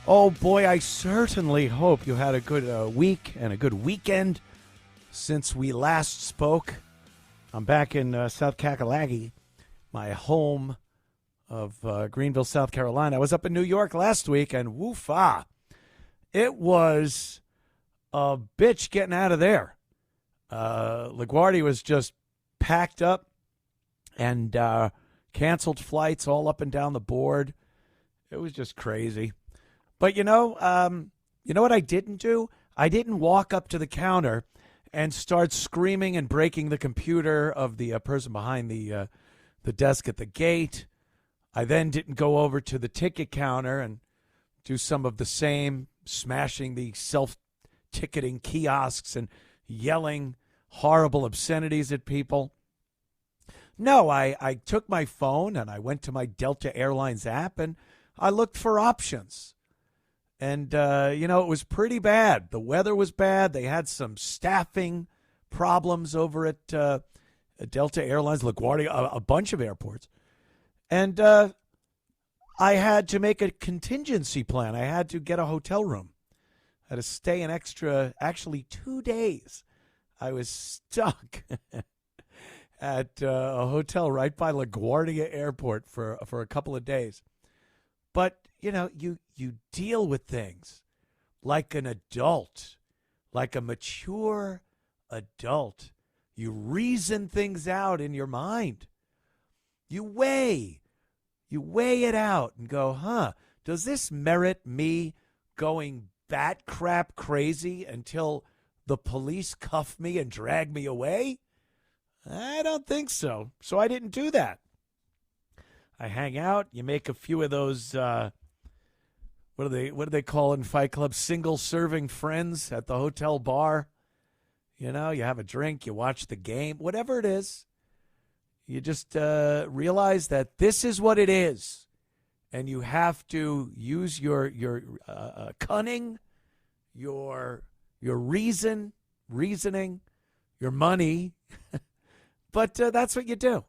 Oh, boy, I certainly hope you had a good week and a good weekend since we last spoke. I'm back in South Kakalaki, my home of Greenville, South Carolina. I was up in New York last week, and woof-ah, it was a bitch getting out of there. LaGuardia was just packed up and canceled flights all up and down the board. It was just crazy. But, you know what I didn't do? I didn't walk up to the counter and start screaming and breaking the computer of the person behind the desk at the gate. I then didn't go over to the ticket counter and do some of the same, smashing the self-ticketing kiosks and yelling horrible obscenities at people. No, I took my phone and I went to my Delta Airlines app and I looked for options. And, it was pretty bad. The weather was bad. They had some staffing problems over at Delta Airlines, LaGuardia, a bunch of airports. And I had to make a contingency plan. I had to get a hotel room. I had to stay an extra, actually 2 days. I was stuck at a hotel right by LaGuardia Airport for a couple of days. But, you deal with things like an adult, like a mature adult. You reason things out in your mind. You weigh it out and go, does this merit me going bat crap crazy until the police cuff me and drag me away? I don't think so. So I didn't do that. I hang out. You make a few of those, what do they call in Fight Club? Single serving friends at the hotel bar. You have a drink, you watch the game, whatever it is. You just realize that this is what it is. And you have to use your cunning, your reasoning, your money. But that's what you do.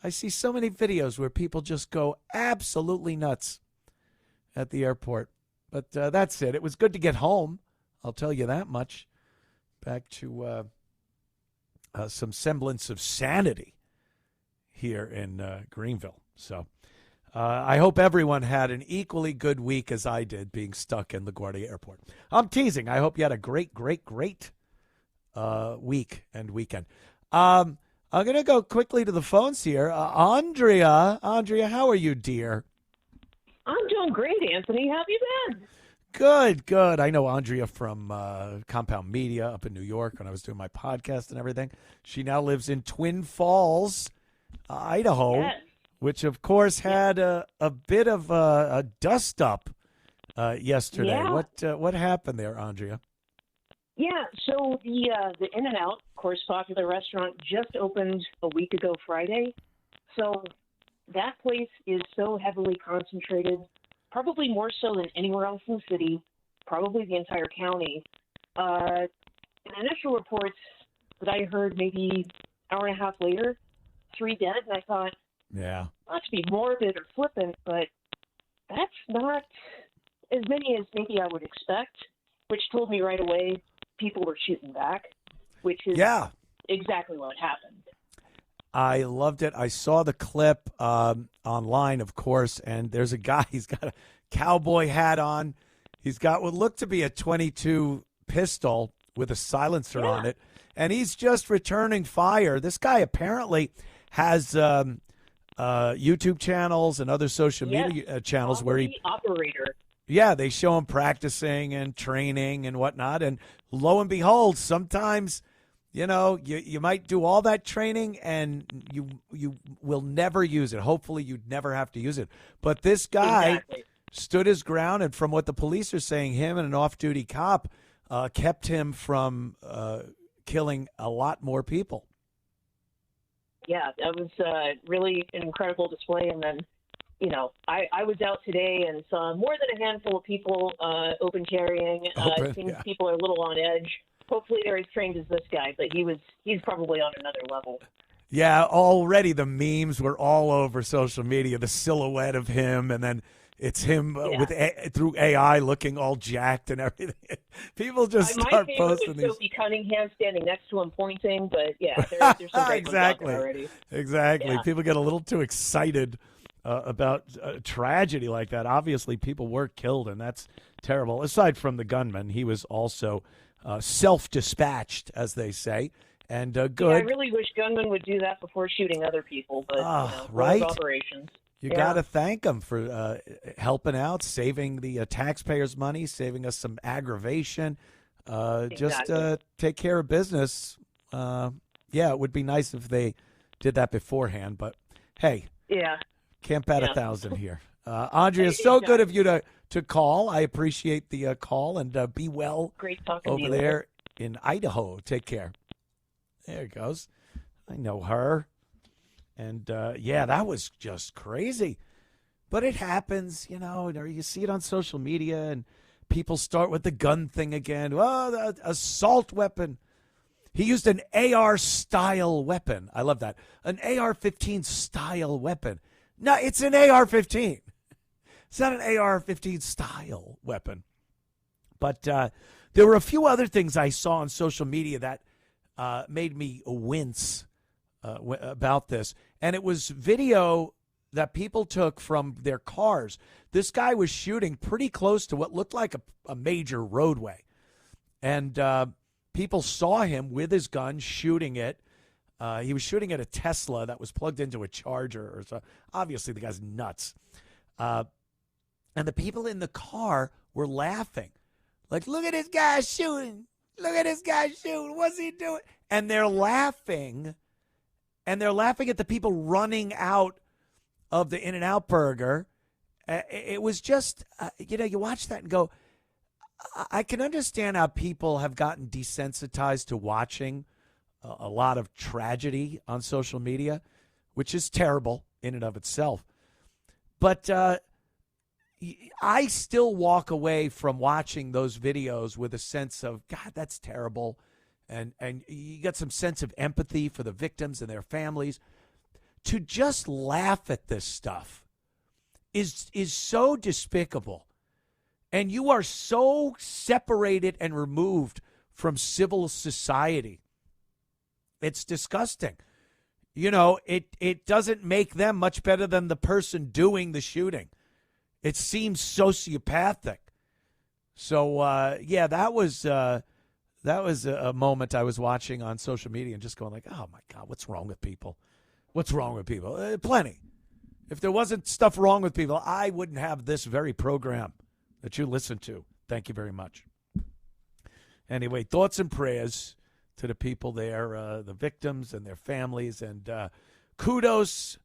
I see so many videos where people just go absolutely nuts at the airport. But that's it. It was good to get home. I'll tell you that much. Back to some semblance of sanity here in Greenville. So I hope everyone had an equally good week as I did being stuck in LaGuardia Airport. I'm teasing. I hope you had a great week and weekend. I'm going to go quickly to the phones here. Andrea, how are you, dear? I'm doing great, Anthony. How have you been? Good. I know Andrea from Compound Media up in New York when I was doing my podcast and everything. She now lives in Twin Falls, Idaho, yes. Which, of course, had a bit of a dust-up yesterday. Yeah. What happened there, Andrea? Yeah, so the In-N-Out, of course, popular restaurant, just opened a week ago Friday. So that place is so heavily concentrated, probably more so than anywhere else in the city, probably the entire county. In initial reports that I heard maybe hour and a half later, 3 dead, and I thought, yeah, not to be morbid or flippant, but that's not as many as maybe I would expect, which told me right away people were shooting back, which is exactly what happened. I loved it. I saw the clip online, of course, and there's a guy, he's got a cowboy hat on. He's got what looked to be a .22 pistol with a silencer on it, and he's just returning fire. This guy apparently has YouTube channels and other social media channels where he... operator. Yeah, they show him practicing and training and whatnot. And lo and behold, sometimes, you might do all that training and you will never use it. Hopefully you'd never have to use it. But this guy stood his ground, and from what the police are saying, him and an off-duty cop kept him from killing a lot more people. Yeah, that was really an incredible display. And then, I was out today and saw more than a handful of people open carrying. I think people are a little on edge. Hopefully they're as trained as this guy, but he's probably on another level. Yeah, already the memes were all over social media, the silhouette of him, and then It's him through AI looking all jacked and everything. People just start posting these. Sophie Cunningham standing next to him pointing, but there's some great ones out there already. Exactly. Yeah. People get a little too excited about tragedy like that. Obviously, people were killed, and that's terrible. Aside from the gunman, he was also self-dispatched, as they say, and good. Yeah, I really wish gunmen would do that before shooting other people, but right? Operations. You got to thank them for helping out, saving the taxpayers' money, saving us some aggravation. Exactly. Just take care of business. It would be nice if they did that beforehand, but hey, can't bat 1,000 here. Andrea, so good of you to call. I appreciate the call, and be well. Great talking to you over there in Idaho. Take care. There it goes. I know her. And, that was just crazy. But it happens, you see it on social media, and people start with the gun thing again. Oh, the assault weapon. He used an AR-style weapon. I love that. An AR-15 style weapon. No, it's an AR-15. It's not an AR-15 style weapon. But there were a few other things I saw on social media that made me wince about this. And it was video that people took from their cars. This guy was shooting pretty close to what looked like a major roadway. And people saw him with his gun shooting it. He was shooting at a Tesla that was plugged into a charger. Or so. Obviously, the guy's nuts. And the people in the car were laughing. Like, look at this guy shooting. Look at this guy shooting. What's he doing? And they're laughing. And they're laughing at the people running out of the In-N-Out burger. It was just, you watch that and go, I can understand how people have gotten desensitized to watching a lot of tragedy on social media, which is terrible in and of itself. But I still walk away from watching those videos with a sense of, God, that's terrible. And you get some sense of empathy for the victims and their families. To just laugh at this stuff is so despicable. And you are so separated and removed from civil society. It's disgusting. It doesn't make them much better than the person doing the shooting. It seems sociopathic. So, that was a moment I was watching on social media and just going like, oh, my God, what's wrong with people? What's wrong with people? Plenty. If there wasn't stuff wrong with people, I wouldn't have this very program that you listen to. Thank you very much. Anyway, thoughts and prayers to the people there, the victims and their families, and kudos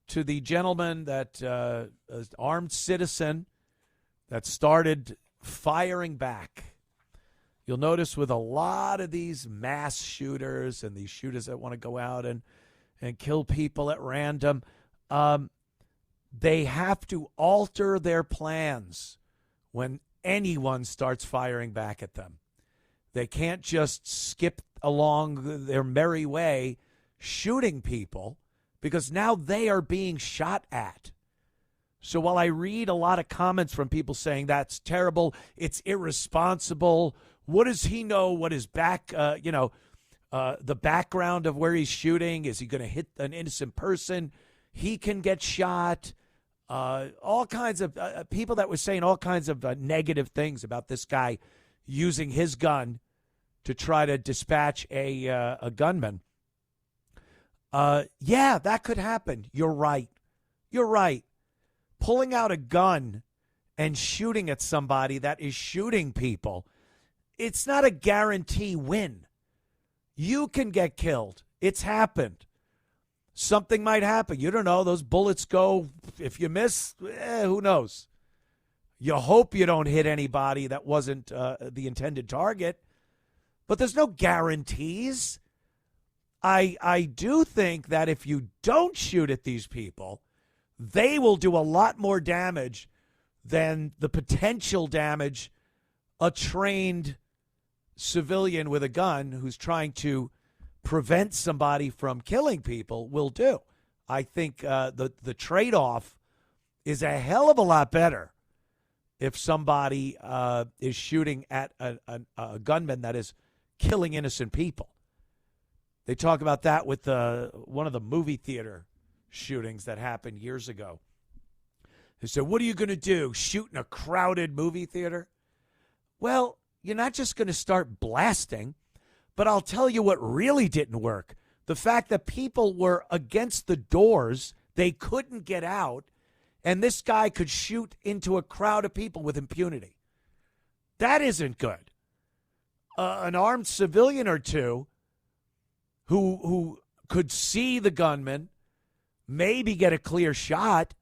to the gentleman that an armed citizen that started firing back. You'll notice with a lot of these mass shooters and these shooters that want to go out and kill people at random, they have to alter their plans when anyone starts firing back at them. They can't just skip along their merry way shooting people because now they are being shot at. So while I read a lot of comments from people saying that's terrible, it's irresponsible, what does he know? What is the background of where he's shooting? Is he going to hit an innocent person? He can get shot. All kinds of people that were saying all kinds of negative things about this guy using his gun to try to dispatch a gunman. That could happen. You're right. Pulling out a gun and shooting at somebody that is shooting people, it's not a guarantee win. You can get killed. It's happened. Something might happen. You don't know. Those bullets go. If you miss, who knows? You hope you don't hit anybody that wasn't the intended target. But there's no guarantees. I do think that if you don't shoot at these people, they will do a lot more damage than the potential damage a trained civilian with a gun who's trying to prevent somebody from killing people will do. I think the trade-off is a hell of a lot better if somebody is shooting at a gunman that is killing innocent people. They talk about that with one of the movie theater shootings that happened years ago. They said, what are you going to do, shoot in a crowded movie theater? Well, you're not just going to start blasting, but I'll tell you what really didn't work. The fact that people were against the doors, they couldn't get out, and this guy could shoot into a crowd of people with impunity. That isn't good. An armed civilian or two who could see the gunman, maybe get a clear shot,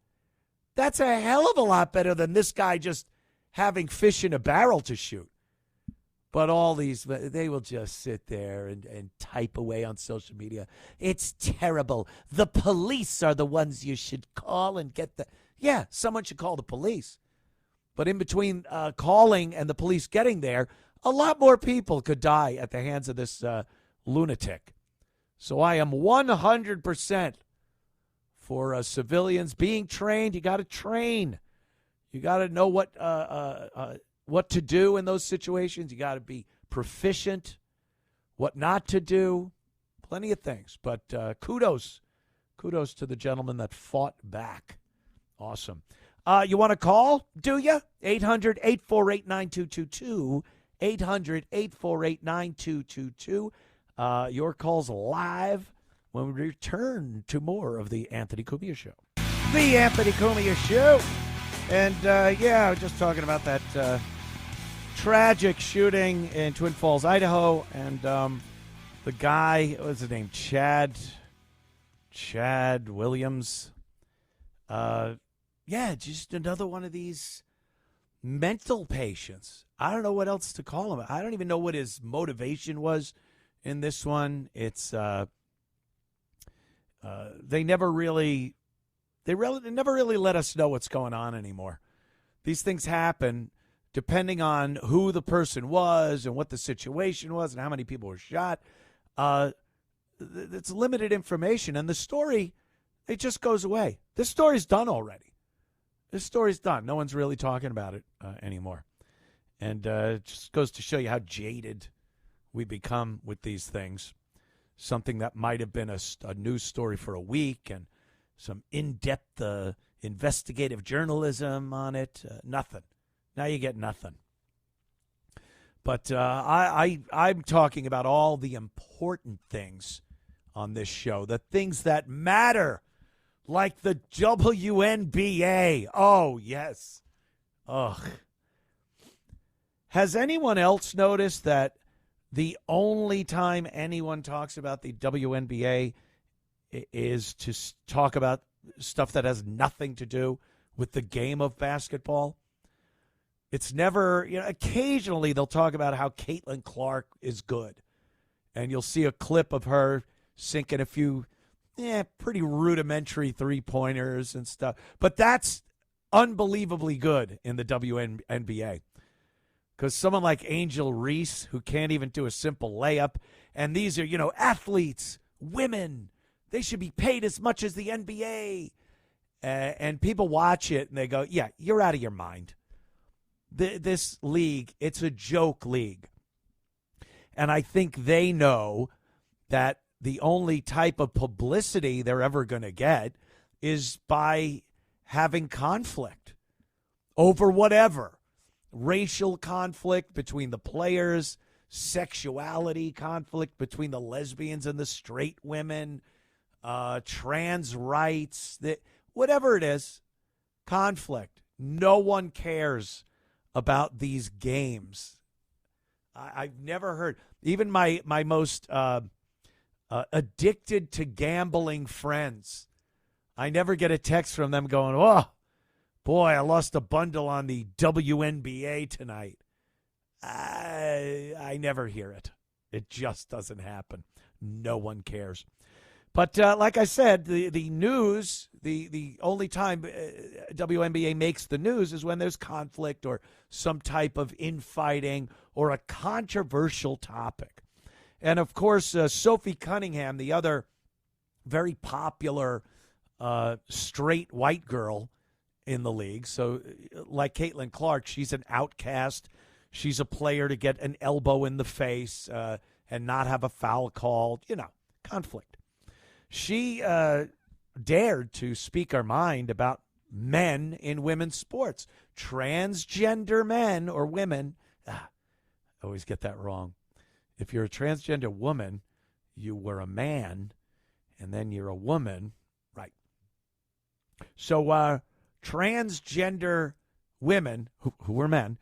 that's a hell of a lot better than this guy just having fish in a barrel to shoot. But all these, they will just sit there and type away on social media. It's terrible. The police are the ones you should call and get the... Yeah, someone should call the police. But in between calling and the police getting there, a lot more people could die at the hands of this lunatic. So I am 100% for civilians being trained. You got to train. You got to know what to do in those situations. You got to be proficient, what not to do, plenty of things. But kudos to the gentleman that fought back. Awesome. You want to call, do you? 800-848-9222, 800-848-9222. Your call's live when we return to more of the Anthony Cumia Show. The Anthony Cumia Show. And, I was just talking about that tragic shooting in Twin Falls, Idaho. And the guy, what was his name? Chad Williams. Just another one of these mental patients. I don't know what else to call him. I don't even know what his motivation was in this one. It's they never really let us know what's going on anymore. These things happen depending on who the person was and what the situation was and how many people were shot. It's limited information, and the story, it just goes away. This story's done already. This story's done. No one's really talking about it anymore. And it just goes to show you how jaded we become with these things. Something that might have been a news story for a week and some in-depth investigative journalism on it. Nothing. Now you get nothing. But I'm talking about all the important things on this show, the things that matter, like the WNBA. Oh, yes. Ugh. Has anyone else noticed that the only time anyone talks about the WNBA is to talk about stuff that has nothing to do with the game of basketball? It's never, occasionally they'll talk about how Caitlin Clark is good. And you'll see a clip of her sinking a few pretty rudimentary three-pointers and stuff. But that's unbelievably good in the WNBA. Because someone like Angel Reese, who can't even do a simple layup, and these are, athletes, women, they should be paid as much as the NBA. And people watch it and they go, yeah, you're out of your mind. This league, it's a joke league. And I think they know that the only type of publicity they're ever going to get is by having conflict over whatever. Racial conflict between the players, sexuality conflict between the lesbians and the straight women, trans rights, whatever it is, conflict. No one cares about these games. I've never heard, even my most addicted to gambling friends, I never get a text from them going, oh, boy, I lost a bundle on the WNBA tonight. I never hear it. It just doesn't happen. No one cares. But like I said, the news, the only time WNBA makes the news is when there's conflict or some type of infighting or a controversial topic. And, of course, Sophie Cunningham, the other very popular straight white girl in the league. So, like Caitlin Clark, she's an outcast. She's a player to get an elbow in the face and not have a foul called, conflict. She dared to speak her mind about men in women's sports. Transgender men or women, I always get that wrong. If you're a transgender woman, you were a man, and then you're a woman, right? So transgender women, who are men,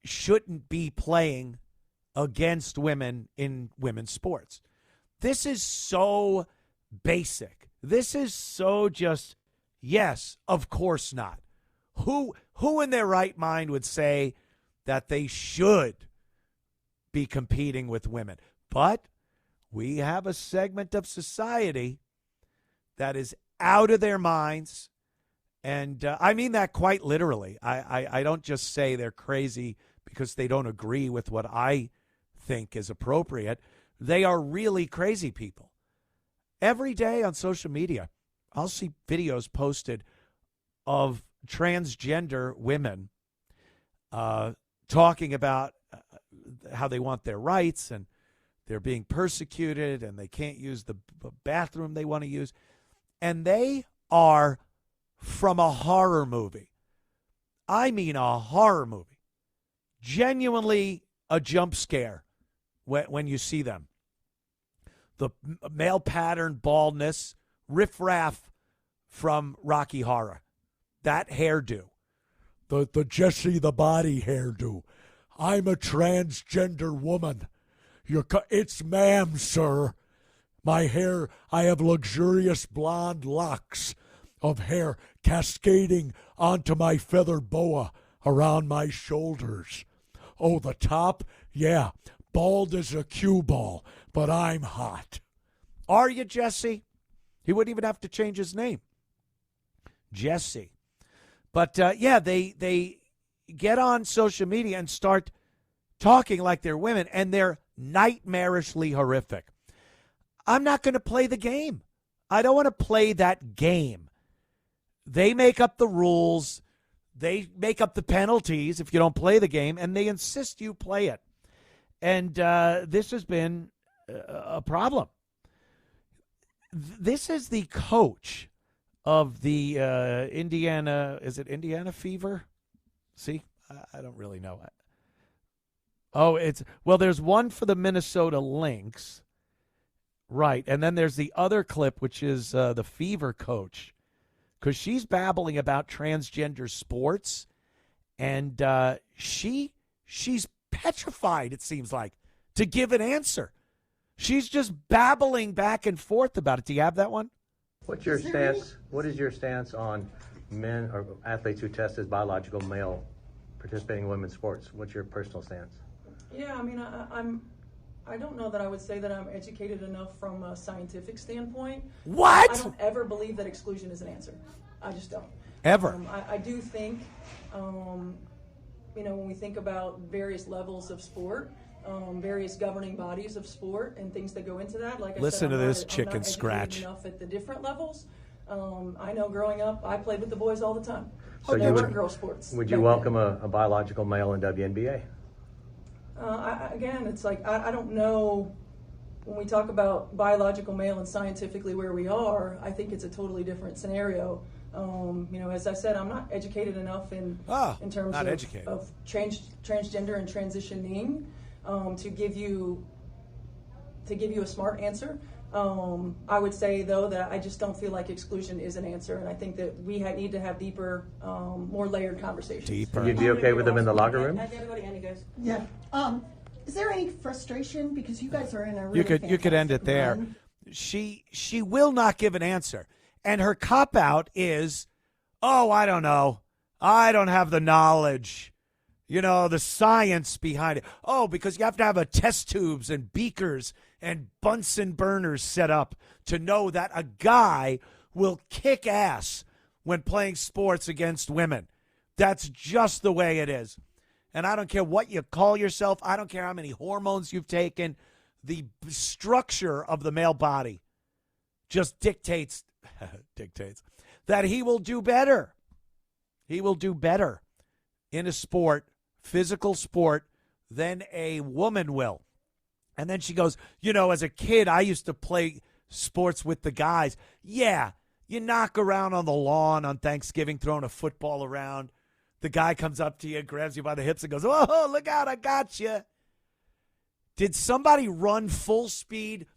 shouldn't be playing against women in women's sports. This is so basic. This is so just, yes, of course not. Who in their right mind would say that they should be competing with women? But we have a segment of society that is out of their minds. And I mean that quite literally. I don't just say they're crazy because they don't agree with what I think is appropriate. They are really crazy people. Every day on social media, I'll see videos posted of transgender women talking about how they want their rights and they're being persecuted and they can't use the bathroom they want to use. And they are from a horror movie. I mean a horror movie. Genuinely a jump scare when you see them. The male pattern baldness, riffraff from Rocky Horror. That hairdo. The Jesse the Body hairdo. I'm a transgender woman. It's ma'am, sir. My hair, I have luxurious blonde locks of hair cascading onto my feather boa around my shoulders. Oh, the top? Yeah, bald as a cue ball, but I'm hot. Are you, Jesse? He wouldn't even have to change his name. Jesse. But, they get on social media and start talking like they're women, and they're nightmarishly horrific. I'm not going to play the game. I don't want to play that game. They make up the rules. They make up the penalties if you don't play the game, and they insist you play it. And this has been a problem. This is the coach of the Indiana, is it Indiana Fever? See, I don't really know. There's one for the Minnesota Lynx. Right, and then there's the other clip, which is the Fever coach, because she's babbling about transgender sports, and she's petrified, it seems like, to give an answer. She's just babbling back and forth about it. Do you have that one? What's your stance? What is your stance on men or athletes who test as biological male participating in women's sports? What's your personal stance? Yeah, I mean, I don't know that I would say that I'm educated enough from a scientific standpoint. What? I don't ever believe that exclusion is an answer. I just don't. Ever. I do think, when we think about various levels of sport, various governing bodies of sport and things that go into that, like I Listen said, to this I'm chicken not scratch. enough at the different levels. I know growing up, I played with the boys all the time. So there weren't girl sports. Would you welcome a biological male in WNBA? Again, it's like, I don't know, when we talk about biological male and scientifically where we are, I think it's a totally different scenario. As I said, I'm not educated enough in terms of transgender and transitioning to give you a smart answer. I would say, though, that I just don't feel like exclusion is an answer, and I think that we need to have deeper, more layered conversations. Deeper. You'd be okay with them in the locker room? Yeah. Is there any frustration because you guys are in a really you could end it there. run? She will not give an answer, and her cop out is, I don't know, I don't have the knowledge. The science behind it. Because you have to have a test tubes and beakers and Bunsen burners set up to know that a guy will kick ass when playing sports against women. That's just the way it is. And I don't care what you call yourself. I don't care how many hormones you've taken. The structure of the male body just dictates that he will do better. He will do better in a sport, physical sport, than a woman will. And then she goes, as a kid, I used to play sports with the guys. Yeah, you knock around on the lawn on Thanksgiving, throwing a football around. The guy comes up to you, grabs you by the hips and goes, oh, look out, I got you. Did somebody run full speed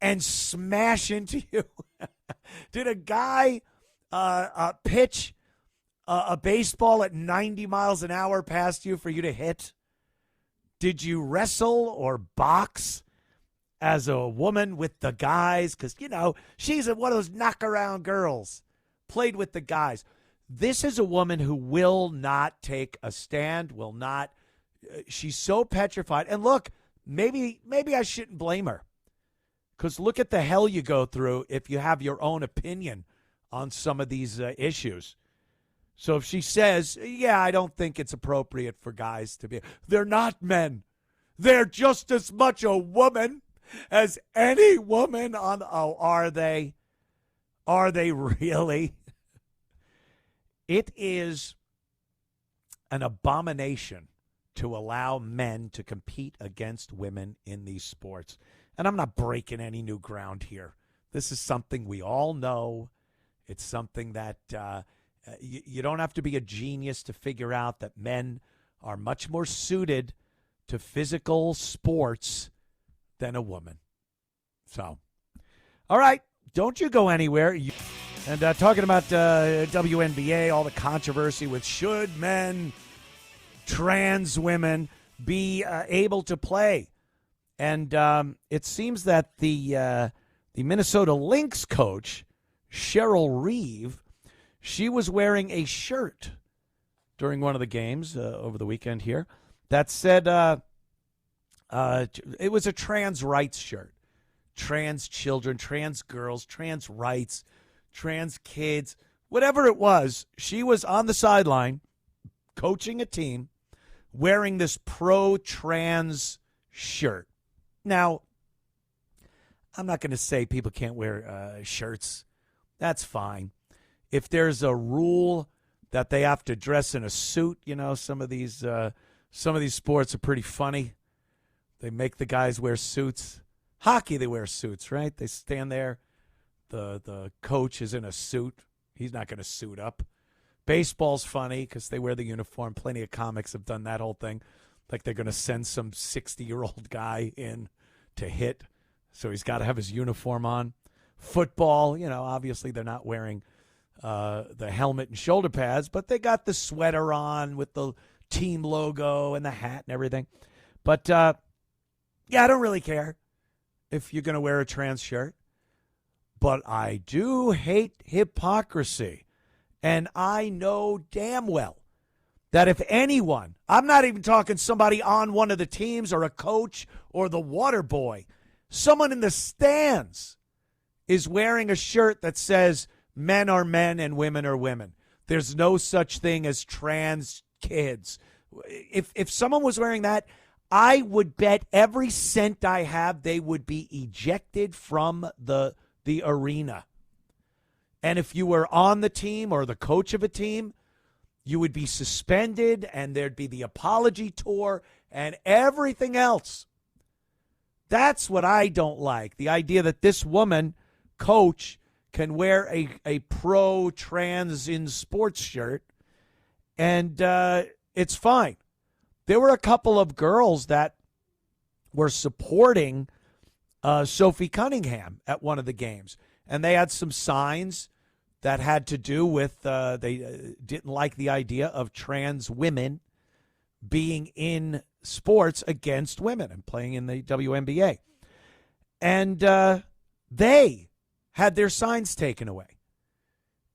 and smash into you? Did a guy pitch a baseball at 90 miles an hour past you for you to hit? Did you wrestle or box as a woman with the guys? Because, she's one of those knock-around girls. Played with the guys. This is a woman who will not take a stand, will not. She's so petrified. And look, maybe I shouldn't blame her. Because look at the hell you go through if you have your own opinion on some of these issues. So if she says, yeah, I don't think it's appropriate for guys to be. They're not men. They're just as much a woman as any woman on. Oh, are they? Are they really? It is an abomination to allow men to compete against women in these sports. And I'm not breaking any new ground here. This is something we all know. It's something that you don't have to be a genius to figure out that men are much more suited to physical sports than a woman. So, all right, don't you go anywhere. And talking about WNBA, all the controversy with should men, trans women be able to play. And it seems that the Minnesota Lynx coach, Cheryl Reeve, she was wearing a shirt during one of the games over the weekend here that said it was a trans rights shirt. Trans children, trans girls, trans rights, trans kids, whatever it was. She was on the sideline coaching a team wearing this pro-trans shirt. Now, I'm not going to say people can't wear shirts. That's fine. If there's a rule that they have to dress in a suit, some of these sports are pretty funny. They make the guys wear suits. Hockey, they wear suits, right? They stand there. The coach is in a suit. He's not going to suit up. Baseball's funny because they wear the uniform. Plenty of comics have done that whole thing. Like they're going to send some 60-year-old guy in to hit, so he's got to have his uniform on. Football, obviously they're not wearing the helmet and shoulder pads, but they got the sweater on with the team logo and the hat and everything. But, yeah, I don't really care if you're going to wear a trans shirt. But I do hate hypocrisy. And I know damn well that if anyone, I'm not even talking somebody on one of the teams or a coach or the water boy, someone in the stands is wearing a shirt that says men are men and women are women. There's no such thing as trans kids. If someone was wearing that, I would bet every cent I have they would be ejected from the arena. And if you were on the team or the coach of a team, you would be suspended and there'd be the apology tour and everything else. That's what I don't like. The idea that this woman, coach, can wear a pro-trans in sports shirt and it's fine. There were a couple of girls that were supporting Sophie Cunningham at one of the games. And they had some signs that had to do with they didn't like the idea of trans women being in sports against women and playing in the WNBA. And they had their signs taken away.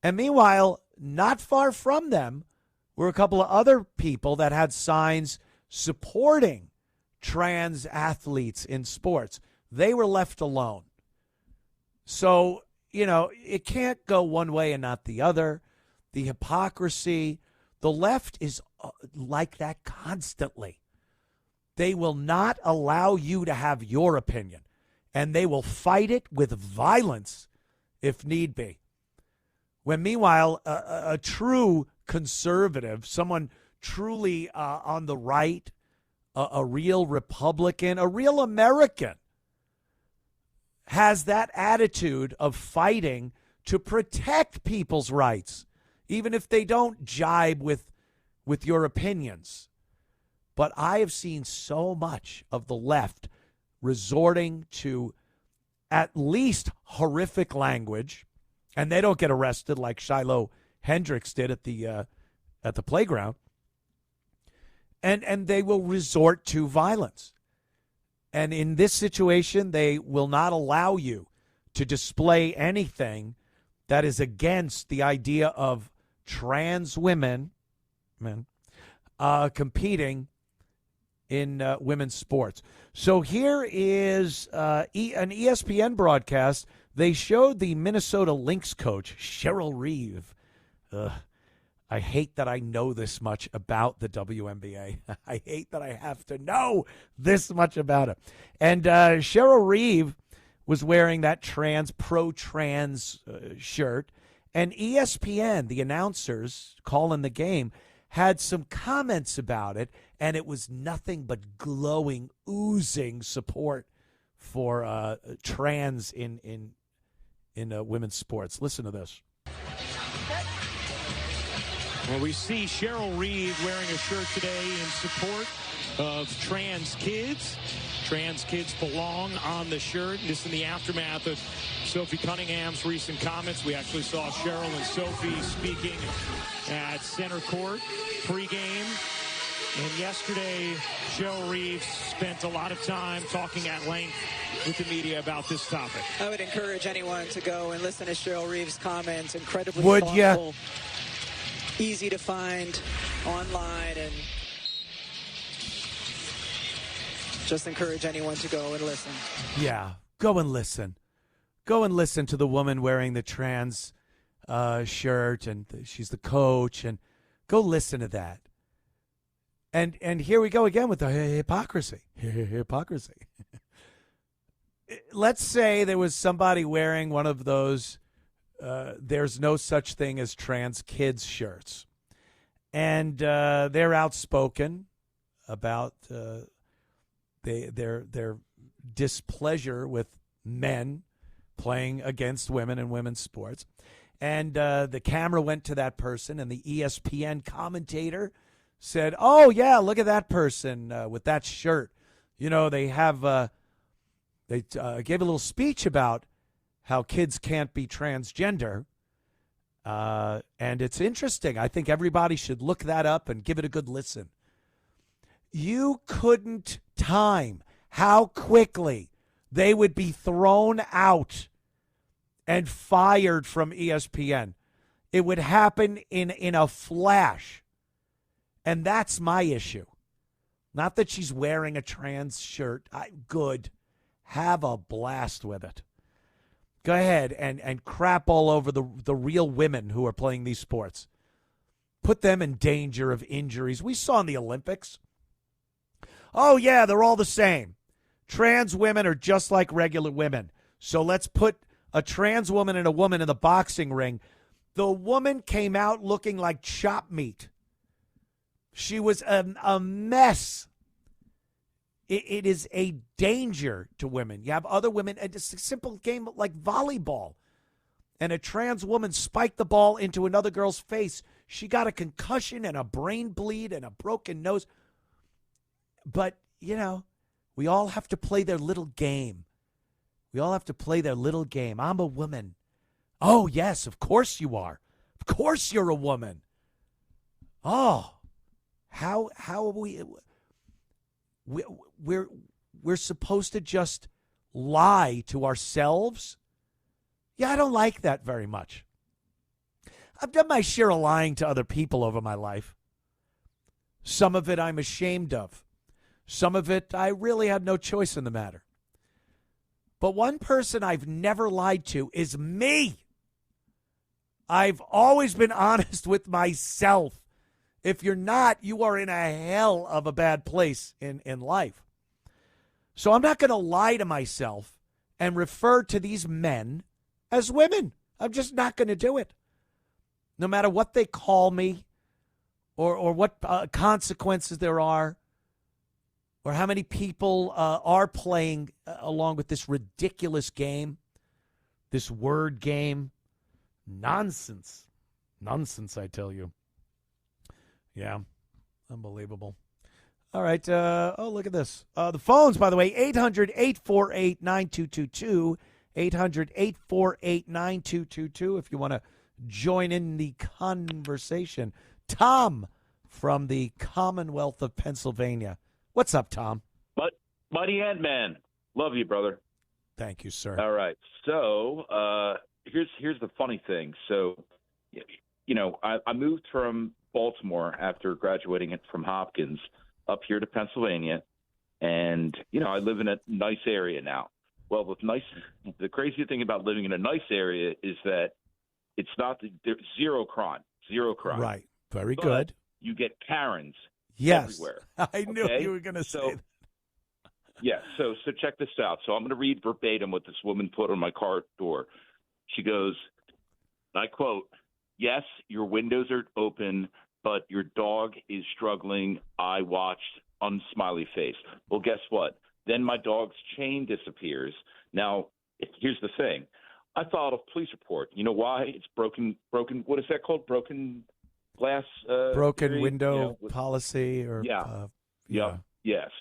And meanwhile, not far from them were a couple of other people that had signs supporting trans athletes in sports. They were left alone. So, it can't go one way and not the other. The hypocrisy, the left is like that constantly. They will not allow you to have your opinion, and they will fight it with violence if need be. When meanwhile, a true conservative, someone truly on the right, a real Republican, a real American, has that attitude of fighting to protect people's rights, even if they don't jibe with your opinions. But I have seen so much of the left resorting to at least horrific language, and they don't get arrested like Shiloh Hendricks did at the playground, and they will resort to violence. And in this situation, they will not allow you to display anything that is against the idea of trans women competing in women's sports. So here is an ESPN broadcast. They showed the Minnesota Lynx coach, Cheryl Reeve. I hate that I know this much about the WNBA. I hate that I have to know this much about it. And Cheryl Reeve was wearing that pro-trans shirt. And ESPN, the announcers calling the game, had some comments about it. And it was nothing but glowing, oozing support for trans in women's sports. Listen to this. Well, we see Cheryl Reeve wearing a shirt today in support of trans kids. Trans kids belong on the shirt. This in the aftermath of Sophie Cunningham's recent comments. We actually saw Cheryl and Sophie speaking at center court pregame. And yesterday, Cheryl Reeve spent a lot of time talking at length with the media about this topic. I would encourage anyone to go and listen to Cheryl Reeve's comments. Incredibly thoughtful. Ya? Easy to find online, and just encourage anyone to go and listen. Yeah, go and listen. Go and listen to the woman wearing the trans shirt, and she's the coach, and go listen to that. And here we go again with the hypocrisy. Hypocrisy. Let's say there was somebody wearing one of those there's no such thing as trans kids shirts. And they're outspoken about their displeasure with men playing against women in women's sports. And the camera went to that person, and the ESPN commentator said, "Oh, yeah, look at that person with that shirt." You know, they have they gave a little speech about how kids can't be transgender. And it's interesting. I think everybody should look that up and give it a good listen. You couldn't time how quickly they would be thrown out and fired from ESPN. It would happen in a flash. And that's my issue. Not that she's wearing a trans shirt. Good. Have a blast with it. Go ahead and crap all over the real women who are playing these sports. Put them in danger of injuries. We saw in the Olympics. Oh, yeah, they're all the same. Trans women are just like regular women. So let's put a trans woman and a woman in the boxing ring. The woman came out looking like chopped meat. She was a mess. It is a danger to women. You have other women, and it's a simple game like volleyball. And a trans woman spiked the ball into another girl's face. She got a concussion and a brain bleed and a broken nose. But, you know, we all have to play their little game. We all have to play their little game. I'm a woman. Oh, yes, of course you are. Of course you're a woman. Oh, how are we... We're supposed to just lie to ourselves? Yeah, I don't like that very much. I've done my share of lying to other people over my life. Some of it I'm ashamed of. Some of it I really had no choice in the matter. But one person I've never lied to is me. I've always been honest with myself. If you're not, you are in a hell of a bad place in life. So I'm not going to lie to myself and refer to these men as women. I'm just not going to do it. no matter what they call me or what consequences there are or how many people are playing along with this ridiculous game, this word game. Nonsense. Nonsense, I tell you. Yeah, unbelievable. All right. Look at this. The phones, by the way, 800-848-9222. 800-848-9222 if you want to join in the conversation. Tom from the Commonwealth of Pennsylvania. What's up, Tom? Buddy Ant-Man. Love you, brother. Thank you, sir. All right. So here's the funny thing. So, I moved from Baltimore after graduating from Hopkins up here to Pennsylvania, and I live in a nice area now. Well, the crazy thing about living in a nice area is that it's not there's zero crime. Right. Very but good. You get Karens Yes. everywhere. I knew okay? you were going to say that. Yeah, so check this out. So I'm going to read verbatim what this woman put on my car door. She goes, and I quote, "Yes, your windows are open, but your dog is struggling. I watched, unsmiley face." Well, guess what? Then my dog's chain disappears. Now, here's the thing. I filed a police report. You know why? It's broken. What is that called? Broken glass? Broken theory? window policy or yeah.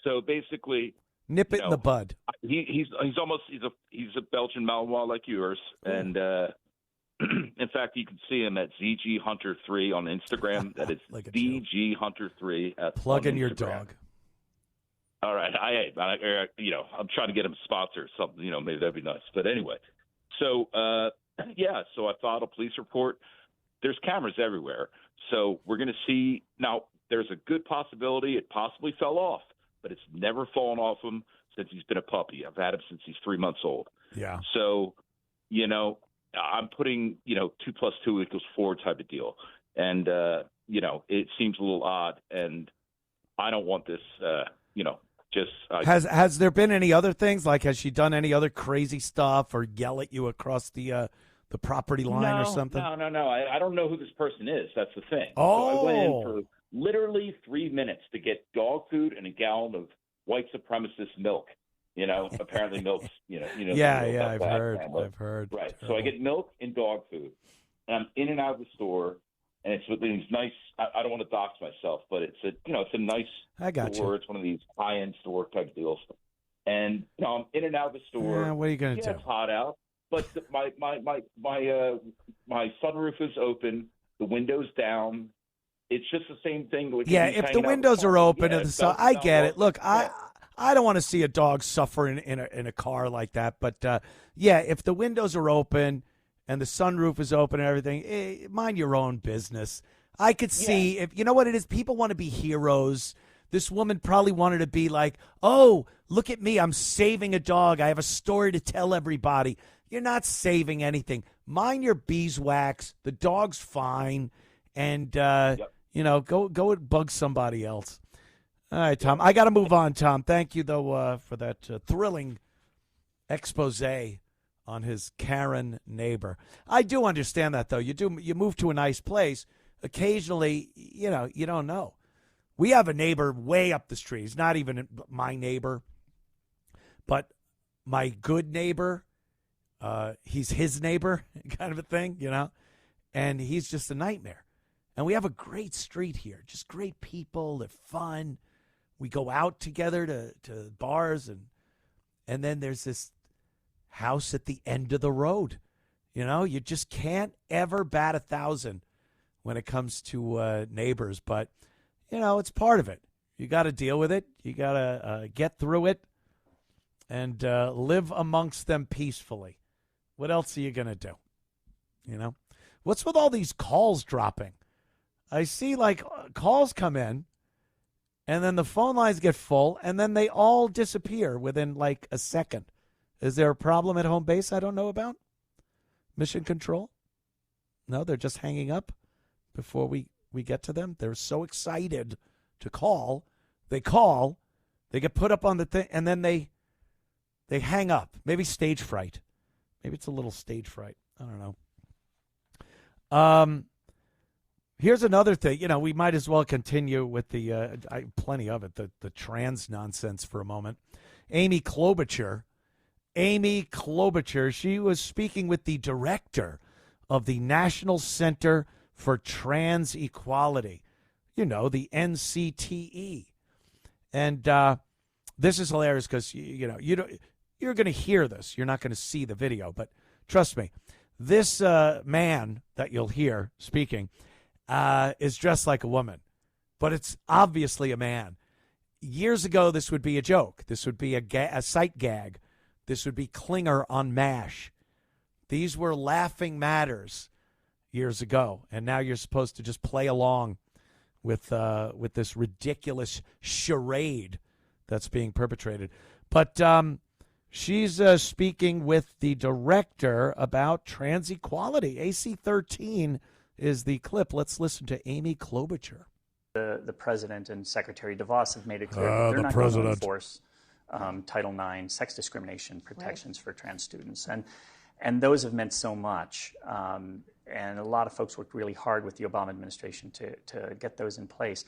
So basically, nip it in the bud. He's a Belgian Malinois like yours, and in fact, you can see him at ZG Hunter 3 on Instagram. That is like ZG Hunter 3. Plug in Instagram. your dog. All right, I'm trying to get him a sponsor or something. Maybe that'd be nice. But anyway, so so I filed a police report. There's cameras everywhere, so we're going to see now. There's a good possibility it possibly fell off, but it's never fallen off him since he's been a puppy. I've had him since he's 3 months old. Yeah. So, I'm putting, 2 + 2 = 4 type of deal. And, it seems a little odd. And I don't want this, Has there been any other things? Like, has she done any other crazy stuff or yell at you across the property line or something? No. I don't know who this person is. That's the thing. Oh. So I went in for literally 3 minutes to get dog food and a gallon of white supremacist milk. Apparently milk's, I've heard. Right. So I get milk and dog food, and I'm in and out of the store, and it's with these nice. I don't want to dox myself, but it's a nice store. It's one of these high-end store type deals, and I'm in and out of the store. What are you going to do? It's hot out, but my sunroof is open, the window's down. It's just the same thing. If the windows are open, I get it. Look, I don't want to see a dog suffer in a car like that. But, if the windows are open and the sunroof is open and everything, mind your own business. I could see if you know what it is. People want to be heroes. This woman probably wanted to be like, oh, look at me. I'm saving a dog. I have a story to tell everybody. You're not saving anything. Mind your beeswax. The dog's fine. And, go and bug somebody else. All right, Tom. I got to move on, Tom. Thank you, though, for that thrilling expose on his Karen neighbor. I do understand that, though. You move to a nice place. Occasionally, you don't know. We have a neighbor way up the street. He's not even my neighbor, but my good neighbor. He's his neighbor, kind of a thing, and he's just a nightmare. And we have a great street here, just great people. They're fun. We go out together to bars, and then there's this house at the end of the road. You just can't ever bat 1,000 when it comes to neighbors. But, it's part of it. You got to deal with it. You got to get through it and live amongst them peacefully. What else are you going to do? What's with all these calls dropping? I see calls come in, and then the phone lines get full, and then they all disappear within a second. Is there a problem at home base I don't know about? Mission control? No, they're just hanging up before we get to them. They're so excited to call. They call, they get put up on the thing, and then they hang up. Maybe stage fright. Maybe it's a little stage fright. I don't know. Here's another thing. We might as well continue with the plenty of it, the trans nonsense for a moment. Amy Klobuchar, she was speaking with the director of the National Center for Trans Equality, the NCTE. And this is hilarious because, you're going to hear this. You're not going to see the video, but trust me, this man that you'll hear speaking is dressed like a woman, but it's obviously a man. Years ago, this would be a joke. This would be a sight gag. This would be Klinger on MASH. These were laughing matters years ago, and now you're supposed to just play along with this ridiculous charade that's being perpetrated. But she's speaking with the director about trans equality. AC-13 is the clip. Let's listen to Amy Klobuchar. The president and Secretary DeVos have made it clear that they're not going to enforce Title IX sex discrimination protections for trans students. And those have meant so much. And a lot of folks worked really hard with the Obama administration to get those in place.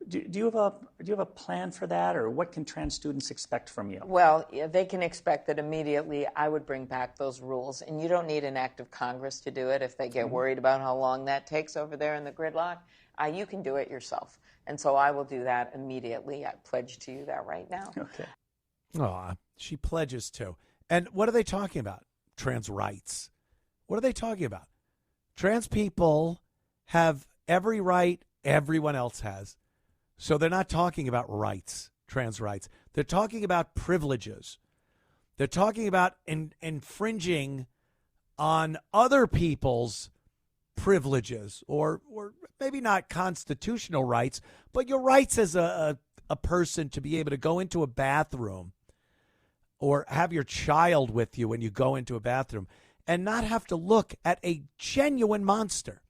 Do you have a plan for that, or what can trans students expect from you? Well, they can expect that immediately I would bring back those rules, and you don't need an act of Congress to do it if they get worried about how long that takes over there in the gridlock. You can do it yourself, and so I will do that immediately. I pledge to you that right now. Okay. Aw, she pledges to. And what are they talking about? Trans rights. What are they talking about? Trans people have every right everyone else has. So they're not talking about rights, trans rights. They're talking about privileges. They're talking about infringing on other people's privileges, or maybe not constitutional rights, but your rights as a person to be able to go into a bathroom or have your child with you when you go into a bathroom and not have to look at a genuine monster,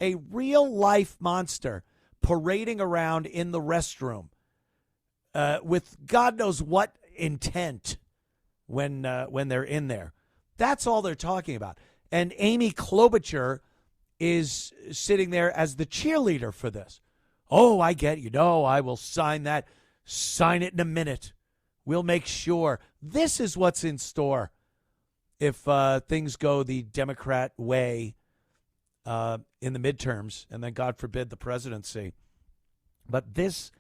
a real life monster parading around in the restroom with God knows what intent when they're in there. That's all they're talking about. And Amy Klobuchar is sitting there as the cheerleader for this. Oh, I get it. I will sign that. Sign it in a minute. We'll make sure. This is what's in store if things go the Democrat way in the midterms, and then, God forbid, the presidency. But this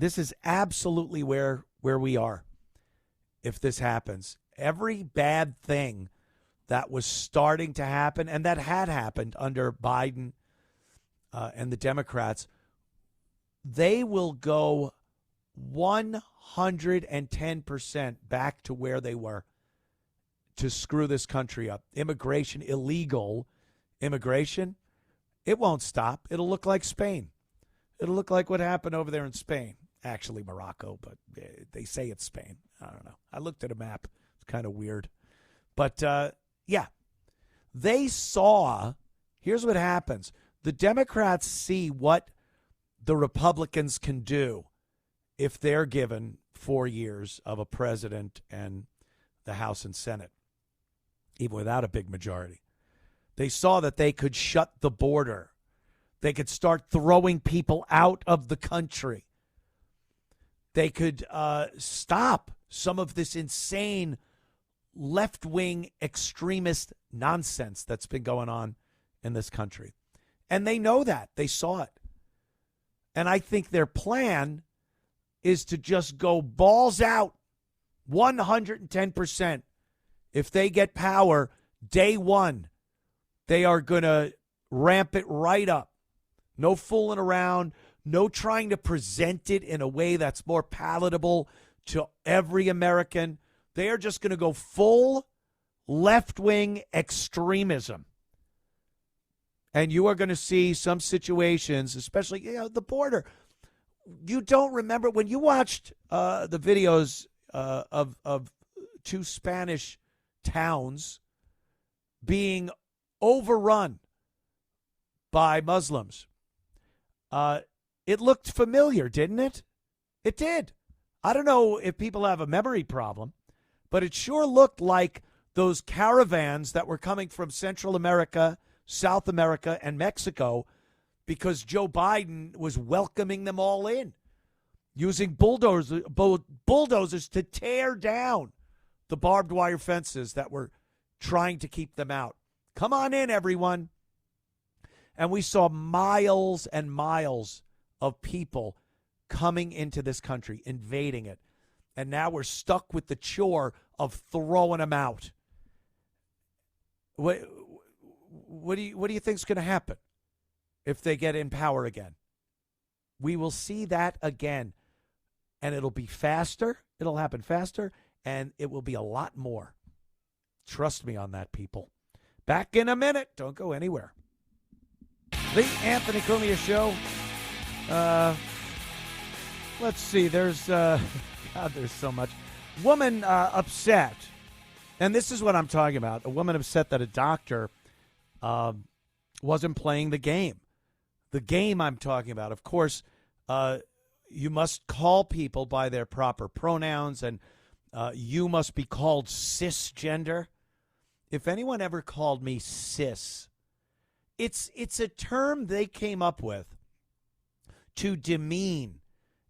is absolutely where we are if this happens. Every bad thing that was starting to happen and that had happened under Biden and the Democrats, they will go 110% back to where they were to screw this country up. Immigration, illegal immigration, it won't stop. It'll look like Spain. It'll look like what happened over there in Spain. Actually, Morocco, but they say it's Spain. I don't know. I looked at a map. It's kind of weird. But, yeah, they saw, here's what happens. The Democrats see what the Republicans can do if they're given 4 years of a president and the House and Senate, even without a big majority. They saw that they could shut the border. They could start throwing people out of the country. They could stop some of this insane left-wing extremist nonsense that's been going on in this country. And they know that. They saw it. And I think their plan is to just go balls out 110%. If they get power day one, they are going to ramp it right up. No fooling around. No trying to present it in a way that's more palatable to every American. They are just going to go full left-wing extremism. And you are going to see some situations, especially the border. You don't remember when you watched the videos of two Spanish towns being overrun by Muslims. It looked familiar, didn't it? It did. I don't know if people have a memory problem, but it sure looked like those caravans that were coming from Central America, South America, and Mexico because Joe Biden was welcoming them all in, using bulldozers to tear down the barbed wire fences that were trying to keep them out. Come on in, everyone. And we saw miles and miles of people coming into this country, invading it. And now we're stuck with the chore of throwing them out. What do you think is going to happen if they get in power again? We will see that again. And it'll be faster. It'll happen faster. And it will be a lot more. Trust me on that, people. Back in a minute. Don't go anywhere. The Anthony Cumia Show. Let's see. There's so much. Woman upset. And this is what I'm talking about. A woman upset that a doctor wasn't playing the game. The game I'm talking about. Of course, you must call people by their proper pronouns, and you must be called cisgender. If anyone ever called me cis, it's a term they came up with to demean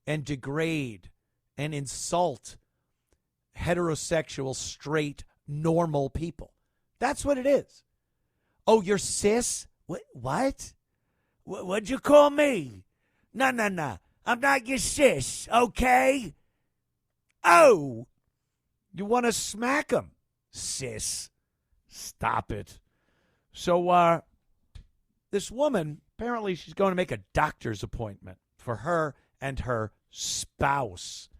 and degrade and insult heterosexual, straight, normal people. That's what it is. Oh, you're cis? What? What'd you call me? No. I'm not your cis, okay? Oh, you want to smack him, cis. Stop it. So this woman, apparently she's going to make a doctor's appointment for her and her spouse.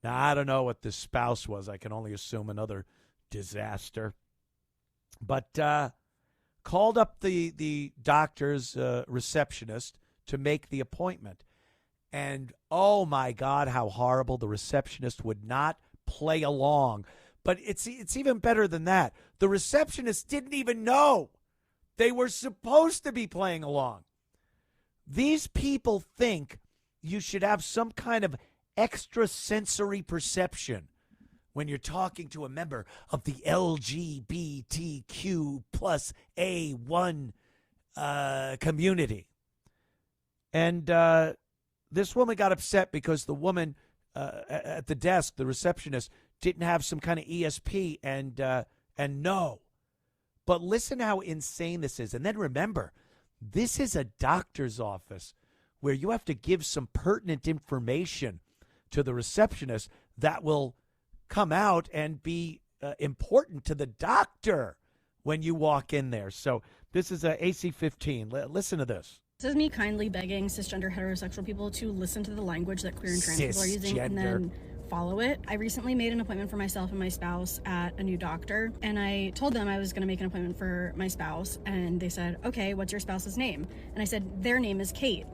Now, I don't know what this spouse was. I can only assume another disaster. But called up the doctor's receptionist to make the appointment. And, oh, my God, how horrible. The receptionist would not play along. But it's even better than that. The receptionist didn't even know they were supposed to be playing along. These people think you should have some kind of extrasensory perception when you're talking to a member of the LGBTQ plus A1 community. And this woman got upset because the woman at the desk, the receptionist, didn't have some kind of ESP and no. But listen how insane this is. And then remember, this is a doctor's office where you have to give some pertinent information to the receptionist that will come out and be important to the doctor when you walk in there. So this is AC 15. Listen to this. This is me kindly begging cisgender heterosexual people to listen to the language that queer and trans people are using and then follow it. I recently made an appointment for myself and my spouse at a new doctor, and I told them I was going to make an appointment for my spouse, and they said, okay, what's your spouse's name? And I said, their name is Kate.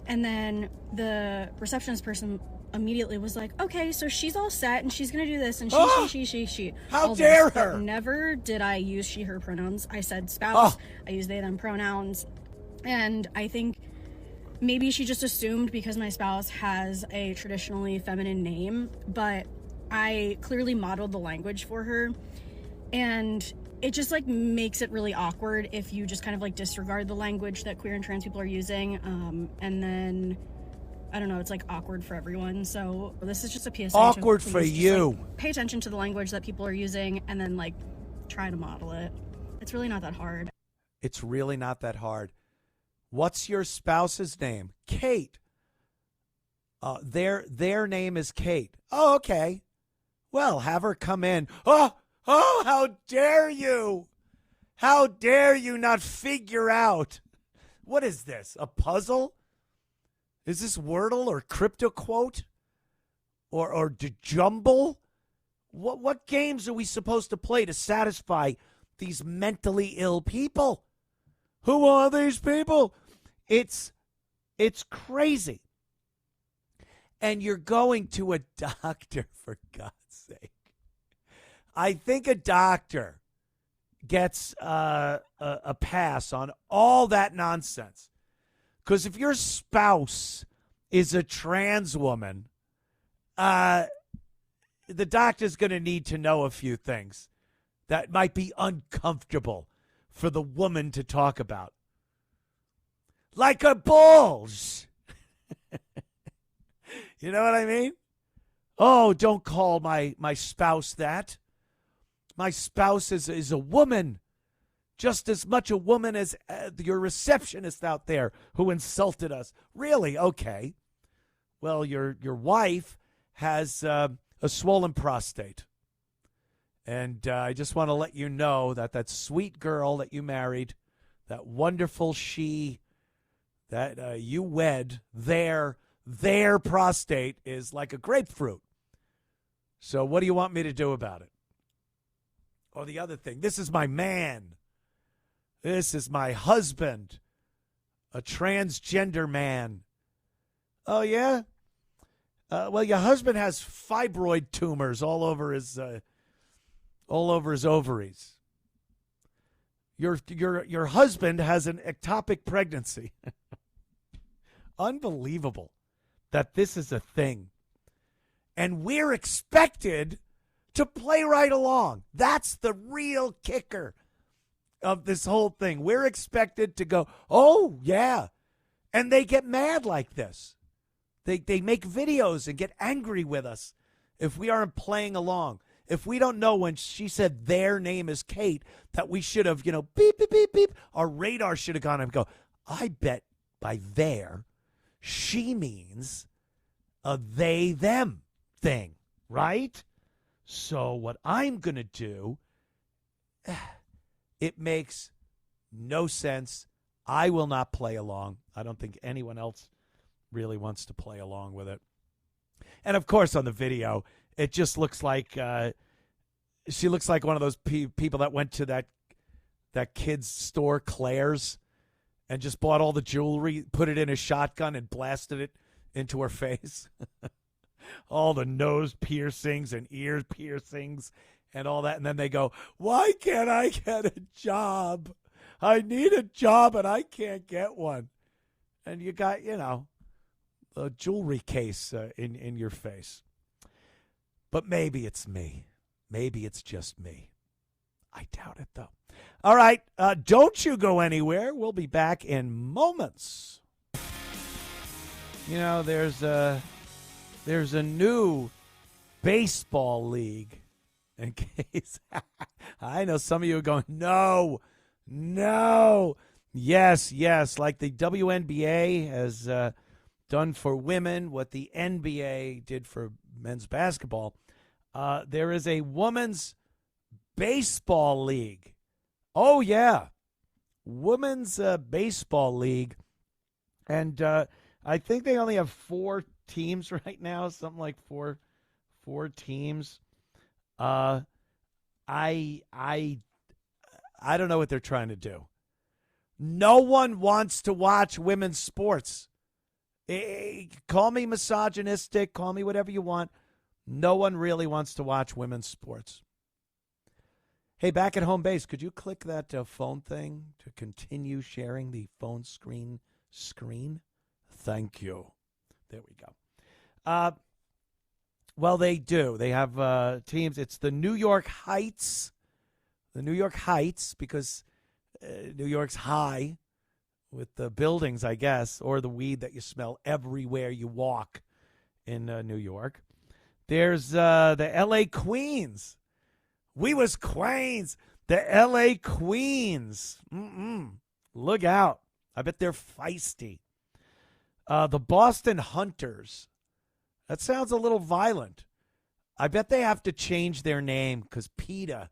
And then the receptionist person immediately was like, okay, so she's all set and she's going to do this and she. How dare her? But never did I use she, her pronouns. I said spouse. I used they, them pronouns. And I think maybe she just assumed because my spouse has a traditionally feminine name, but I clearly modeled the language for her. And it just like makes it really awkward if you just kind of like disregard the language that queer and trans people are using. And then, I don't know, it's like awkward for everyone. So this is just a PSA. Awkward for you. Like, pay attention to the language that people are using and then like try to model it. It's really not that hard. It's really not that hard. What's your spouse's name? Kate. Their name is Kate. Oh, okay. Well, have her come in. Oh, how dare you? How dare you not figure out? What is this? A puzzle? Is this Wordle or Crypto Quote? Or Jumble? What games are we supposed to play to satisfy these mentally ill people? Who are these people? It's crazy. And you're going to a doctor, for God's sake. I think a doctor gets a pass on all that nonsense. Because if your spouse is a trans woman, the doctor's going to need to know a few things that might be uncomfortable for the woman to talk about. like a bulge. You know what I mean? Oh, don't call my spouse that. My spouse is a woman, just as much a woman as your receptionist out there who insulted us. Really? Okay. Well, your wife has a swollen prostate. And I just want to let you know that sweet girl that you married, that wonderful she that you wed, their prostate is like a grapefruit. So what do you want me to do about it? Or the other thing, this is my man. This is my husband, a transgender man. Oh, yeah? Well, your husband has fibroid tumors all over his ovaries. Your husband has an ectopic pregnancy. Unbelievable that this is a thing. And we're expected to play right along. That's the real kicker of this whole thing. We're expected to go, oh, yeah. And they get mad like this. They make videos and get angry with us if we aren't playing along. If we don't know when she said their name is Kate, that we should have, beep, beep, beep, beep. Our radar should have gone and go, I bet by their, she means a they, them thing, right? So what I'm going to do, it makes no sense. I will not play along. I don't think anyone else really wants to play along with it. And, of course, on the video, it just looks like she looks like one of those people that went to that kid's store, Claire's, and just bought all the jewelry, put it in a shotgun, and blasted it into her face. All the nose piercings and ear piercings and all that. And then they go, why can't I get a job? I need a job and I can't get one. And you got, a jewelry case in your face. But maybe it's me. Maybe it's just me. I doubt it, though. All right. Don't you go anywhere. We'll be back in moments. There's a new baseball league. In case I know some of you are going, no. Yes. Like the WNBA has done for women, what the NBA did for men's basketball. There is a women's baseball league. Oh, yeah. Women's baseball league. And I think they only have 4 teams right now, something like four teams. I don't know what they're trying to do. No one wants to watch women's sports. Call me misogynistic, call me whatever you want. No one really wants to watch women's sports. Hey, back at home base, could you click that phone thing to continue sharing the phone screen? Thank you. There we go. Well, they do. They have teams. It's the New York Heights. The New York Heights, because New York's high with the buildings, I guess, or the weed that you smell everywhere you walk in New York. There's the L.A. Queens. We was Queens. The L.A. Queens. Look out. I bet they're feisty. The Boston Hunters. That sounds a little violent. I bet they have to change their name because PETA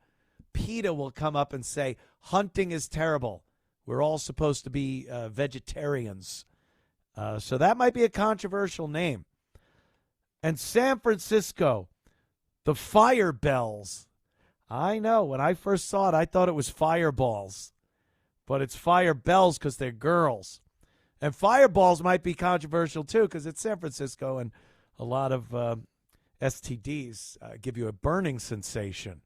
will come up and say, hunting is terrible. We're all supposed to be vegetarians. So that might be a controversial name. And San Francisco, the Fire Bells. I know. When I first saw it, I thought it was Fireballs. But it's Fire Bells because they're girls. And Fireballs might be controversial, too, because it's San Francisco, and a lot of STDs give you a burning sensation.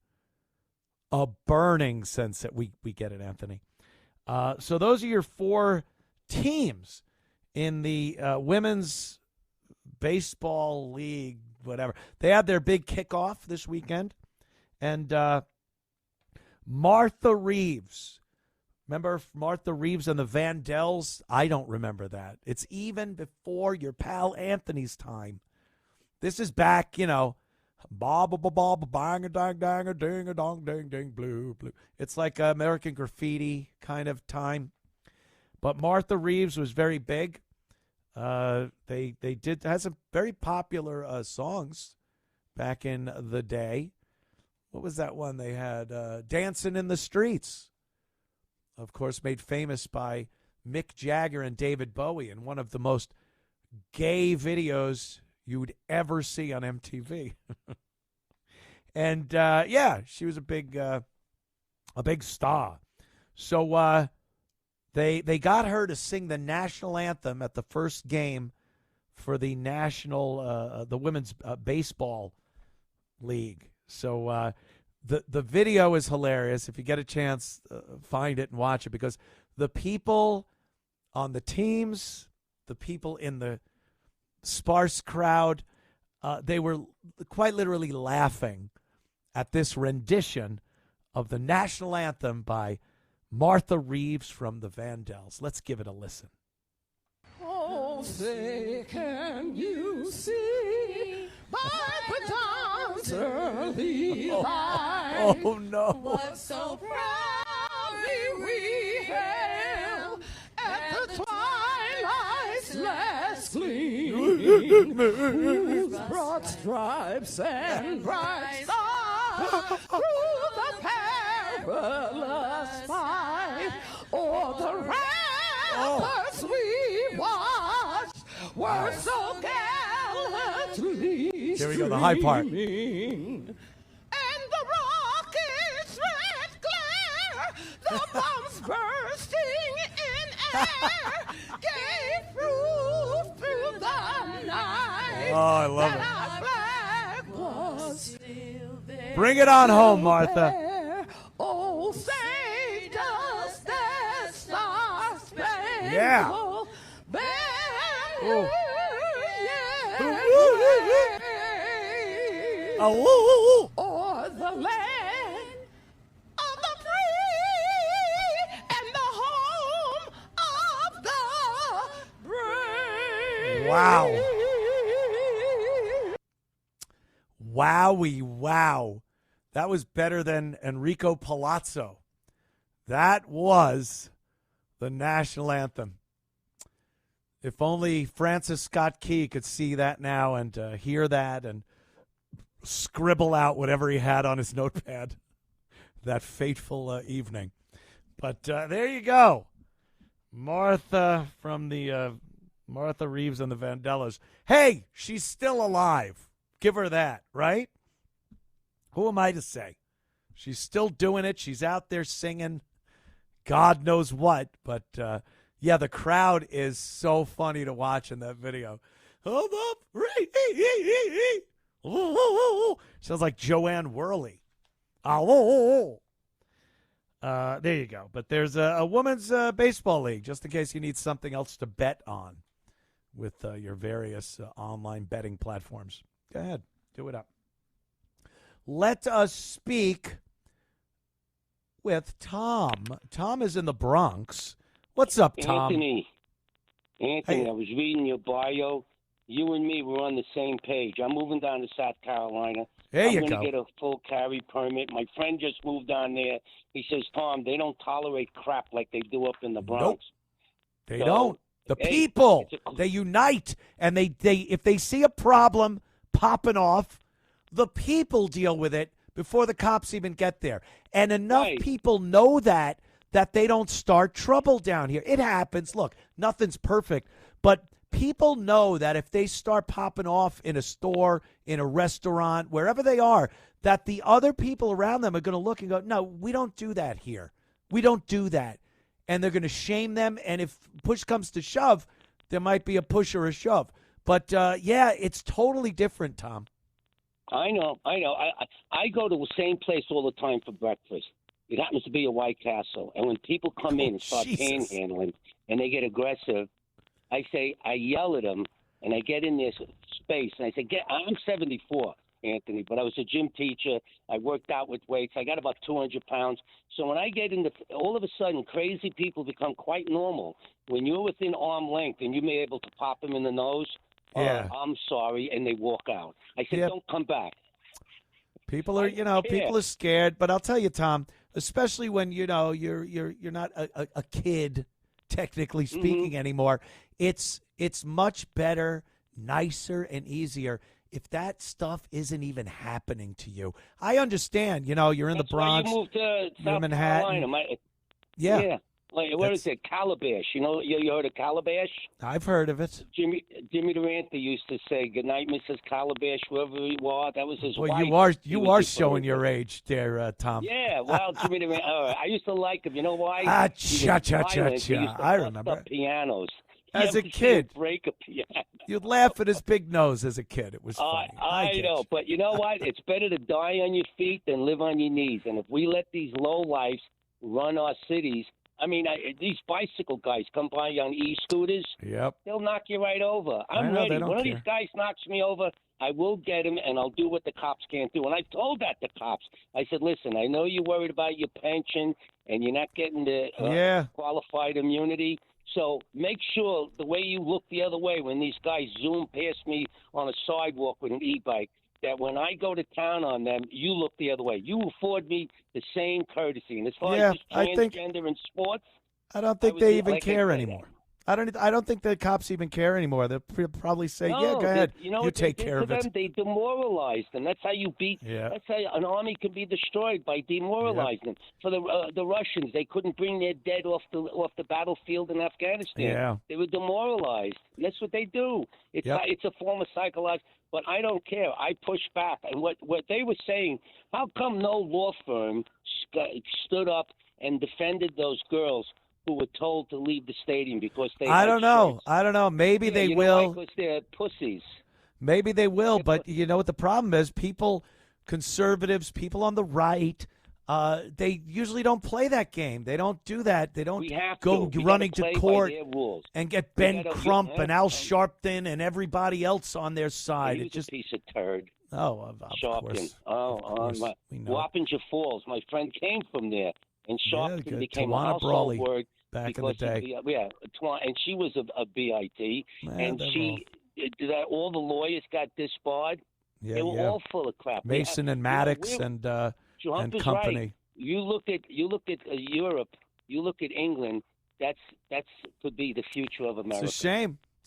A burning sensation. We get it, Anthony. So those are your 4 teams in the women's baseball league, whatever. They had their big kickoff this weekend. And Martha Reeves, Remember Martha Reeves and the Vandells? I don't remember that. It's even before your pal Anthony's time. This is back, ba ba ba ba bang a dang dang a ding a dong ding ding blue blue. It's like American Graffiti kind of time. But Martha Reeves was very big. They had some very popular songs back in the day. What was that one they had? Dancing in the Streets. Of course, made famous by Mick Jagger and David Bowie in one of the most gay videos you would ever see on MTV. And, she was a big star. So they got her to sing the national anthem at the first game for the the women's baseball league. So the video is hilarious. If you get a chance, find it and watch it, because the people on the teams, the people in the sparse crowd, they were quite literally laughing at this rendition of the national anthem by Martha Reeves from the Vandells. Let's give it a listen. Oh, say, can you see by the dawn's early light? Oh, no. What so proudly we hailed at the twilight's last gleam, whose broad stripes and bright stars through the perilous fight, o'er the ramparts we watched were so gallantly Here we go, the high part. streaming. And the rocket's red glare, the bombs bursting in air, gave proof through the night. Oh, I love that it. our flag was still there. Bring it on home, Martha. Oh, say does that star-spangled Yeah. banner Oh, o'er the land of the free and the home of the brave. Wow. Wowie, wow. That was better than Enrico Palazzo. That was the national anthem. If only Francis Scott Key could see that now and hear that and scribble out whatever he had on his notepad that fateful evening. But there you go. Martha from the Martha Reeves and the Vandellas. Hey, she's still alive. Give her that, right? Who am I to say? She's still doing it. She's out there singing God knows what. But, the crowd is so funny to watch in that video. Sounds like Joanne Worley. There you go. But there's a women's baseball league, just in case you need something else to bet on with your various online betting platforms. Go ahead. Do it up. Let us speak with Tom. Tom is in the Bronx. What's up, Tom? Anthony, Hey. I was reading your bio. You and me were on the same page. I'm moving down to South Carolina. There you I'm go. going to get a full carry permit. My friend just moved down there. He says, Tom, they don't tolerate crap like they do up in the Bronx. Nope. They So, don't. The hey, people, it's a- they unite, and they if they see a problem popping off, the people deal with it before the cops even get there. And enough Right. people know that they don't start trouble down here. It happens. Look, nothing's perfect, but people know that if they start popping off in a store, in a restaurant, wherever they are, that the other people around them are going to look and go, no, we don't do that here. We don't do that. And they're going to shame them. And if push comes to shove, there might be a push or a shove. But, it's totally different, Tom. I know. I go to the same place all the time for breakfast. It happens to be a White Castle. And when people come in and start Jesus. panhandling and they get aggressive, I yell at them, and I get in this space, and I say, I'm 74. Anthony, but I was a gym teacher. I worked out with weights. I got about 200 pounds. So when I get into, all of a sudden, crazy people become quite normal. When you're within arm length and you may be able to pop them in the nose, I'm sorry, and they walk out. I said, don't come back. People are, people are scared. But I'll tell you, Tom, especially when, you're not a kid, technically speaking, anymore, it's much better, nicer, and easier if that stuff isn't even happening to you. I understand, you're in the Bronx, Why you moved to South Manhattan. Carolina. Yeah. Like, what is it? Calabash. You heard of Calabash? I've heard of it. Jimmy Durante used to say, "Good night, Mrs. Calabash," wherever you are. That was his wife. You are showing your age there, Tom. Yeah, well, Jimmy Durante. I used to like him. You know why? Cha. I remember. Pianos. As a kid, break a piano. You'd laugh at his big nose as a kid. It was funny. I know, but you know what? It's better to die on your feet than live on your knees. And if we let these low lives run our cities, I mean, these bicycle guys come by on e-scooters. Yep. They'll knock you right over. I'm ready. When one of these guys knocks me over, I will get him, and I'll do what the cops can't do. And I told that to cops. I said, listen, I know you're worried about your pension, and you're not getting the qualified immunity. So make sure the way you look the other way when these guys zoom past me on a sidewalk with an e-bike, that when I go to town on them, you look the other way. You afford me the same courtesy. And as far as transgender in sports, I don't think they even care anymore. I don't think the cops even care anymore. They'll probably say, go ahead. You take care of it. They demoralize them. That's how you beat. Yeah. That's how an army can be destroyed, by demoralizing them. For the Russians, they couldn't bring their dead off the battlefield in Afghanistan. Yeah. They were demoralized. That's what they do. It's a form of psychological. But I don't care. I push back. And what they were saying, how come no law firm stood up and defended those girls who were told to leave the stadium because they I don't know. Maybe they will. Because they're pussies. Maybe they will. But you know what the problem is? Conservatives, people on the right, they usually don't play that game. They don't do that. They don't go running to court and get Ben Crump and Al Sharpton and everybody else on their side. He's just a piece of turd. Oh, of Sharpton. course. Wappinger Falls. My friend came from there, and Sharpton became a household word back in the day. And she was a BIT, and she did that. All the lawyers got disbarred. They were all full of crap. Mason and Maddox and company. Right. You look at Europe. You look at England. That's could be the future of America. It's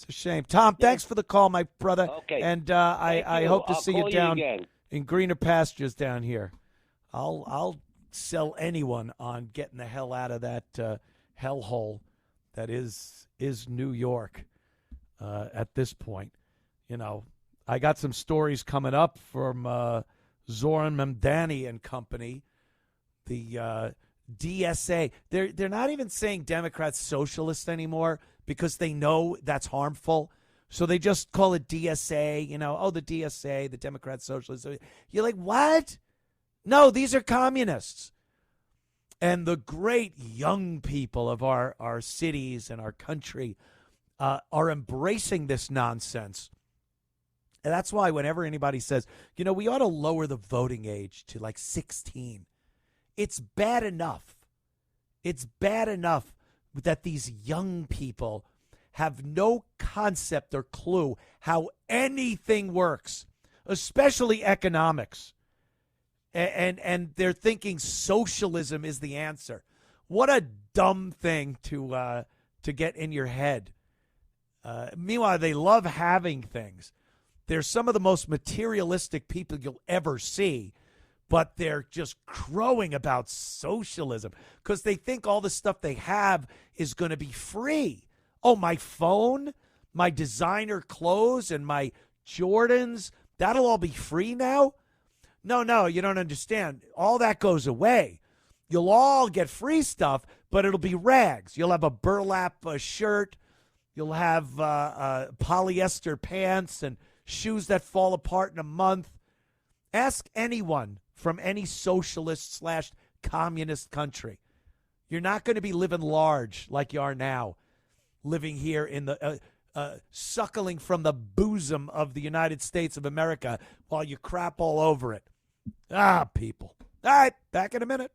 a shame. Tom, thanks for the call, my brother. Okay. And I hope to see you down again in greener pastures down here. I'll sell anyone on getting the hell out of that hellhole that is New York at this point. I got some stories coming up from Zohran Mamdani and company, the DSA. They're not even saying Democrats socialist anymore because they know that's harmful. So they just call it DSA, the DSA, the Democrat socialists. You're like, what? No, these are communists. And the great young people of our cities and our country are embracing this nonsense. And that's why whenever anybody says, we ought to lower the voting age to like 16, it's bad enough. It's bad enough that these young people have no concept or clue how anything works, especially economics. And they're thinking socialism is the answer. What a dumb thing to get in your head. Meanwhile, they love having things. They're some of the most materialistic people you'll ever see, but they're just crowing about socialism because they think all the stuff they have is going to be free. Oh, my phone, my designer clothes, and my Jordans, that'll all be free now? No, you don't understand. All that goes away. You'll all get free stuff, but it'll be rags. You'll have a burlap shirt. You'll have polyester pants and shoes that fall apart in a month. Ask anyone from any socialist/communist country. You're not going to be living large like you are now, living here in the suckling from the bosom of the United States of America while you crap all over it. People. All right, back in a minute.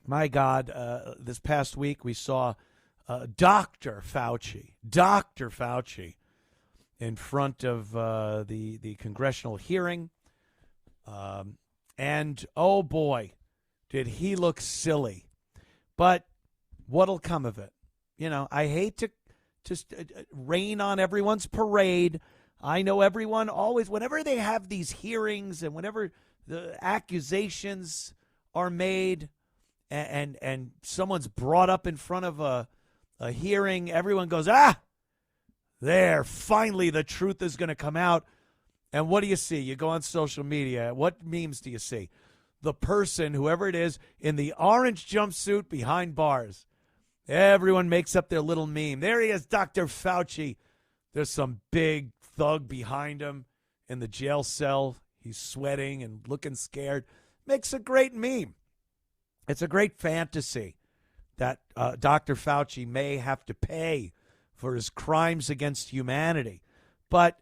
My God, this past week we saw Dr. Fauci in front of the congressional hearing. And, oh, boy, did he look silly. But what'll come of it? You know, I hate to just rain on everyone's parade. I know everyone always, whenever they have these hearings and whenever the accusations are made and someone's brought up in front of a hearing, everyone goes, there, finally the truth is going to come out. And what do you see? You go on social media. What memes do you see? The person, whoever it is, in the orange jumpsuit behind bars. Everyone makes up their little meme. There he is, Dr. Fauci. There's some big thug behind him in the jail cell. He's sweating and looking scared. Makes a great meme. It's a great fantasy that Dr. Fauci may have to pay for his crimes against humanity. But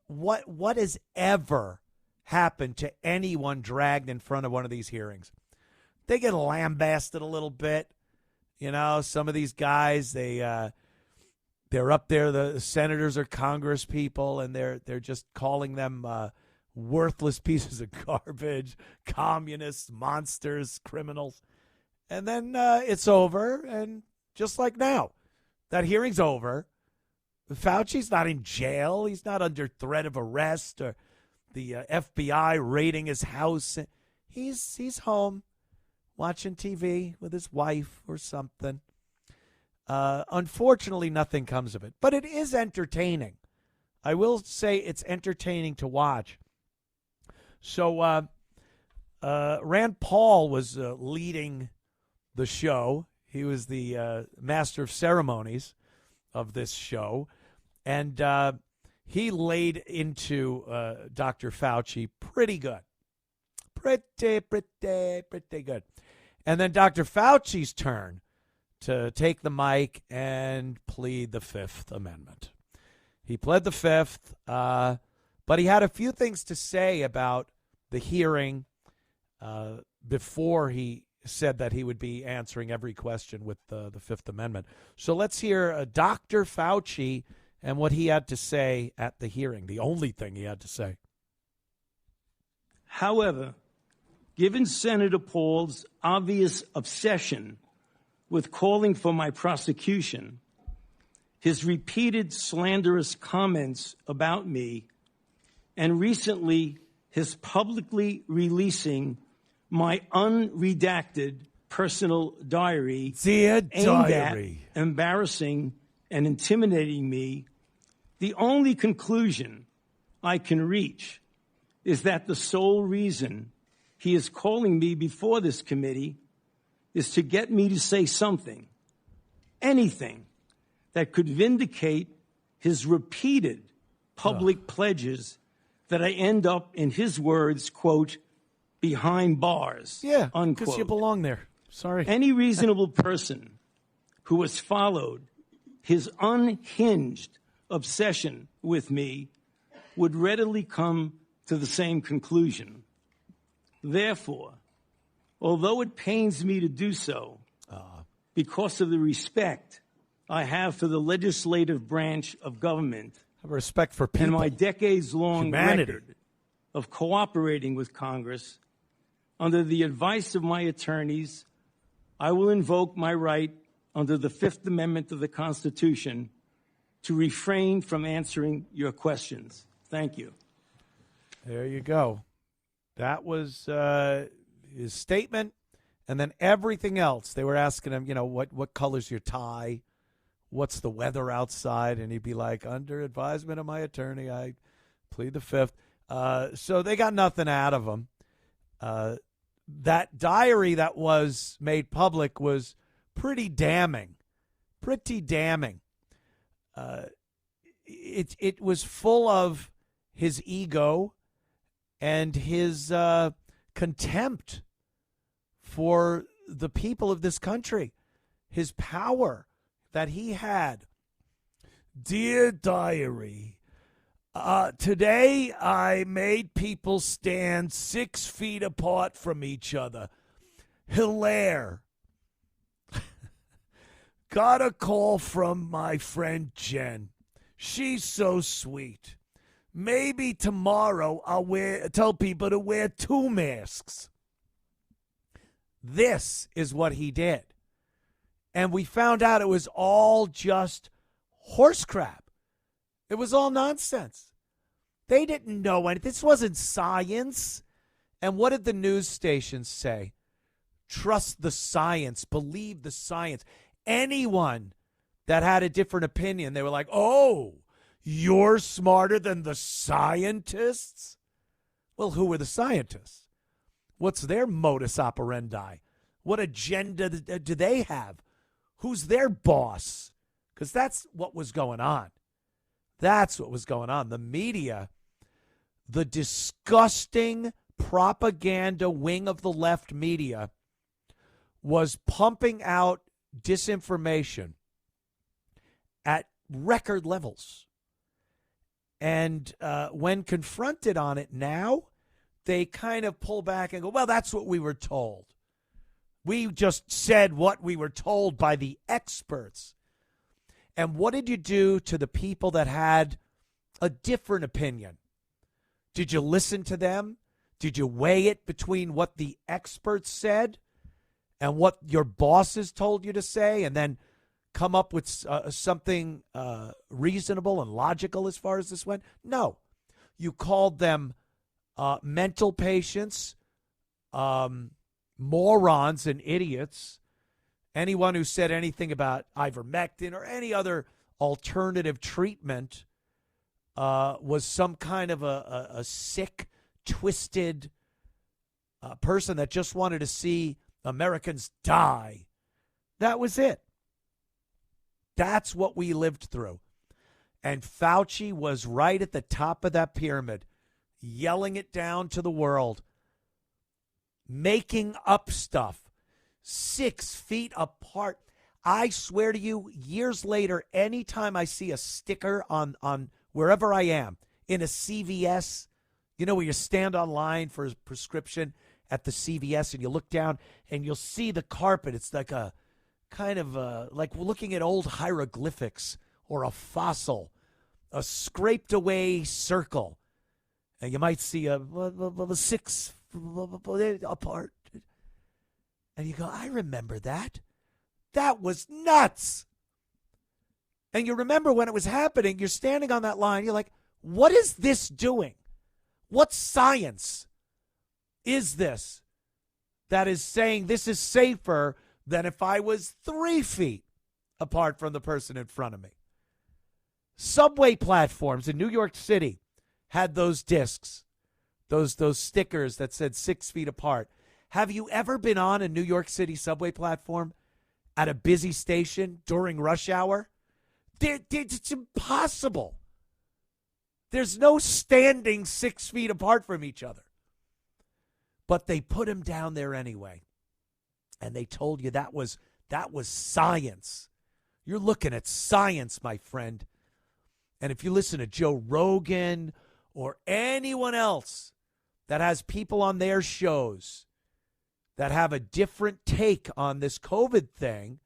what has ever happened to anyone dragged in front of one of these hearings? They get lambasted a little bit. You know, some of these guys, they're up there. The senators are Congress people, and they're just calling them worthless pieces of garbage, communists, monsters, criminals. And then it's over, and just like now, that hearing's over. Fauci's not in jail. He's not under threat of arrest or the FBI raiding his house. He's home watching TV with his wife or something. Unfortunately, nothing comes of it. But it is entertaining. I will say it's entertaining to watch. So Rand Paul was leading the show. He was the master of ceremonies of this show. And he laid into Dr. Fauci pretty good. Pretty good. And then Dr. Fauci's turn to take the mic and plead the Fifth Amendment. He pled the Fifth, but he had a few things to say about the hearing before he said that he would be answering every question with the Fifth Amendment. So let's hear Dr. Fauci and what he had to say at the hearing, the only thing he had to say. However, given Senator Paul's obvious obsession with calling for my prosecution, his repeated slanderous comments about me, and recently his publicly releasing my unredacted personal diary aimed at embarrassing and intimidating me, the only conclusion I can reach is that the sole reason he is calling me before this committee is to get me to say something, anything, that could vindicate his repeated public pledges that I end up, in his words, quote, behind bars, yeah, unquote. Because you belong there. Sorry. Any reasonable person who has followed his unhinged obsession with me would readily come to the same conclusion. Therefore, although it pains me to do so, because of the respect I have for the legislative branch of government, have respect for people, and my decades-long record of cooperating with Congress, under the advice of my attorneys, I will invoke my right under the Fifth Amendment of the Constitution to refrain from answering your questions. Thank you. There you go. That was his statement. And then everything else, they were asking him, you know, what color's your tie? What's the weather outside? And he'd be like, under advisement of my attorney, I plead the Fifth. So they got nothing out of him. That diary that was made public was pretty damning. Pretty damning. It was full of his ego and his contempt for the people of this country, his power that he had Dear Diary, today I made people stand 6 feet apart from each other. Hilaire. Got a call from my friend Jen. She's so sweet. Maybe tomorrow I'll tell people to wear 2 masks. This is what he did. And we found out it was all just horse crap. It was all nonsense. They didn't know anything. This wasn't science. And what did the news stations say? Trust the science. Believe the science. Anyone that had a different opinion, they were like, oh, you're smarter than the scientists? Well, who were the scientists? What's their modus operandi? What agenda do they have? Who's their boss? Because that's what was going on. That's what was going on. The media, the disgusting propaganda wing of the left media, was pumping out disinformation at record levels. And when confronted on it now, they kind of pull back and go, well, that's what we were told. We just said what we were told by the experts. And what did you do to the people that had a different opinion? Did you listen to them? Did you weigh it between what the experts said and what your bosses told you to say, and then come up with something reasonable and logical as far as this went? No. You called them mental patients, morons and idiots. Anyone who said anything about ivermectin or any other alternative treatment was some kind of a sick, twisted person that just wanted to see Americans die. That was it. That's what we lived through. And Fauci was right at the top of that pyramid, yelling it down to the world, making up stuff. 6 feet apart. I swear to you, years later, anytime I see a sticker on wherever I am, in a CVS, you know, where you stand online for a prescription at the CVS and you look down and you'll see the carpet. It's like a kind of like looking at old hieroglyphics or a fossil, a scraped away circle. And you might see a 6 apart. And you go, I remember that. That was nuts. And you remember when it was happening, you're standing on that line. You're like, what is this doing? What science is this that is saying this is safer than if I was 3 feet apart from the person in front of me? Subway platforms in New York City had those discs, those stickers that said 6 feet apart. Have you ever been on a New York City subway platform at a busy station during rush hour? It's impossible. There's no standing 6 feet apart from each other. But they put him down there anyway. And they told you that was science. You're looking at science, my friend. And if you listen to Joe Rogan or anyone else that has people on their shows that have a different take on this COVID thing,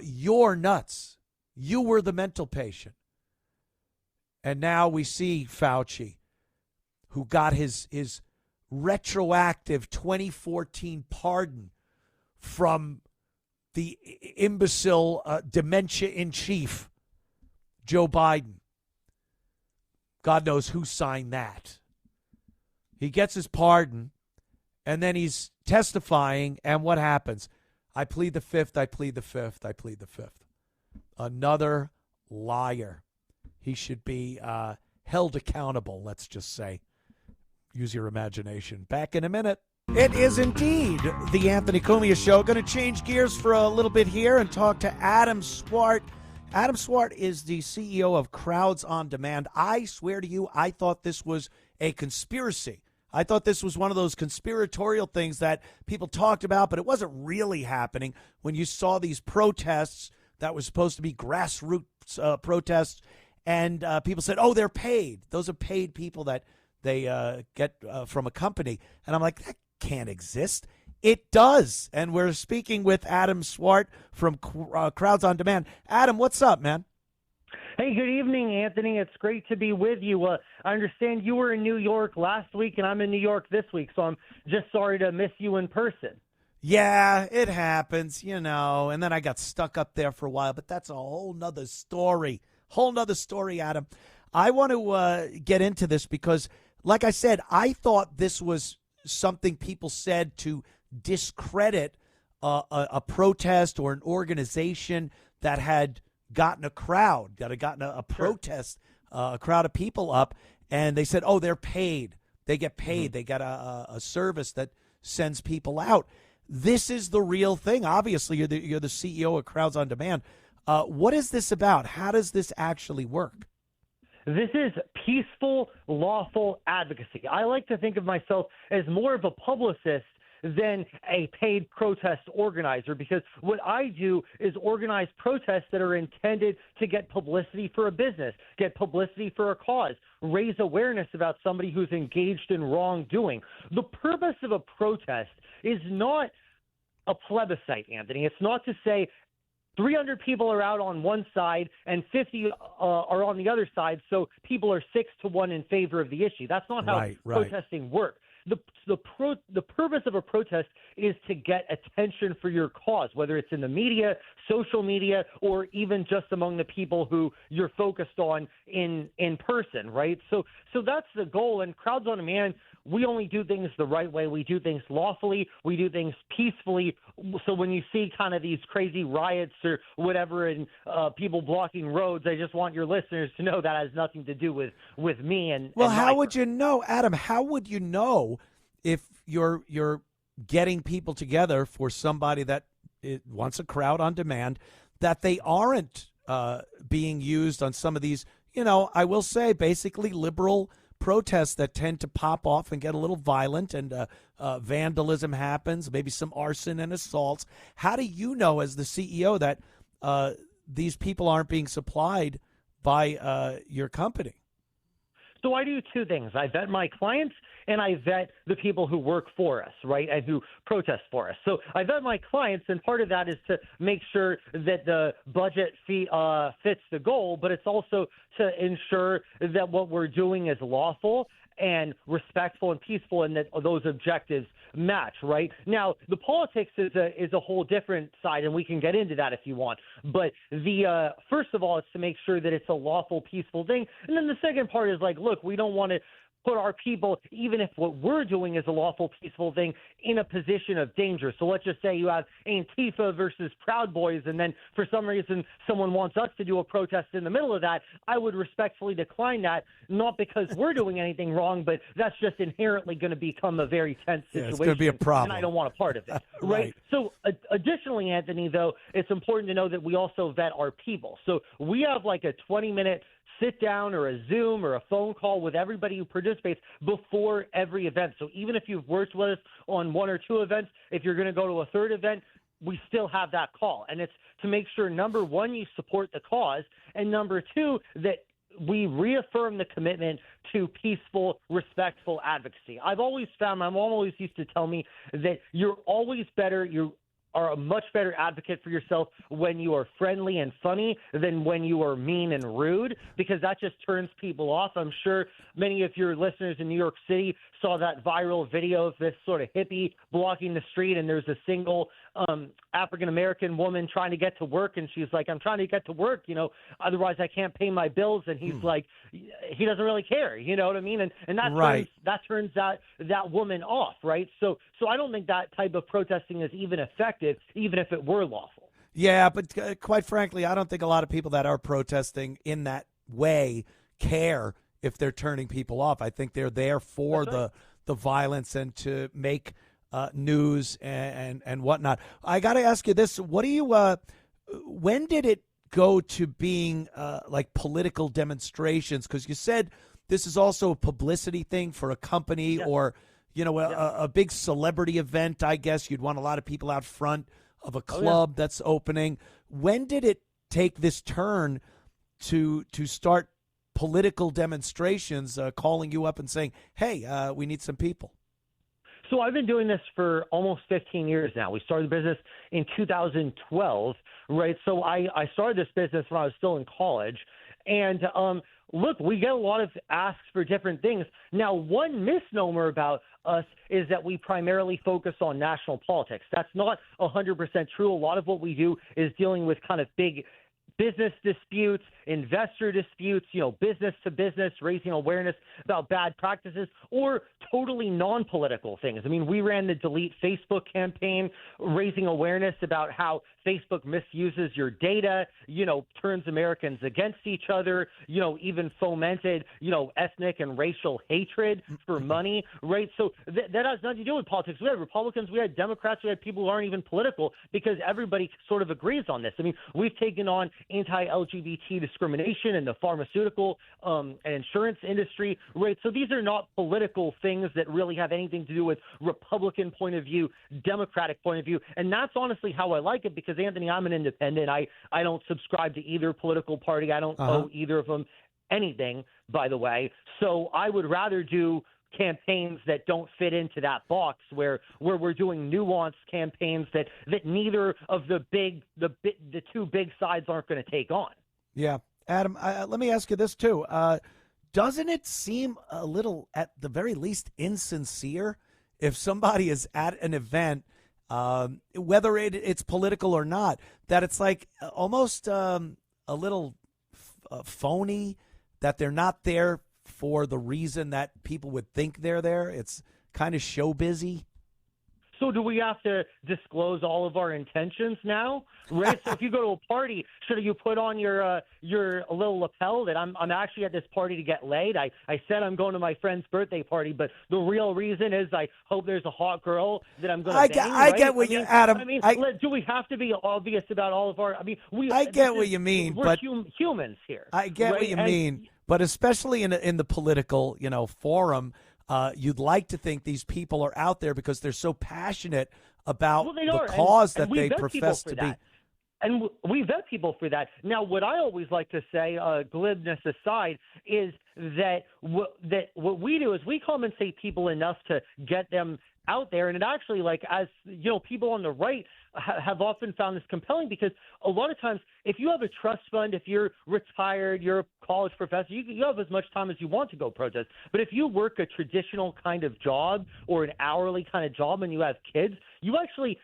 you're nuts. You were the mental patient. And now we see Fauci, who got his retroactive 2014 pardon from the imbecile dementia in chief, Joe Biden. God knows who signed that. He gets his pardon, and then he's testifying, and what happens? I plead the fifth, I plead the fifth, I plead the fifth. Another liar. He should be held accountable, let's just say. Use your imagination. Back in a minute. It is indeed the Anthony Cumia Show. Going to change gears for a little bit here and talk to Adam Swart. Adam Swart is the CEO of Crowds on Demand. I swear to you, I thought this was a conspiracy. I thought this was one of those conspiratorial things that people talked about, but it wasn't really happening when you saw these protests that was supposed to be grassroots protests, and people said, oh, they're paid. Those are paid people that they get from a company. And I'm like, that can't exist. It does. And we're speaking with Adam Swart from Crowds on Demand. Adam, what's up, man? Hey, good evening, Anthony. It's great to be with you. I understand you were in New York last week, and I'm in New York this week, so I'm just sorry to miss you in person. Yeah, it happens, and then I got stuck up there for a while, but that's a whole nother story. Adam. I want to get into this because, like I said, I thought this was something people said to discredit a protest or an organization that had gotten a crowd, that had gotten a protest, a crowd of people up, and they said, oh, they're paid. They get paid. They got a service that sends people out. This is the real thing. Obviously, you're the CEO of Crowds on Demand. What is this about? How does this actually work? This is peaceful, lawful advocacy. I like to think of myself as more of a publicist than a paid protest organizer, because what I do is organize protests that are intended to get publicity for a business, get publicity for a cause, raise awareness about somebody who's engaged in wrongdoing. The purpose of a protest is not a plebiscite, Anthony. It's not to say 300 people are out on one side and 50 are on the other side, so people are 6-1 in favor of the issue. That's not how protesting works. The purpose of a protest is to get attention for your cause, whether it's in the media, social media, or even just among the people who you're focused on in person, right? So that's the goal. And Crowds on Demand, we only do things the right way. We do things lawfully. We do things peacefully. So when you see kind of these crazy riots or whatever and people blocking roads, I just want your listeners to know that has nothing to do with me. Well, how would you know, Adam? How would you know if you're getting people together for somebody that wants a crowd on demand, that they aren't being used on some of these, I will say, basically liberal protests that tend to pop off and get a little violent, and vandalism happens, maybe some arson and assaults. How do you know as the CEO that these people aren't being supplied by your company? So I do two things. I vet my clients and I vet the people who work for us, right, and who protest for us. So I vet my clients, and part of that is to make sure that the budget fits the goal, but it's also to ensure that what we're doing is lawful and respectful and peaceful, and that those objectives match, right? Now, the politics is a whole different side, and we can get into that if you want. But the first of all, it's to make sure that it's a lawful, peaceful thing. And then the second part is like, look, we don't want to put our people, even if what we're doing is a lawful, peaceful thing, in a position of danger. So let's just say you have Antifa versus Proud Boys, and then for some reason someone wants us to do a protest in the middle of that. I would respectfully decline that, not because we're doing anything wrong, but that's just inherently going to become a very tense situation. It's going to be a problem. And I don't want a part of it, right? So additionally, Anthony, though, it's important to know that we also vet our people. So we have like a 20-minute sit down or a Zoom or a phone call with everybody who participates before every event. So even if you've worked with us on one or two events, if you're going to go to a third event, we still have that call. And it's to make sure, number one, you support the cause, and number two, that we reaffirm the commitment to peaceful, respectful advocacy. I've always found, my mom always used to tell me that you're always better, you are a much better advocate for yourself when you are friendly and funny than when you are mean and rude, because that just turns people off. I'm sure many of your listeners in New York City saw that viral video of this sort of hippie blocking the street, and there's a single African-American woman trying to get to work, and she's like, I'm trying to get to work, otherwise I can't pay my bills. And he's like, he doesn't really care, you know what I mean? And that turns that woman off, right? So I don't think that type of protesting is even effective, even if it were lawful. Yeah, but quite frankly, I don't think a lot of people that are protesting in that way care if they're turning people off. I think they're there for the violence and to make news and whatnot. I got to ask you this: what do you? When did it go to being like political demonstrations? Because you said this is also a publicity thing for a company or a big celebrity event. I guess you'd want a lot of people out front of a club that's opening. When did it take this turn to start political demonstrations, calling you up and saying, hey, we need some people? So I've been doing this for almost 15 years now. We started the business in 2012, right? So I started this business when I was still in college. And look, we get a lot of asks for different things. Now, one misnomer about us is that we primarily focus on national politics. That's not 100% true. A lot of what we do is dealing with kind of big business disputes, investor disputes, business to business, raising awareness about bad practices, or totally non-political things. I mean, we ran the Delete Facebook campaign, raising awareness about how Facebook misuses your data, turns Americans against each other, even fomented, ethnic and racial hatred for money, right? So that has nothing to do with politics. We had Republicans, we had Democrats, we had people who aren't even political, because everybody sort of agrees on this. I mean, we've taken on anti-LGBT discrimination in the pharmaceutical and insurance industry, right? So these are not political things that really have anything to do with Republican point of view, Democratic point of view. And that's honestly how I like it, because, Anthony, I'm an independent. I don't subscribe to either political party. I don't owe either of them anything, by the way. So I would rather do campaigns that don't fit into that box, where we're doing nuanced campaigns that neither of the two big sides aren't going to take on. Yeah. Adam, let me ask you this too. Doesn't it seem a little, at the very least, insincere if somebody is at an event, whether it's political or not, that it's like almost a little phony, that they're not there for the reason that people would think they're there? It's kind of show busy. So do we have to disclose all of our intentions now, right? So if you go to a party, should you put on your little lapel that I'm actually at this party to get laid? I said I'm going to my friend's birthday party, but the real reason is I hope there's a hot girl that I'm going to bang, I get what you, Adam. I mean, do we have to be obvious about all of our? I mean, I get what you mean, we're but humans here. I get what you mean, but especially in the political, forum. You'd like to think these people are out there because they're so passionate about the cause that they profess to be. And we vet people for that. Now, what I always like to say, glibness aside, is that what we do is we compensate people enough to get them out there. And it actually, as people on the right have often found this compelling, because a lot of times, if you have a trust fund, if you're retired, you're a college professor, you have as much time as you want to go protest. But if you work a traditional kind of job or an hourly kind of job and you have kids, you actually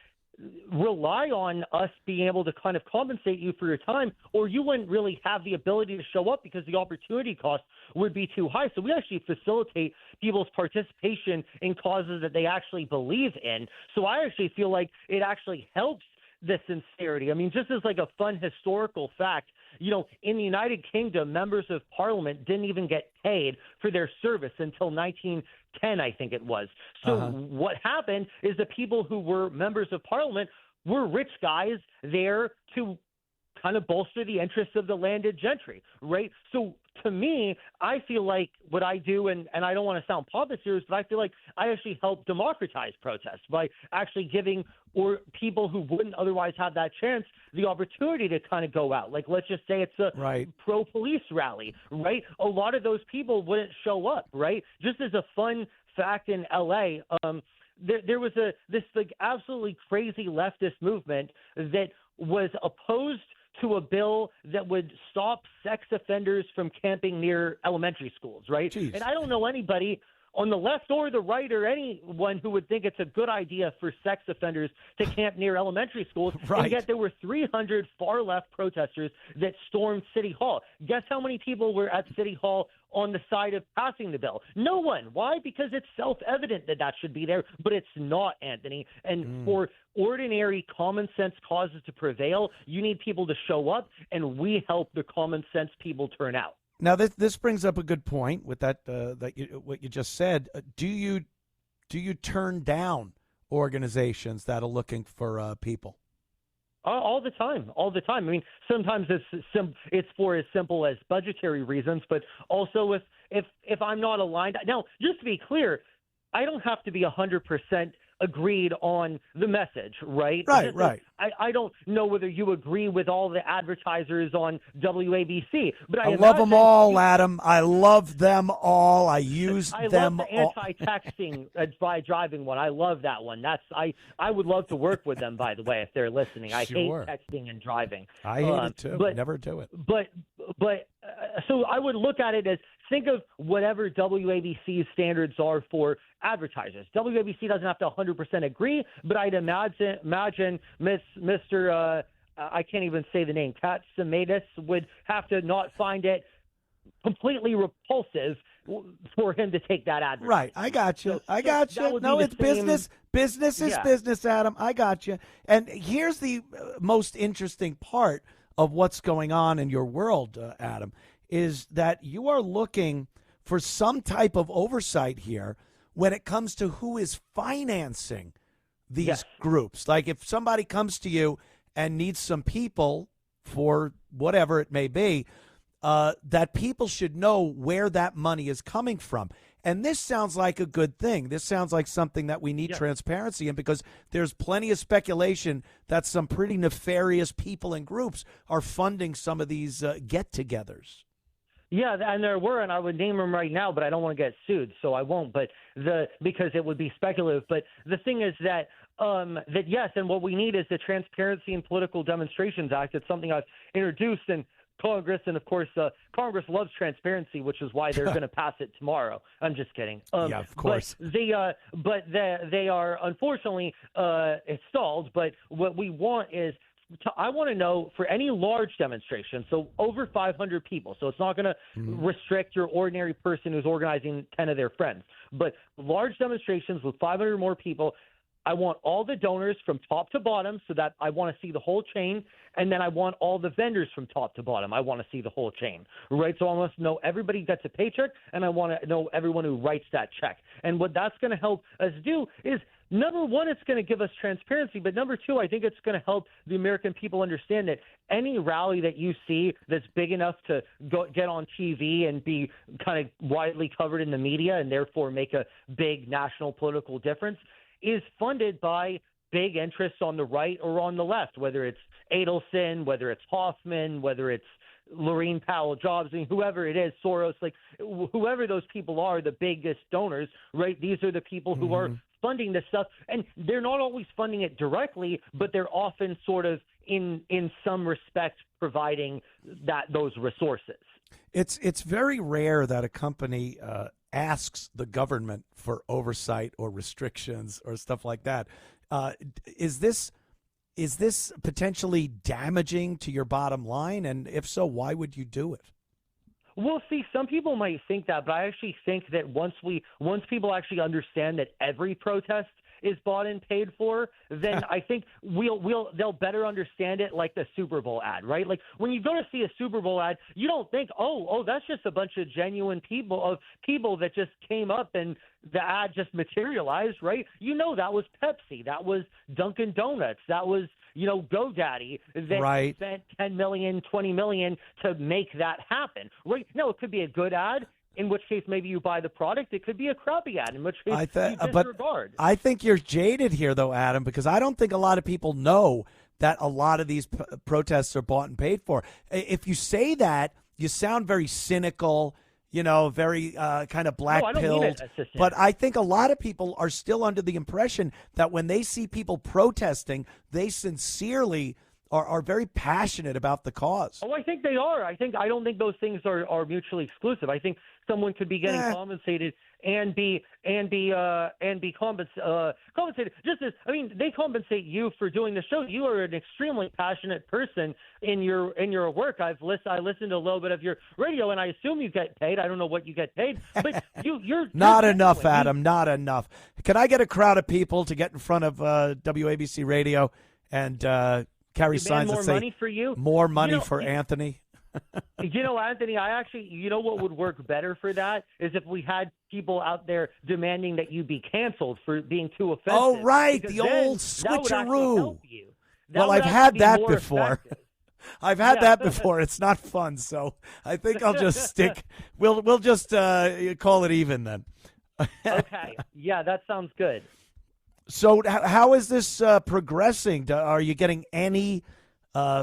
rely on us being able to kind of compensate you for your time, or you wouldn't really have the ability to show up because the opportunity cost would be too high. So we actually facilitate people's participation in causes that they actually believe in. So I actually feel like it actually helps the sincerity. I mean, just as like a fun historical fact, in the United Kingdom, members of parliament didn't even get paid for their service until 1910, I think it was. So what happened is the people who were members of parliament were rich guys there to kind of bolster the interests of the landed gentry, right? So to me, I feel like what I do, and I don't want to sound pompous here, but I feel like I actually help democratize protests by actually giving people who wouldn't otherwise have that chance the opportunity to kind of go out. Like, let's just say it's a pro-police rally, right? A lot of those people wouldn't show up, right? Just as a fun fact, in L.A., there was this absolutely crazy leftist movement that was opposed to a bill that would stop sex offenders from camping near elementary schools, right? Jeez. And I don't know anybody on the left or the right or anyone who would think it's a good idea for sex offenders to camp near elementary schools. Right. And yet there were 300 far-left protesters that stormed City Hall. Guess how many people were at City Hall on the side of passing the bill? No one. Why? Because it's self-evident that should be there, but it's not, Anthony. And for ordinary common sense causes to prevail, you need people to show up, and we help the common sense people turn out. Now, this brings up a good point with what you just said. Do you turn down organizations that are looking for people? All the time. I mean, sometimes it's for as simple as budgetary reasons, but also if I'm not aligned. Now, just to be clear, I don't have to be 100% agreed on the message, right? Right. I don't know whether you agree with all the advertisers on WABC, but I love them all, Adam. I love them all. I use them all. I love the anti-texting by driving one. I love that one. I would love to work with them, by the way, if they're listening. I hate texting and driving. I hate it too. Never do it. But so I would look at it as, think of whatever WABC's standards are for advertisers. WABC doesn't have to 100% agree, but I'd imagine Mr. I can't even say the name, Katsimadis would have to not find it completely repulsive for him to take that advertising. Right. I got you. No, it's business. Business is business, Adam. I got you. And here's the most interesting part of what's going on in your world, Adam, is that you are looking for some type of oversight here when it comes to who is financing these groups. Like if somebody comes to you and needs some people for whatever it may be, that people should know where that money is coming from. And this sounds like a good thing. This sounds like something that we need transparency in, because there's plenty of speculation that some pretty nefarious people and groups are funding some of these get-togethers. Yeah, and there were, and I would name them right now, but I don't want to get sued, so I won't. But because it would be speculative. But the thing is that yes, and what we need is the Transparency in Political Demonstrations Act. It's something I've introduced in Congress, and of course, Congress loves transparency, which is why they're going to pass it tomorrow. I'm just kidding. Yeah, of course. But they are unfortunately stalled. But what we want is, I want to know for any large demonstration, so over 500 people, so it's not going to restrict your ordinary person who's organizing 10 of their friends, but large demonstrations with 500 more people, I want all the donors from top to bottom, so that I want to see the whole chain, and then I want all the vendors from top to bottom. I want to see the whole chain, right? So I want to know everybody gets a paycheck, and I want to know everyone who writes that check. And what that's going to help us do is, number one, it's going to give us transparency, but number two, I think it's going to help the American people understand that any rally that you see that's big enough to get on TV and be kind of widely covered in the media and therefore make a big national political difference is funded by big interests on the right or on the left, whether it's Adelson, whether it's Hoffman, whether it's Laurene Powell, Jobs, I mean, whoever it is, Soros, like whoever those people are, the biggest donors, right? These are the people who are funding this stuff, and they're not always funding it directly, but they're often sort of in some respect providing those resources. It's very rare that a company asks the government for oversight or restrictions or stuff like that. Is this potentially damaging to your bottom line? And if so, why would you do it? Well, see, some people might think that, but I actually think that once people actually understand that every protest is bought and paid for, then I think they'll better understand it, like the Super Bowl ad, right? Like when you go to see a Super Bowl ad, you don't think, oh, that's just a bunch of genuine people that just came up and the ad just materialized, right? You know, that was Pepsi, that was Dunkin' Donuts, that was, GoDaddy that spent $10 million, $20 million to make that happen, right? No, it could be a good ad, in which case maybe you buy the product. It could be a crappy ad, in which case you disregard. But I think you're jaded here, though, Adam, because I don't think a lot of people know that a lot of these protests are bought and paid for. If you say that, you sound very cynical, very kind of black-pilled. But I think a lot of people are still under the impression that when they see people protesting, they sincerely are very passionate about the cause. Oh, I think they are. I don't think those things are mutually exclusive. I think someone could be getting compensated and be compensated. Just as, they compensate you for doing the show. You are an extremely passionate person in your work. I listened to a little bit of your radio, and I assume you get paid. I don't know what you get paid, but you're not enough, Adam. Not enough. Can I get a crowd of people to get in front of WABC radio and carry signs that say money for you? More money for Anthony? Anthony, what would work better for that is if we had people out there demanding that you be canceled for being too offensive. Oh, right. The old switcheroo. Well, I've had that before. I've had that before. It's not fun. So I think I'll just stick. We'll just call it even then. Okay. Yeah, that sounds good. So how is this progressing? Are you getting any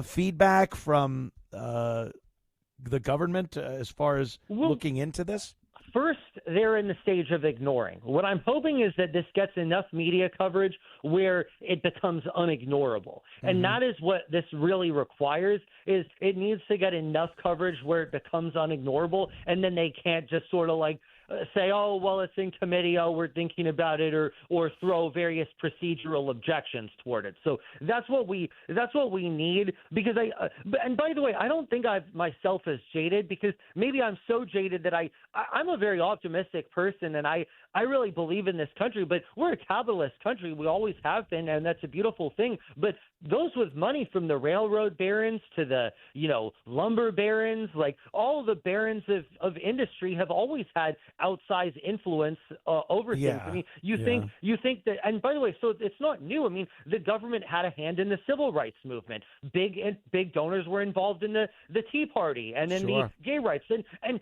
feedback from the government as far as looking into this? First, they're in the stage of ignoring. What I'm hoping is that this gets enough media coverage where it becomes unignorable. And that is what this really requires, is it needs to get enough coverage where it becomes unignorable, and then they can't just sort of like say, oh, well, it's in committee, oh, we're thinking about it, or throw various procedural objections toward it. So that's what we need, because and by the way, I don't think I've myself as jaded, because maybe I'm so jaded that I'm a very optimistic person, and I really believe in this country, but we're a capitalist country. We always have been, and that's a beautiful thing. But those with money, from the railroad barons to the, lumber barons, like all the barons of industry have always had outsized influence over things. I mean, you think that, and by the way, so it's not new. I mean, the government had a hand in the civil rights movement. Big donors were involved in the Tea Party and in the gay rights, and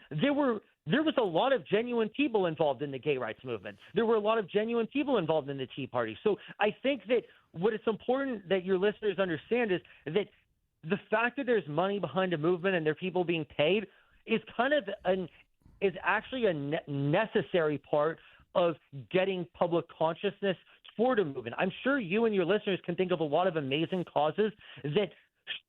there was a lot of genuine people involved in the gay rights movement. There were a lot of genuine people involved in the Tea Party. So I think that what it's important that your listeners understand is that the fact that there's money behind a movement and there are people being paid is kind of is actually a necessary part of getting public consciousness toward a movement. I'm sure you and your listeners can think of a lot of amazing causes that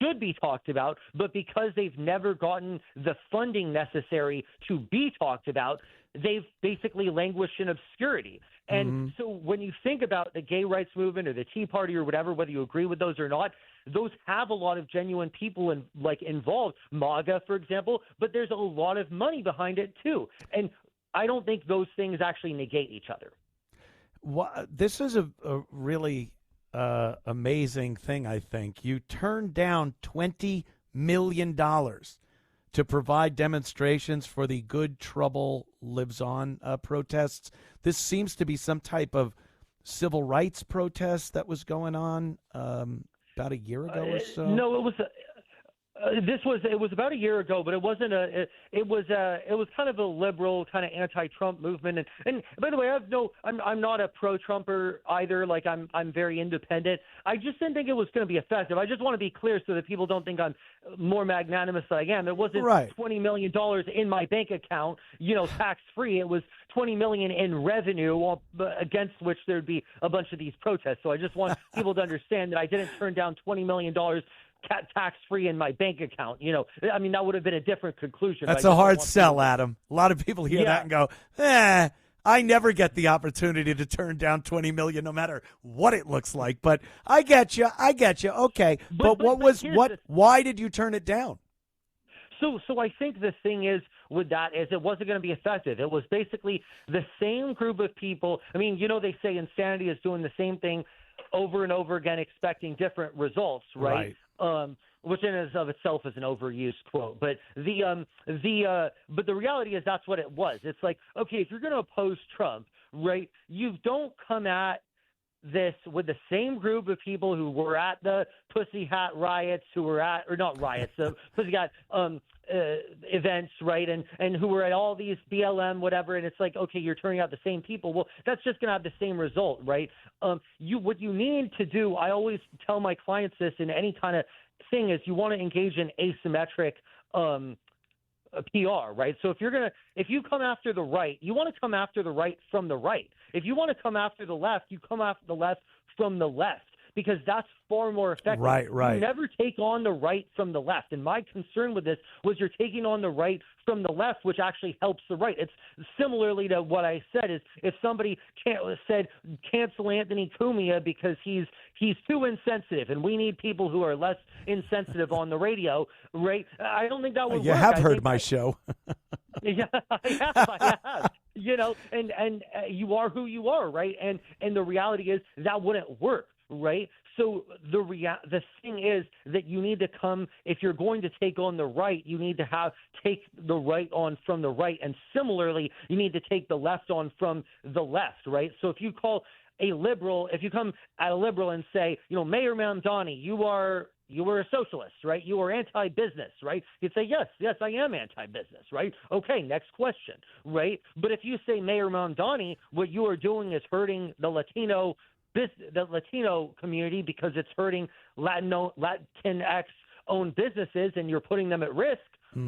should be talked about, but because they've never gotten the funding necessary to be talked about, they've basically languished in obscurity. And so when you think about the gay rights movement or the Tea Party or whatever, whether you agree with those or not, those have a lot of genuine people involved, MAGA, for example, but there's a lot of money behind it too. And I don't think those things actually negate each other. Well, this is a really amazing thing, I think. You turned down $20 million to provide demonstrations for the Good Trouble Lives On protests. This seems to be some type of civil rights protest that was going on about a year ago or so. No, it was. It was about a year ago, but it wasn't it was kind of a liberal, kind of anti-Trump movement. And by the way, I'm not a pro-Trumper either. Like I'm very independent. I just didn't think it was going to be effective. I just want to be clear so that people don't think I'm more magnanimous than I am. It wasn't $20 million in my bank account, tax-free. It was $20 million in revenue against which there'd be a bunch of these protests. So I just want people to understand that I didn't turn down $20 million tax-free in my bank account. I mean, that would have been a different conclusion. That's a hard sell, Adam. A lot of people hear that and go, I never get the opportunity to turn down $20 million no matter what it looks like. But I get you. Okay. But why did you turn it down? So I think the thing is with that is it wasn't going to be effective. It was basically the same group of people. I mean, they say insanity is doing the same thing over and over again, expecting different results, right? Which in and of itself is an overused quote. But but the reality is that's what it was. It's like, okay, if you're going to oppose Trump, right, you don't come at this with the same group of people who were at the Pussy Hat riots, Pussy Hat events, right, and who were at all these BLM, whatever, and it's like, okay, you're turning out the same people. Well, that's just going to have the same result, right? What you need to do, I always tell my clients this in any kind of thing, is you want to engage in asymmetric PR, right? So if you come after the right, you want to come after the right from the right. If you want to come after the left, you come after the left from the left, because that's far more effective. Right. You never take on the right from the left. And my concern with this was you're taking on the right from the left, which actually helps the right. It's similarly to what I said, is if somebody said cancel Anthony Cumia because he's too insensitive and we need people who are less insensitive on the radio, right? I don't think that would work. You have heard my show. Yeah, I have. And you are who you are, right? And the reality is that wouldn't work, right? So the thing is that you need to come, if you're going to take on the right, you need to take the right on from the right, and similarly, you need to take the left on from the left, right? So if you come at a liberal and say, Mayor Mamdani, you are a socialist, right? You are anti-business, right? You'd say, yes, I am anti-business, right? Okay, next question, right? But if you say, Mayor Mamdani, what you are doing is hurting the Latino the Latino community because it's hurting Latinx-owned businesses and you're putting them at risk.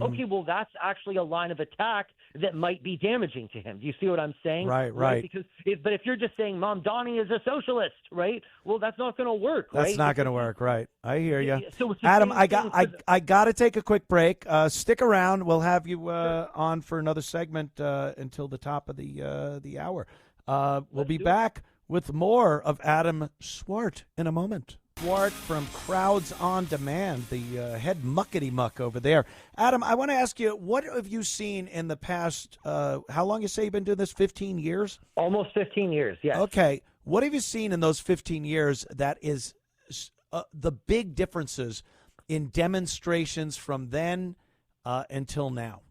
Okay, well, that's actually a line of attack that might be damaging to him. Do you see what I'm saying? Right. Because if you're just saying Mamdani is a socialist, right? Well, that's not going to work, right? That's not going to work, right? I hear you. So Adam, I got to take a quick break. Stick around. We'll have you on for another segment until the top of the hour. We'll be back with more of Adam Swart in a moment. Swart from Crowds on Demand, the head muckety-muck over there. Adam, I want to ask you, what have you seen in the past, how long you say you've been doing this, 15 years? Almost 15 years, yes. Okay. What have you seen in those 15 years that is the big differences in demonstrations from then until now?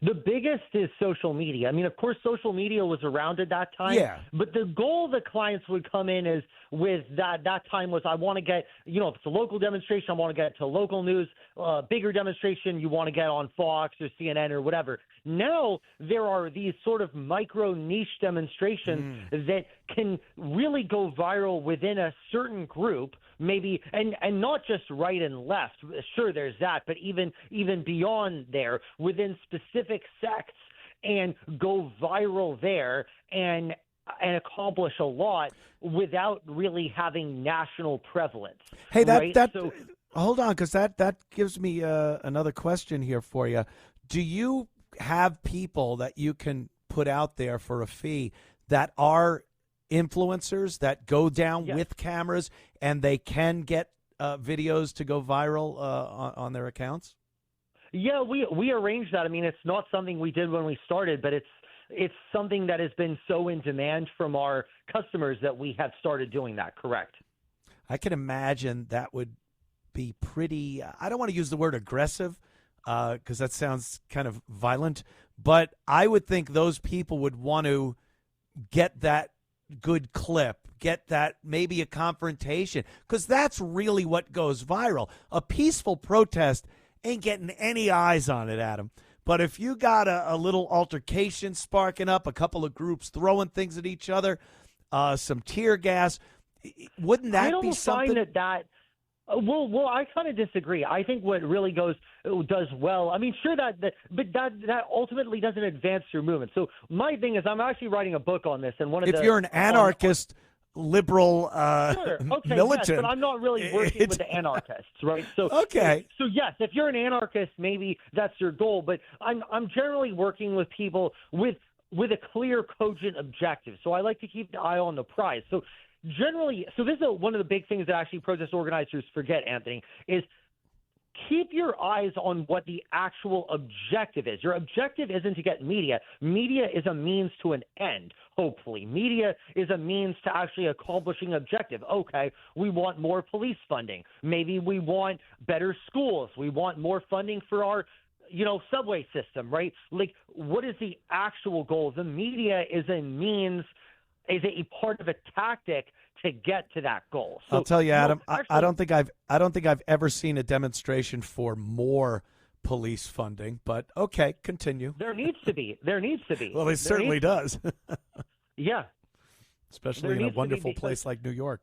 The biggest is social media. I mean, of course, social media was around at that time. Yeah. But the goal the clients would come in is with that time was I want to get, if it's a local demonstration, I want to get to local news. Bigger demonstration, you want to get on Fox or CNN or whatever. Now there are these sort of micro niche demonstrations that can really go viral within a certain group, maybe, and not just right and left. Sure, there's that, but even beyond there, within specific sects, and go viral there and accomplish a lot without really having national prevalence. Hey, right? Hold on, because that gives me another question here for you. Do you have people that you can put out there for a fee that are influencers that go down with cameras and they can get videos to go viral on their accounts? Yeah, we arranged that. I mean, it's not something we did when we started, but it's something that has been so in demand from our customers that we have started doing that. Correct. I can imagine that would be pretty, I don't want to use the word aggressive because that sounds kind of violent, but I would think those people would want to get that good clip, get that maybe a confrontation, because that's really what goes viral. A peaceful protest ain't getting any eyes on it, Adam. But if you got a little altercation sparking up, a couple of groups throwing things at each other, some tear gas, wouldn't that be something? Find that well, I kind of disagree. I think what really does well. I mean, sure but that ultimately doesn't advance your movement. So my thing is, I'm actually writing a book on this, and if you're an anarchist, liberal, sure. Okay, militant, yes, but I'm not really working with the anarchists, right? So okay. So yes, if you're an anarchist, maybe that's your goal. But I'm generally working with people with a clear, cogent objective. So I like to keep the eye on the prize. So generally, this is one of the big things that actually protest organizers forget, Anthony, is keep your eyes on what the actual objective is. Your objective isn't to get media. Media is a means to an end, hopefully. Media is a means to actually accomplishing objective. Okay, we want more police funding. Maybe we want better schools. We want more funding for our subway system, right? Like, what is the actual goal? The media is a means, is a part of a tactic to get to that goal. So, I'll tell you, Adam, I don't think I've ever seen a demonstration for more police funding, but okay, continue. There needs to be. Well, it certainly does. Yeah. Especially in a wonderful place like New York.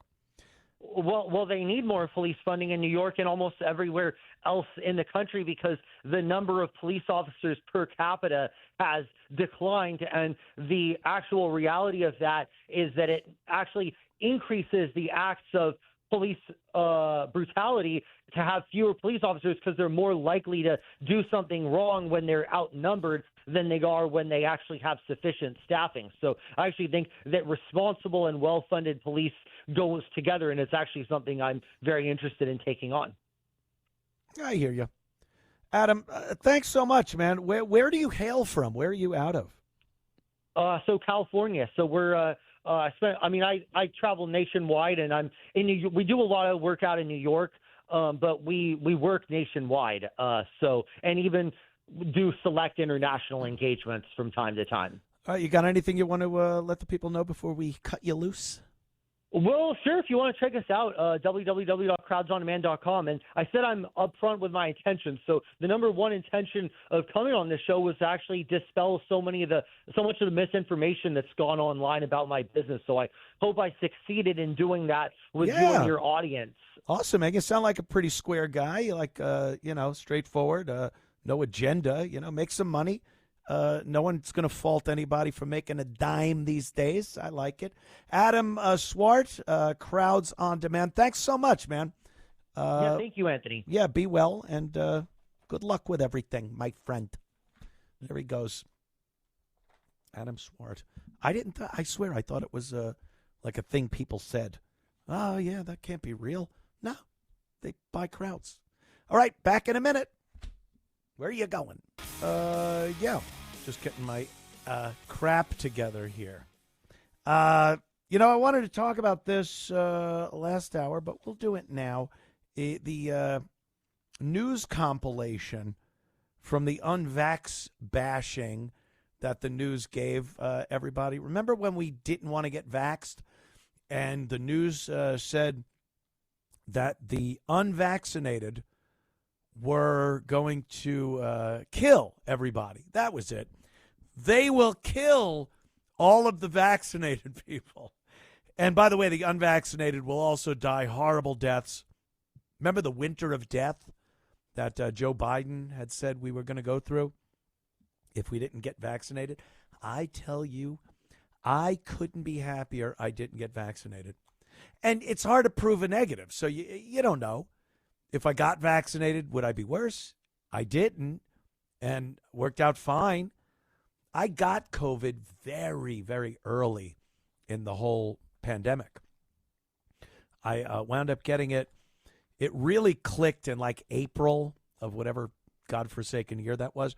Well, they need more police funding in New York and almost everywhere else in the country because the number of police officers per capita has declined, and the actual reality of that is that it actually increases the acts of police brutality to have fewer police officers because they're more likely to do something wrong when they're outnumbered than they are when they actually have sufficient staffing. So I actually think that responsible and well-funded police goes together, and it's actually something I'm very interested in taking on. I hear you. Adam, thanks so much, man. Where do you hail from? Where are you out of? So California. So we're I travel nationwide, and I'm in New York. We do a lot of work out in New York, but we work nationwide. And even do select international engagements from time to time. You got anything you want to let the people know before we cut you loose? Well, sure, if you want to check us out, www.crowdsondemand.com. And I said I'm upfront with my intentions. So the number one intention of coming on this show was to actually dispel so much of the misinformation that's gone online about my business. So I hope I succeeded in doing that with you and your audience. Awesome, man. You sound like a pretty square guy. You like, straightforward, no agenda, make some money. No one's going to fault anybody for making a dime these days. I like it. Adam Swart, Crowds on Demand. Thanks so much, man. Thank you, Anthony. Yeah, be well, and good luck with everything, my friend. There he goes. Adam Swart. I swear I thought it was like a thing people said. Oh, yeah, that can't be real. No, they buy crowds. All right, back in a minute. Where are you going? Just getting my crap together here. I wanted to talk about this last hour, but we'll do it now. The news compilation from the unvax bashing that the news gave everybody. Remember when we didn't want to get vaxxed and the news said that the unvaccinated were going to kill everybody. That was it. They will kill all of the vaccinated people. And by the way, the unvaccinated will also die horrible deaths. Remember the winter of death that Joe Biden had said we were going to go through if we didn't get vaccinated? I tell you, I couldn't be happier I didn't get vaccinated. And it's hard to prove a negative, so you don't know. If I got vaccinated, would I be worse? I didn't, and worked out fine. I got COVID very, very early in the whole pandemic. I wound up getting it. It really clicked in like April of whatever godforsaken year that was.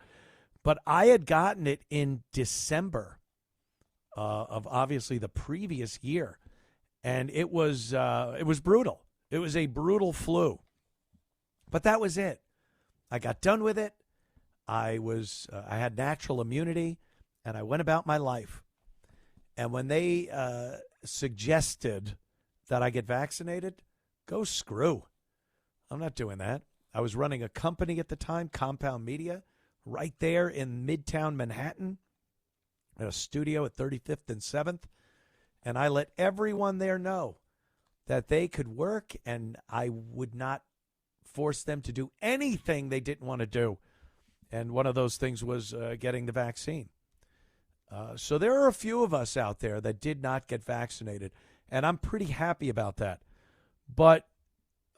But I had gotten it in December of obviously the previous year, and it was brutal. It was a brutal flu. But that was it. I got done with it. I had natural immunity, and I went about my life. And when they suggested that I get vaccinated, go screw. I'm not doing that. I was running a company at the time, Compound Media, right there in Midtown Manhattan, at a studio at 35th and 7th. And I let everyone there know that they could work, and I would not force them to do anything they didn't want to do. And one of those things was getting the vaccine. So there are a few of us out there that did not get vaccinated, and I'm pretty happy about that. But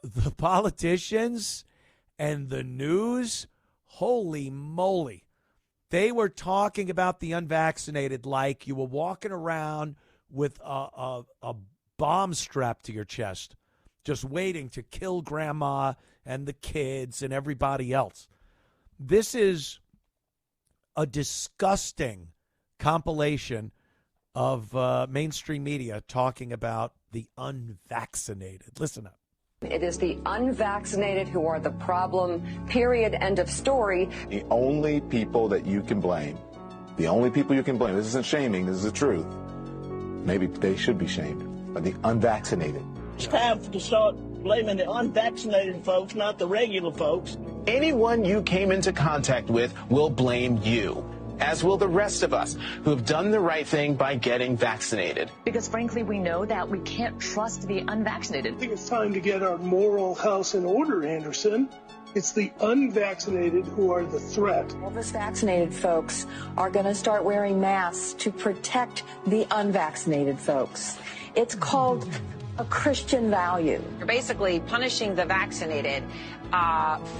the politicians and the news, holy moly, they were talking about the unvaccinated like you were walking around with a bomb strapped to your chest, just waiting to kill grandma and the kids and everybody else. This is a disgusting compilation of mainstream media talking about the unvaccinated. Listen up. It is the unvaccinated who are the problem, period, end of story. The only people that you can blame, this isn't shaming, this is the truth. Maybe they should be shamed, are the unvaccinated. It's time to start blaming the unvaccinated folks, not the regular folks. Anyone you came into contact with will blame you, as will the rest of us who have done the right thing by getting vaccinated. Because frankly, we know that we can't trust the unvaccinated. I think it's time to get our moral house in order, Anderson. It's the unvaccinated who are the threat. All those vaccinated folks are going to start wearing masks to protect the unvaccinated folks. It's called a Christian value. You're basically punishing the vaccinated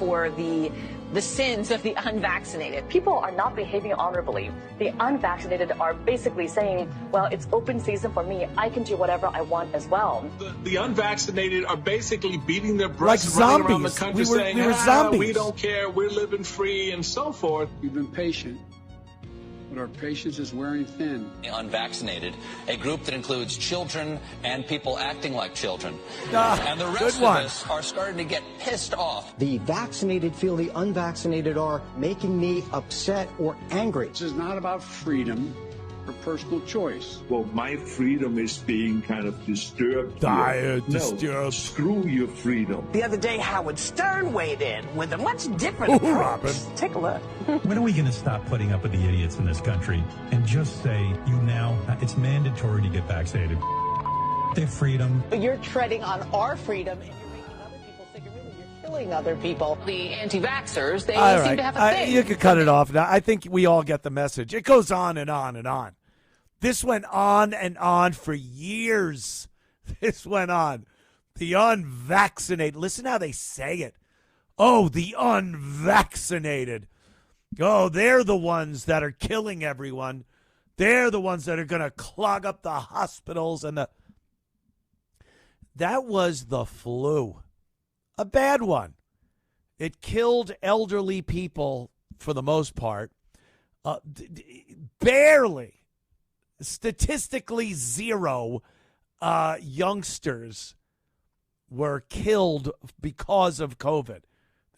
for the sins of the unvaccinated. People are not behaving honorably. The unvaccinated are basically saying, well, it's open season for me. I can do whatever I want as well. The unvaccinated are basically beating their breasts, like running around the country saying, we were zombies. We don't care, we're living free, and so forth. We've been patient, but our patience is wearing thin. Unvaccinated, a group that includes children and people acting like children. And the rest of us are starting to get pissed off. The vaccinated feel the unvaccinated are making me upset or angry. This is not about freedom. her personal choice. Well, my freedom is being kind of disturbed. Disturbed. Screw your freedom. The other day, Howard Stern weighed in with a much different approach. Robin. Take a look. When are we going to stop putting up with the idiots in this country and just say, it's mandatory to get vaccinated? Their freedom. You're treading on our freedom, and you're making other people sick. And really, you're killing other people. The anti-vaxxers, they seem to have a thing. You could cut it off now. I think we all get the message. It goes on and on and on. This went on and on for years. This went on. The unvaccinated. Listen how they say it. Oh, the unvaccinated. Oh, they're the ones that are killing everyone. They're the ones that are going to clog up the hospitals and the... That was the flu. A bad one. It killed elderly people for the most part. Barely. Statistically zero youngsters were killed because of COVID.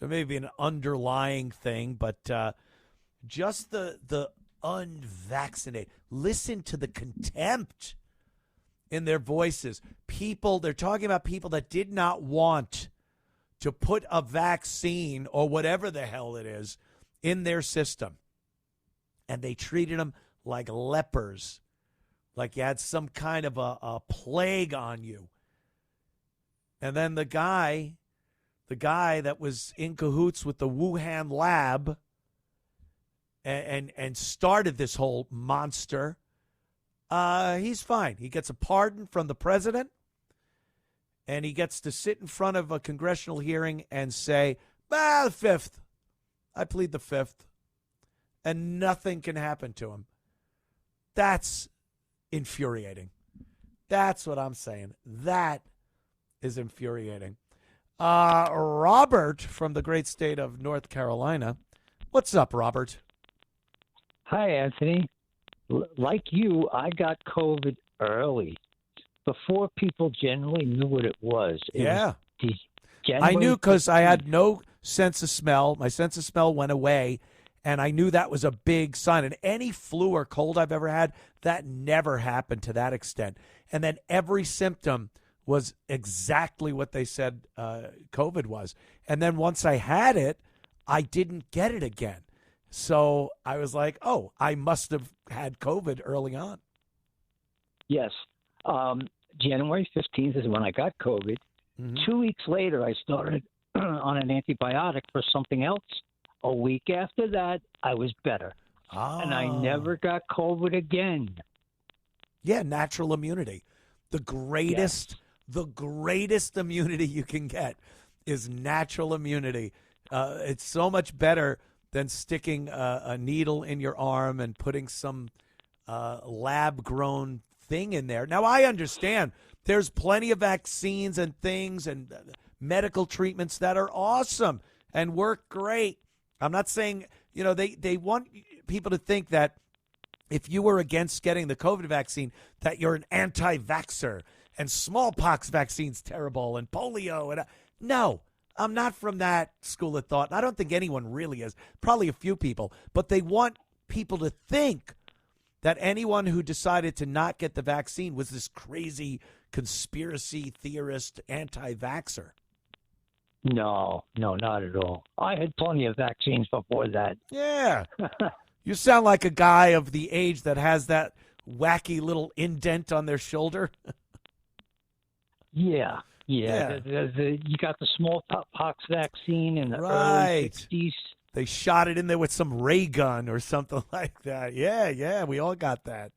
There may be an underlying thing, but just the unvaccinated. Listen to the contempt in their voices. They're talking about people that did not want to put a vaccine or whatever the hell it is in their system. And they treated them like lepers, like you had some kind of a plague on you. And then the guy that was in cahoots with the Wuhan lab and started this whole monster, he's fine. He gets a pardon from the president, and he gets to sit in front of a congressional hearing and say, the fifth. I plead the fifth. And nothing can happen to him. That's infuriating. That's what I'm saying. That is infuriating. Robert from the great state of North Carolina. What's up, Robert? Hi, Anthony. Like you, I got COVID early, before people generally knew what it was. I knew because I had no sense of smell. My sense of smell went away, and I knew that was a big sign. And any flu or cold I've ever had, that never happened to that extent. And then every symptom was exactly what they said COVID was. And then once I had it, I didn't get it again. So I was like, oh, I must have had COVID early on. Yes. January 15th is when I got COVID. Mm-hmm. 2 weeks later, I started on an antibiotic for something else. A week after that, I was better. And I never got COVID again. Yeah, natural immunity. The greatest immunity you can get is natural immunity. It's so much better than sticking a needle in your arm and putting some lab-grown thing in there. Now, I understand there's plenty of vaccines and things and medical treatments that are awesome and work great. I'm not saying, they want people to think that if you were against getting the COVID vaccine, that you're an anti-vaxxer and smallpox vaccine's terrible and polio. And no, I'm not from that school of thought. I don't think anyone really is. Probably a few people. But they want people to think that anyone who decided to not get the vaccine was this crazy conspiracy theorist anti-vaxxer. No, not at all. I had plenty of vaccines before that. Yeah. You sound like a guy of the age that has that wacky little indent on their shoulder. Yeah. You got the smallpox vaccine in the early 60s. They shot it in there with some ray gun or something like that. Yeah, we all got that.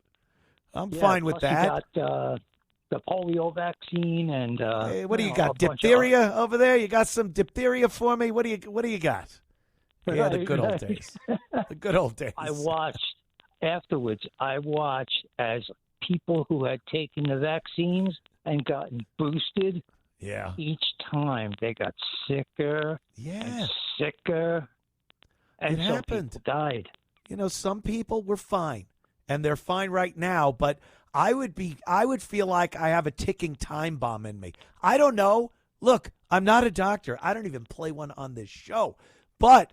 I'm fine with that. You got the polio vaccine and hey, what do you got? Diphtheria over there? You got some diphtheria for me? What do you got? Yeah, the good old days. The good old days. I watched as people who had taken the vaccines and gotten boosted. Yeah. Each time they got sicker and sicker. And it happened. People died. Some people were fine, and they're fine right now, but I would feel like I have a ticking time bomb in me. I don't know. Look, I'm not a doctor. I don't even play one on this show. But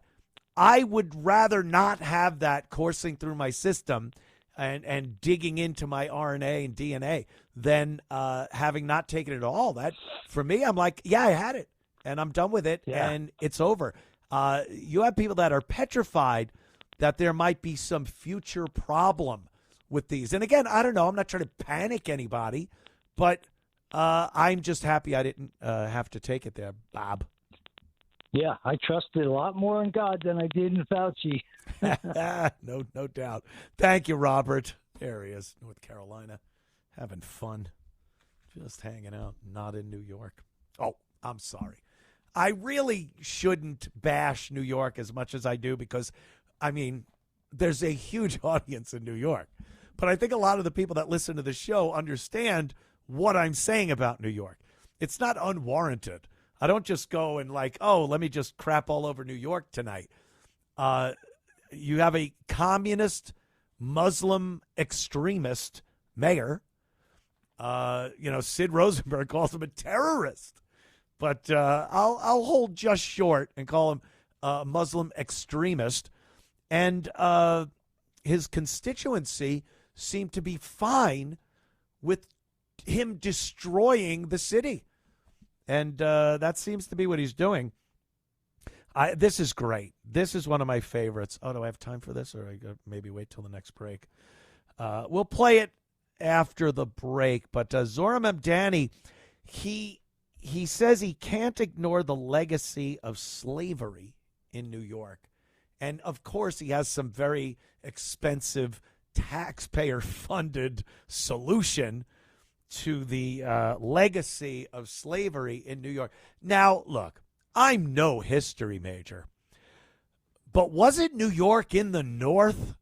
I would rather not have that coursing through my system and digging into my RNA and DNA than having not taken it at all. That, for me, I'm like, yeah, I had it, and I'm done with it, and it's over. You have people that are petrified that there might be some future problem with these. And again, I don't know. I'm not trying to panic anybody, but I'm just happy I didn't have to take it there, Bob. Yeah, I trusted a lot more in God than I did in Fauci. No doubt. Thank you, Robert. There he is, North Carolina, having fun, just hanging out, not in New York. Oh, I'm sorry. I really shouldn't bash New York as much as I do because, I mean, there's a huge audience in New York. But I think a lot of the people that listen to the show understand what I'm saying about New York. It's not unwarranted. I don't just go and like, oh, let me just crap all over New York tonight. You have a communist, Muslim extremist mayor. Sid Rosenberg calls him a terrorist. But I'll hold just short and call him a Muslim extremist. And his constituency seemed to be fine with him destroying the city. And that seems to be what he's doing. This is great. This is one of my favorites. Oh, do I have time for this? Or I maybe wait till the next break? We'll play it after the break. But Zohran Mamdani, he says he can't ignore the legacy of slavery in New York. And, of course, he has some very expensive taxpayer-funded solution to the legacy of slavery in New York. Now, look, I'm no history major, but wasn't New York in the North?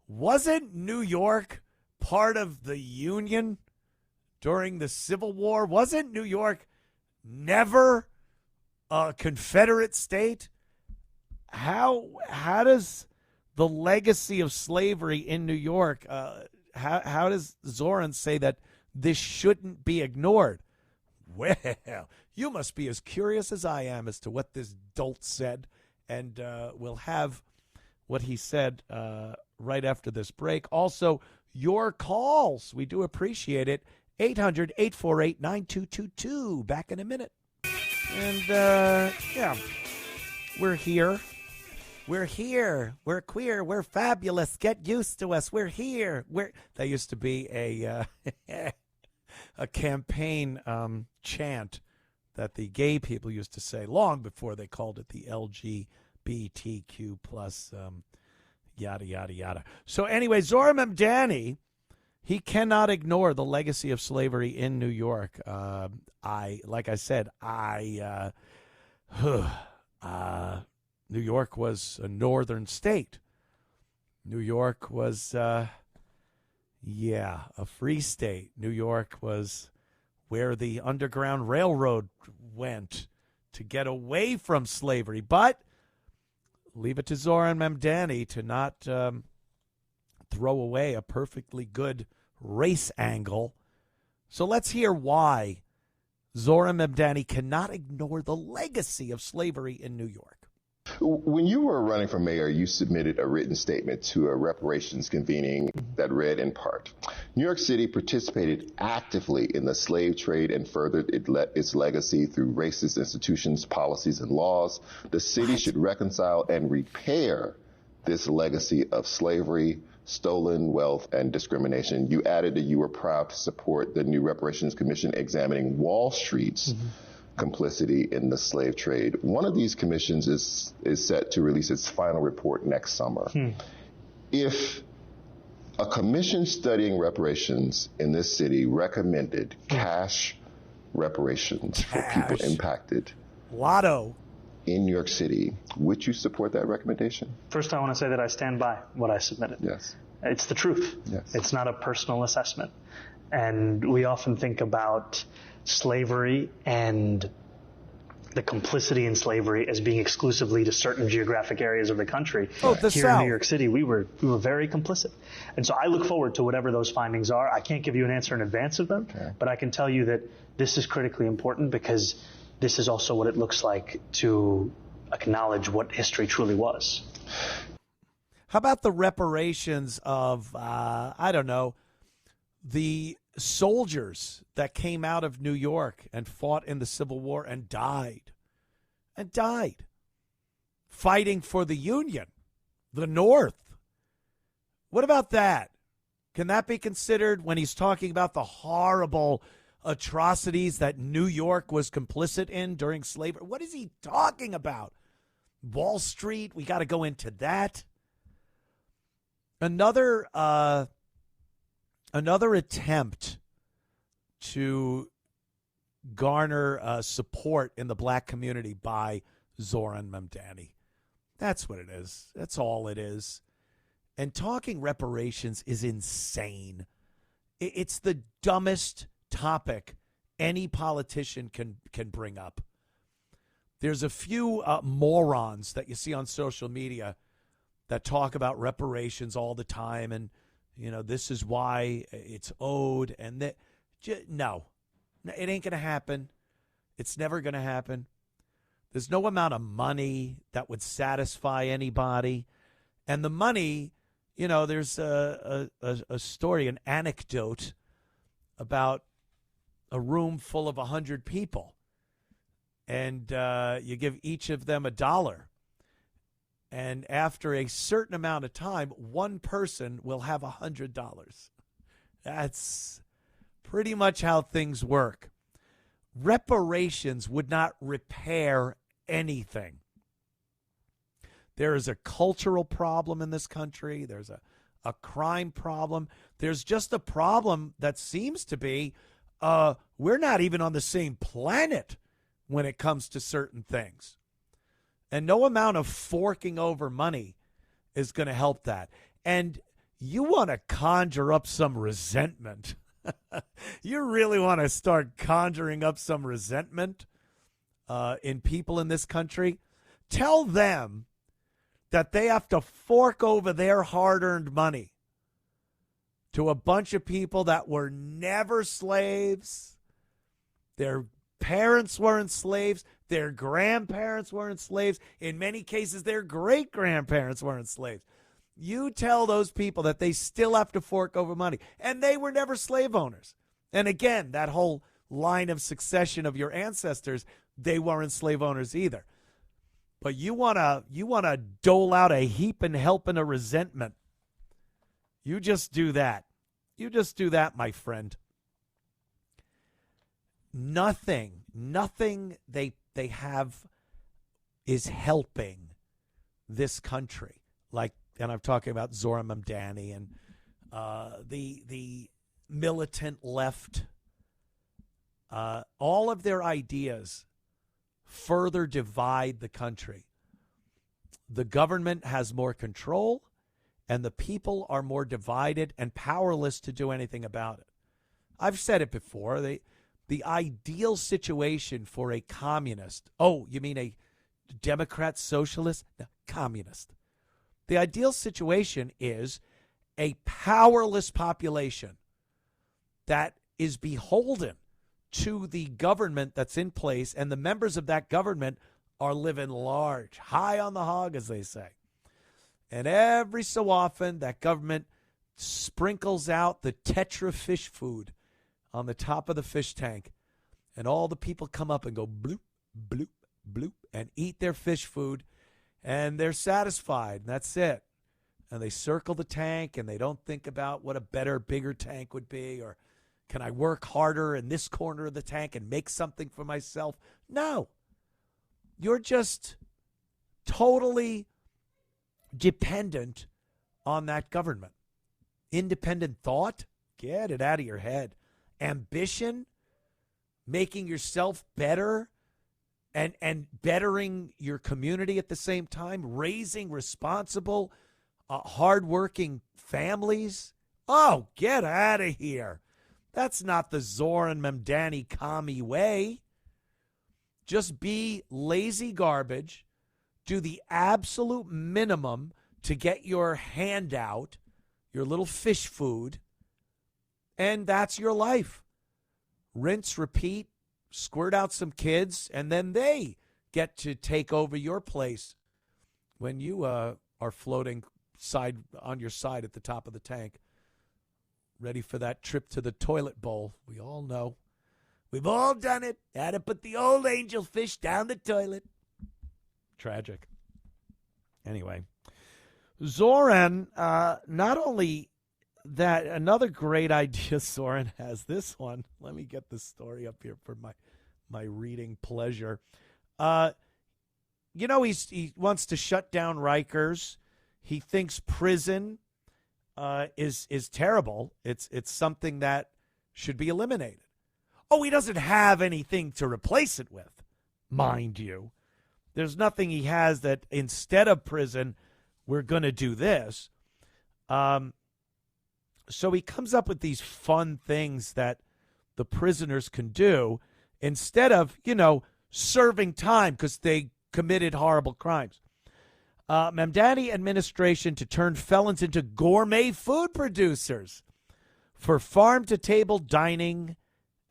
Wasn't New York part of the Union during the Civil War? Wasn't New York never a Confederate state? How does the legacy of slavery in New York how does Zohran say that this shouldn't be ignored? Well, you must be as curious as I am as to what this dolt said, and we'll have what he said right after this break. Also, your calls. We do appreciate it. 800-848-9222. Back in a minute. And, we're here. We're here. We're queer. We're fabulous. Get used to us. We're here. That used to be a campaign chant that the gay people used to say long before they called it the LGBTQ plus yada, yada, yada. So anyway, Zohran Mamdani, he cannot ignore the legacy of slavery in New York. New York was a northern state. New York was, a free state. New York was where the Underground Railroad went to get away from slavery. But leave it to Zohran Mamdani to not throw away a perfectly good race angle. So let's hear why Zohran Mamdani cannot ignore the legacy of slavery in New York. When you were running for mayor, you submitted a written statement to a reparations convening that read in part, New York City participated actively in the slave trade and furthered its legacy through racist institutions, policies, and laws. The city should reconcile and repair this legacy of slavery, stolen wealth, and discrimination. You added that you were proud to support the new Reparations Commission examining Wall Street's complicity in the slave trade. One of these commissions is set to release its final report next summer. If a commission studying reparations in this city recommended cash reparations for people impacted in New York City, would you support that recommendation? First, I want to say that I stand by what I submitted. Yes. It's the truth. Yes. It's not a personal assessment. And we often think about slavery and the complicity in slavery as being exclusively to certain geographic areas of the country. The Here South. in New York City, we were very complicit. And so I look forward to whatever those findings are. I can't give you an answer in advance of them, but I can tell you that this is critically important because this is also what it looks like to acknowledge what history truly was. How about the reparations of, I don't know, the soldiers that came out of New York and fought in the Civil War and died, fighting for the Union, the North? What about that? Can that be considered when he's talking about the horrible atrocities that New York was complicit in during slavery? What is he talking about? Wall Street, we got to go into that. Another attempt to garner support in the black community by Zohran Mamdani. That's what it is. That's all it is. And talking reparations is insane. It's the dumbest topic any politician can bring up. There's a few morons that you see on social media that talk about reparations all the time, and this is why it's owed, and that no, it ain't gonna happen. It's never gonna happen. There's no amount of money that would satisfy anybody, and the money, there's a story, an anecdote about a room full of 100 people, and you give each of them $1. And after a certain amount of time, one person will have $100. That's pretty much how things work. Reparations would not repair anything. There is a cultural problem in this country. There's a crime problem. There's just a problem that seems to be we're not even on the same planet when it comes to certain things. And no amount of forking over money is going to help that. And you want to conjure up some resentment. You really want to start conjuring up some resentment in people in this country. Tell them that they have to fork over their hard-earned money to a bunch of people that were never slaves. Their parents weren't slaves. Their grandparents weren't slaves. In many cases, their great-grandparents weren't slaves. You tell those people that they still have to fork over money. And they were never slave owners. And again, that whole line of succession of your ancestors, they weren't slave owners either. But you wanna dole out a heap and helping a resentment. You just do that. You just do that, my friend. Nothing they have is helping this country. And I'm talking about Zohran Mamdani and the militant left. All of their ideas further divide the country. The government has more control, and the people are more divided and powerless to do anything about it. I've said it before. The ideal situation for a communist. Oh, you mean a Democrat socialist? No, communist. The ideal situation is a powerless population that is beholden to the government that's in place, and the members of that government are living large, high on the hog, as they say. And every so often, that government sprinkles out the Tetra fish food on the top of the fish tank, and all the people come up and go bloop, bloop, bloop, and eat their fish food, and they're satisfied, and that's it. And they circle the tank, and they don't think about what a better, bigger tank would be, or can I work harder in this corner of the tank and make something for myself? No. You're just totally dependent on that government. Independent thought? Get it out of your head. Ambition? Making yourself better and bettering your community at the same time? Raising responsible, hardworking families? Oh, get out of here. That's not the Zohran Mamdani commie way. Just be lazy garbage. Do the absolute minimum to get your handout, your little fish food, and that's your life. Rinse, repeat, squirt out some kids, and then they get to take over your place when you are floating on your side at the top of the tank, ready for that trip to the toilet bowl. We all know. We've all done it. Had to put the old angel fish down the toilet. Tragic. Anyway, Zohran, not only that, another great idea Zohran has. This one. Let me get this story up here for my reading pleasure. He wants to shut down Rikers. He thinks prison is terrible. It's something that should be eliminated. Oh, he doesn't have anything to replace it with, mind you. There's nothing he has that instead of prison, we're going to do this. So he comes up with these fun things that the prisoners can do instead of, serving time because they committed horrible crimes. Mamdani administration to turn felons into gourmet food producers for farm-to-table dining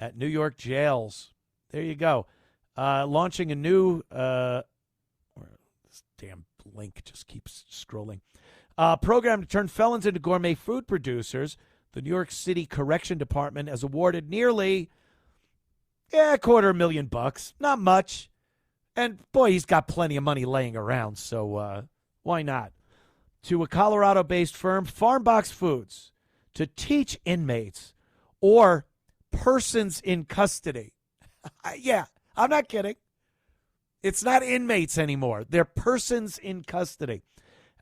at New York jails. There you go. Launching a new this damn link just keeps scrolling. Program to turn felons into gourmet food producers. The New York City Correction Department has awarded nearly $250,000. Not much. And, boy, he's got plenty of money laying around, so why not? To a Colorado-based firm, Farmbox Foods, to teach inmates or persons in custody. Yeah, I'm not kidding. It's not inmates anymore. They're persons in custody.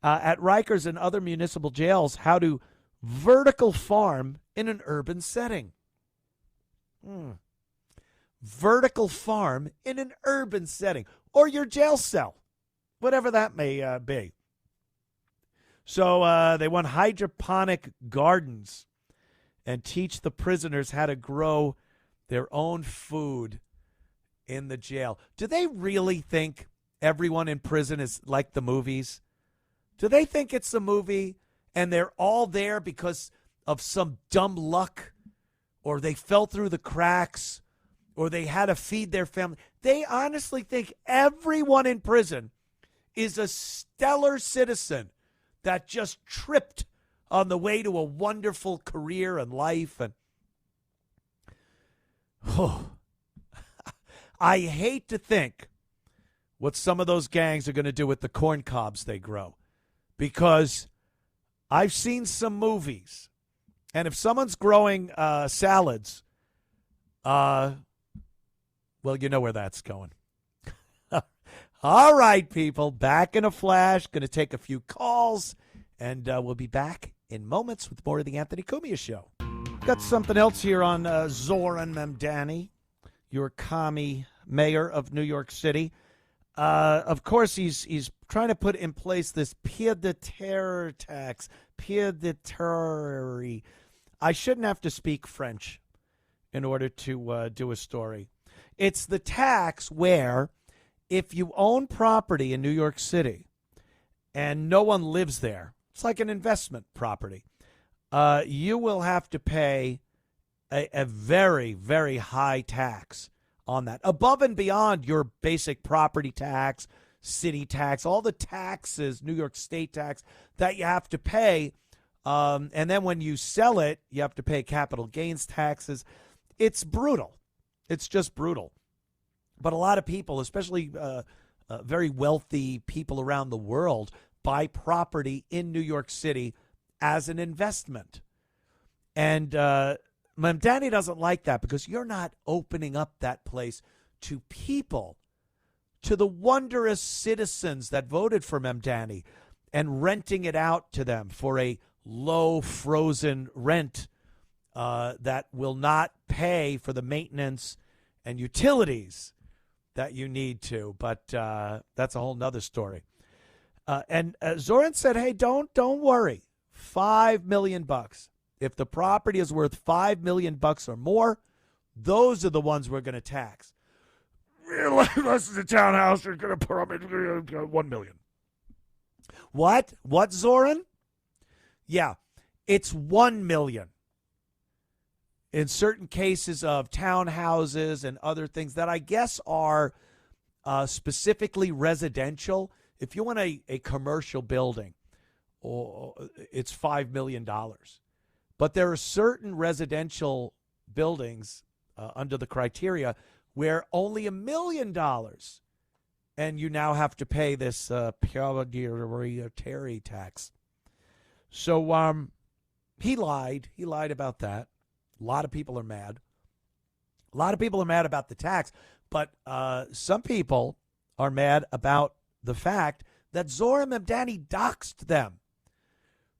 At Rikers and other municipal jails, how to vertical farm in an urban setting. Vertical farm in an urban setting, or your jail cell, whatever that may be. So they want hydroponic gardens and teach the prisoners how to grow their own food in the jail. Do they really think everyone in prison is like the movies? Do they think it's a movie and they're all there because of some dumb luck, or they fell through the cracks, or they had to feed their family? They honestly think everyone in prison is a stellar citizen that just tripped on the way to a wonderful career and life. And I hate to think what some of those gangs are going to do with the corn cobs they grow, because I've seen some movies, and if someone's growing salads, well, you know where that's going. All right, people, back in a flash. Going to take a few calls, and we'll be back in moments with more of the Anthony Cumia Show. Got something else here on Zohran Mamdani, your commie mayor of New York City. Of course, he's trying to put in place this pied-de-terre tax. Pied-de-terre. I shouldn't have to speak French in order to do a story. It's the tax where if you own property in New York City and no one lives there, it's like an investment property, you will have to pay a very, very high tax on that, above and beyond your basic property tax, city tax, all the taxes, New York State tax that you have to pay. And then when you sell it, you have to pay capital gains taxes. It's brutal. It's just brutal. But a lot of people, especially very wealthy people around the world, buy property in New York City as an investment. And Mamdani doesn't like that, because you're not opening up that place to people, to the wondrous citizens that voted for Mamdani, and renting it out to them for a low frozen rent that will not pay for the maintenance and utilities that you need to. But that's a whole nother story. And Zohran said, hey, don't worry. $5 million. If the property is worth $5 million or more, those are the ones we're going to tax. This is a townhouse. You're going to put up $1 million. What? What, Zohran? Yeah, it's $1 million. In certain cases of townhouses and other things that I guess are specifically residential, if you want a commercial building or it's $5 million. But there are certain residential buildings under the criteria where only $1 million, and you now have to pay this proprietary tax. So he lied. He lied about that. A lot of people are mad. A lot of people are mad about the tax, but some people are mad about the fact that Zohran Mamdani doxed them.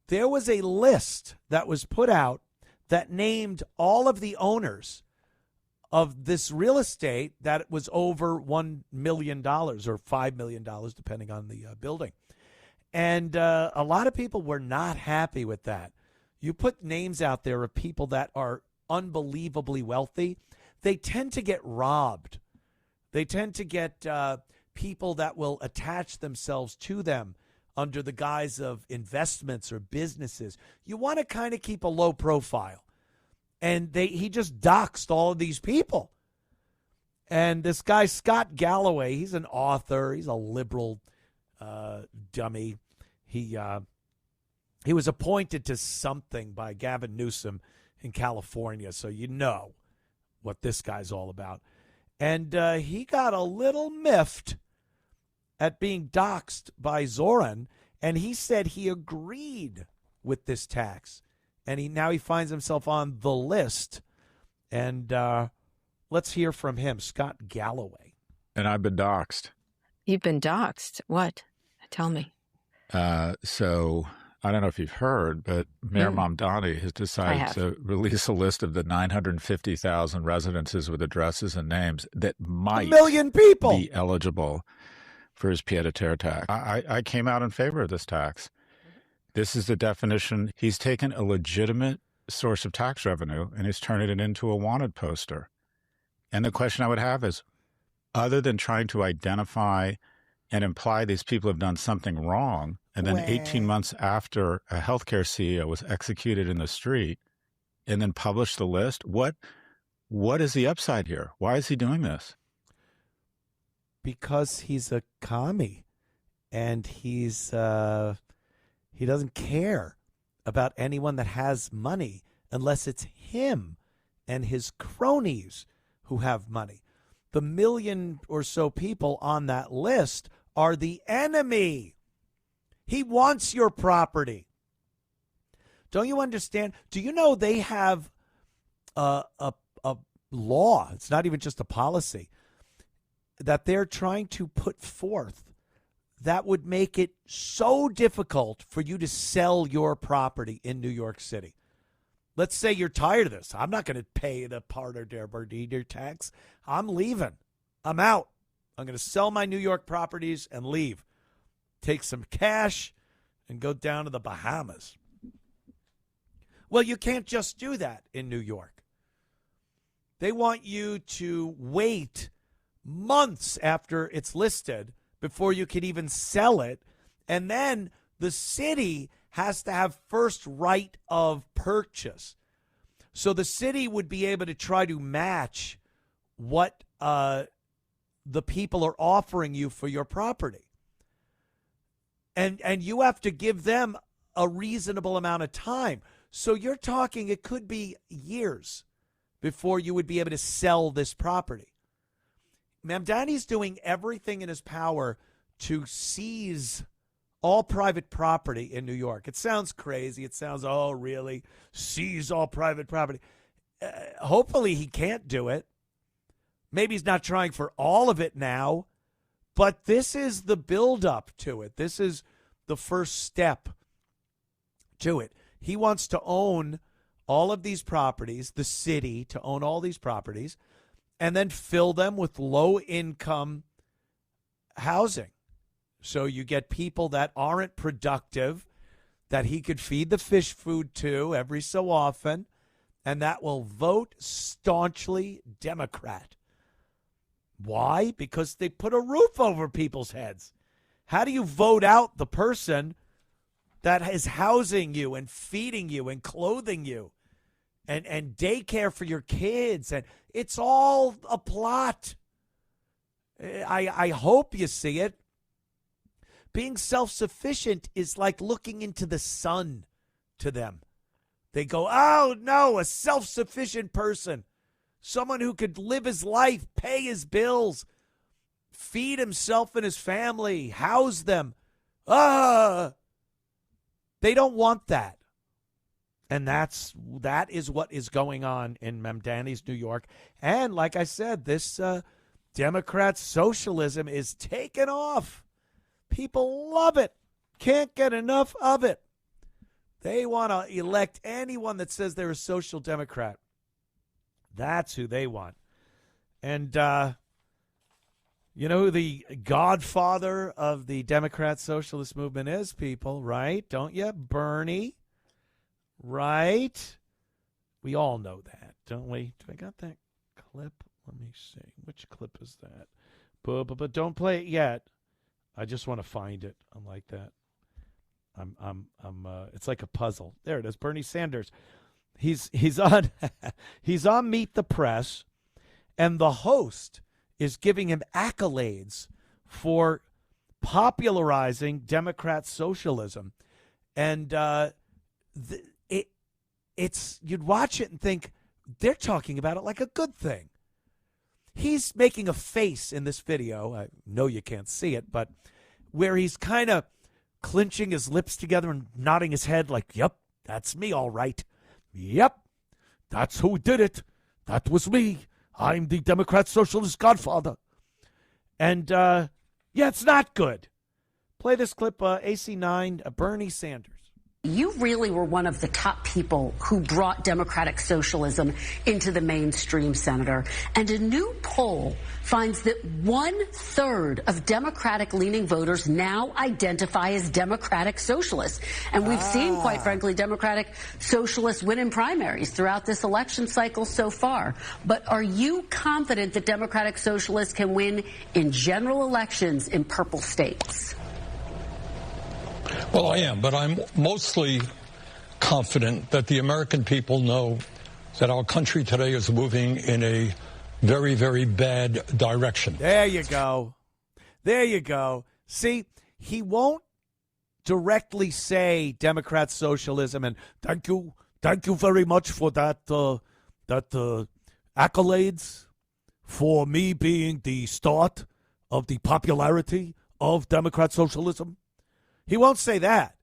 There was a list that was put out that named all of the owners of this real estate that was over $1 million or $5 million, depending on the building. And a lot of people were not happy with that. You put names out there of people that are unbelievably wealthy, they tend to get robbed. They tend to get people that will attach themselves to them under the guise of investments or businesses. You want to kind of keep a low profile. And he just doxed all of these people. And this guy, Scott Galloway, he's an author. He's a liberal dummy. He was appointed to something by Gavin Newsom in California, so you know what this guy's all about. And he got a little miffed at being doxed by Zohran, and he said he agreed with this tax. And now he finds himself on the list. And let's hear from him, Scott Galloway. And I've been doxed. You've been doxed? What? Tell me. So I don't know if you've heard, but Mayor Mamdani has decided to release a list of the 950,000 residences with addresses and names that might 1 million people be eligible for his pied-à-terre tax. I came out in favor of this tax. This is the definition. He's taken a legitimate source of tax revenue and he's turning it into a wanted poster. And the question I would have is, other than trying to identify and imply these people have done something wrong, and then 18 months after a healthcare CEO was executed in the street and then published the list, what is the upside here? Why is he doing this? Because he's a commie, and he doesn't care about anyone that has money unless it's him and his cronies who have money. The 1 million or so people on that list are the enemy. He wants your property. Don't you understand? Do you know they have a law? It's not even just a policy that they're trying to put forth that would make it so difficult for you to sell your property in New York City. Let's say you're tired of this. I'm not going to pay the proprietary tax. I'm leaving. I'm out. I'm going to sell my New York properties and leave. Take some cash and go down to the Bahamas. Well, you can't just do that in New York. They want you to wait months after it's listed before you can even sell it. And then the city has to have first right of purchase. So the city would be able to try to match what the people are offering you for your property. And you have to give them a reasonable amount of time. So you're talking it could be years before you would be able to sell this property. Mamdani's doing everything in his power to seize all private property in New York. It sounds crazy. It sounds, oh, really? Seize all private property. Hopefully he can't do it. Maybe he's not trying for all of it now, but this is the buildup to it. This is the first step to it. He wants to own all of these properties, the city to own all these properties, and then fill them with low-income housing. So you get people that aren't productive, that he could feed the fish food to every so often, and that will vote staunchly Democrat. Why? Because they put a roof over people's heads. How do you vote out the person that is housing you and feeding you and clothing you and daycare for your kids? And it's all a plot. I hope you see it. Being self-sufficient is like looking into the sun to them. They go, oh, no, a self-sufficient person, someone who could live his life, pay his bills, feed himself and his family, house them. They don't want that. And that is what is going on in Mamdani's New York. And like I said, this Democrat socialism is taking off. People love it. Can't get enough of it. They want to elect anyone that says they're a social democrat. That's who they want. And you know who the godfather of the Democrat socialist movement is, people, right? Don't you? Bernie. Right? We all know that, don't we? Do I got that clip? Let me see. Which clip is that? But don't play it yet. I just want to find it. I'm like that. It's like a puzzle. There it is. Bernie Sanders. He's on he's on Meet the Press, and the host is giving him accolades for popularizing Democrat socialism. And it's you'd watch it and think they're talking about it like a good thing. He's making a face in this video. I know you can't see it, but where he's kind of clenching his lips together and nodding his head like, yep, that's me, all right. Yep, that's who did it. That was me. I'm the Democrat socialist godfather. And, yeah, it's not good. Play this clip, AC9, Bernie Sanders. You really were one of the top people who brought democratic socialism into the mainstream, Senator. And a new poll finds that 1/3 of Democratic-leaning voters now identify as democratic socialists. And we've seen, quite frankly, democratic socialists win in primaries throughout this election cycle so far. But are you confident that democratic socialists can win in general elections in purple states? Well, I am, but I'm mostly confident that the American people know that our country today is moving in a very, very bad direction. There you go. There you go. See, he won't directly say Democrat socialism and thank you very much for that accolades for me being the start of the popularity of Democrat socialism. He won't say that.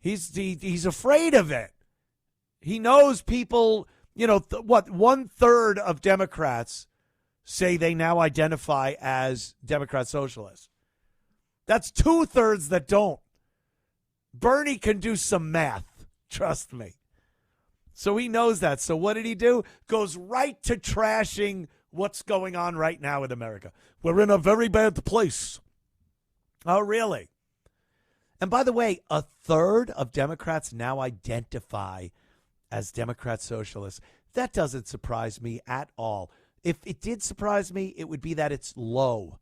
He's afraid of it. He knows people, you know, 1/3 of Democrats say they now identify as Democrat socialists. That's 2/3 that don't. Bernie can do some math, trust me. So he knows that. So what did he do? Goes right to trashing what's going on right now in America. We're in a very bad place. Oh, really? And by the way, 1/3 of Democrats now identify as Democrat socialists. That doesn't surprise me at all. If it did surprise me, it would be that it's low.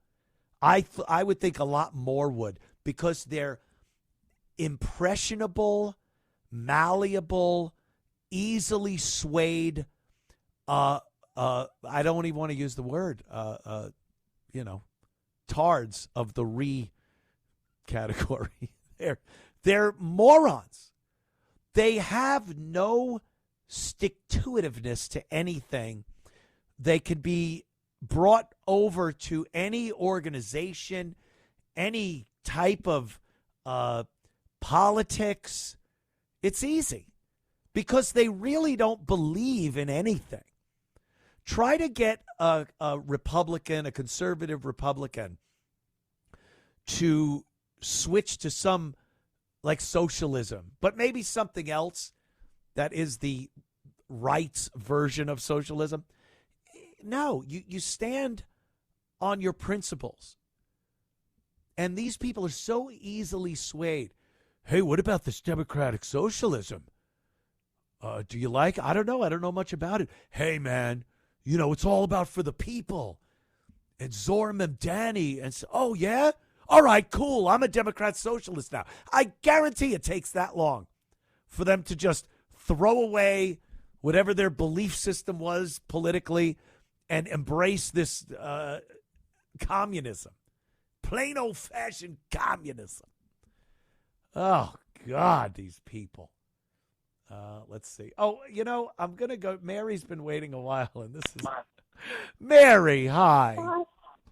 I would think a lot more would, because they're impressionable, malleable, easily swayed. I don't even want to use the word, tards of the category. They're morons. They have no stick-to-itiveness to anything. They could be brought over to any organization, any type of politics. It's easy because they really don't believe in anything. Try to get a Republican, a conservative Republican, to switch to some like socialism, but maybe something else that is the right version of socialism. No, you stand on your principles. And these people are so easily swayed. Hey, what about this democratic socialism? Do you like it? I don't know. I don't know much about it. Hey, man, it's all about for the people. And Zohran Mamdani. And oh, yeah? All right, cool. I'm a Democrat socialist now. I guarantee it takes that long for them to just throw away whatever their belief system was politically and embrace this communism. plain old-fashioned communism. Oh, God, these people. Let's see. Oh, I'm going to go. Mary's been waiting a while, and this is Mary. Hi.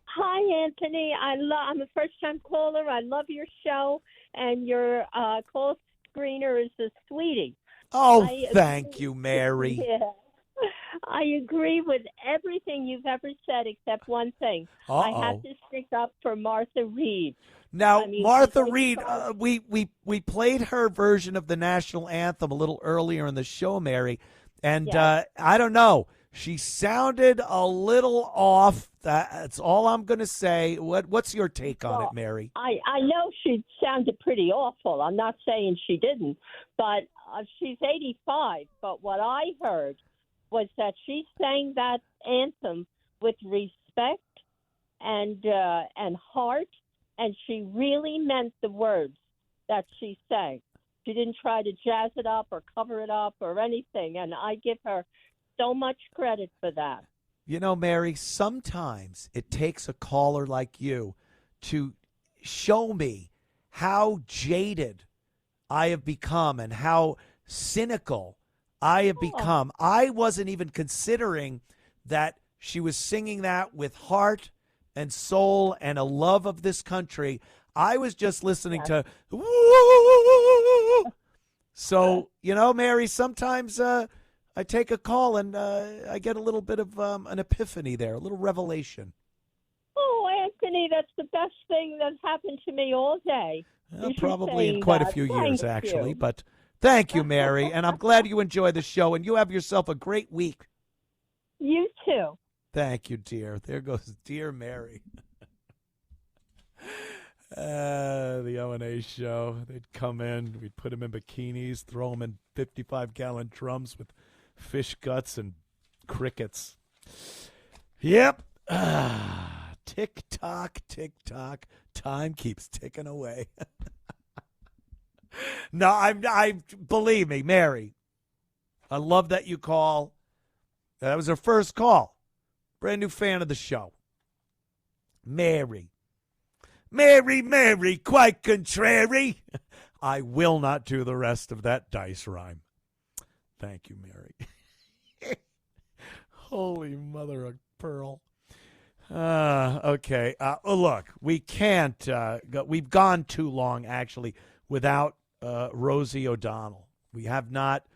Hi, Anthony. I'm a first-time caller. I love your show, and your call screener is a sweetie. Oh, thank you, Mary. Yeah. I agree with everything you've ever said except one thing. I have to stick up for Martha Reed. Now, Martha Reed, we played her version of the national anthem a little earlier in the show, Mary, and I don't know. She sounded a little off. That's all I'm going to say. What's your take on it, Mary? I know she sounded pretty awful. I'm not saying she didn't, but she's 85. But what I heard was that she sang that anthem with respect and heart, and she really meant the words that she sang. She didn't try to jazz it up or cover it up or anything, and I give her so much credit for that. Mary, sometimes it takes a caller like you to show me how jaded I have become and how cynical I have become. I wasn't even considering that she was singing that with heart and soul and a love of this country. I was just listening to woo. So, Mary, sometimes I take a call and I get a little bit of an epiphany there, a little revelation. Oh, Anthony, that's the best thing that's happened to me all day. Probably in quite a few years, actually. But thank you, Mary, and I'm glad you enjoy the show, and you have yourself a great week. You too. Thank you, dear. There goes dear Mary. The O&A show. They'd come in, we'd put them in bikinis, throw them in 55-gallon drums with fish guts and crickets. Yep. Tick tock, tick tock. Time keeps ticking away. No, I believe me, Mary. I love that you call. That was her first call. Brand new fan of the show. Mary, quite contrary. I will not do the rest of that dice rhyme. Thank you, Mary. Holy mother of pearl. Okay. Look, we can't. We've gone too long, actually, without Rosie O'Donnell. We have not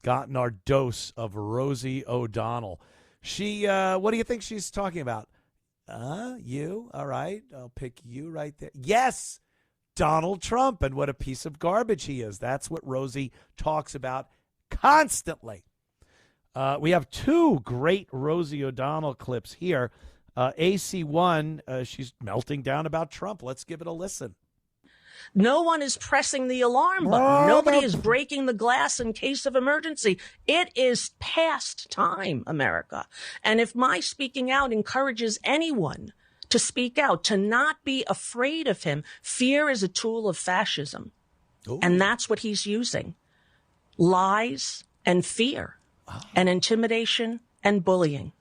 gotten our dose of Rosie O'Donnell. She, what do you think she's talking about? You? All right. I'll pick you right there. Yes, Donald Trump, and what a piece of garbage he is. That's what Rosie talks about constantly. We have two great Rosie O'Donnell clips here. AC1, she's melting down about Trump. Let's give it a listen. No one is pressing the alarm button. Nobody is breaking the glass in case of emergency. It is past time, America. And if my speaking out encourages anyone to speak out, to not be afraid of him, fear is a tool of fascism. Ooh. And that's what he's using. Lies and fear and intimidation and bullying.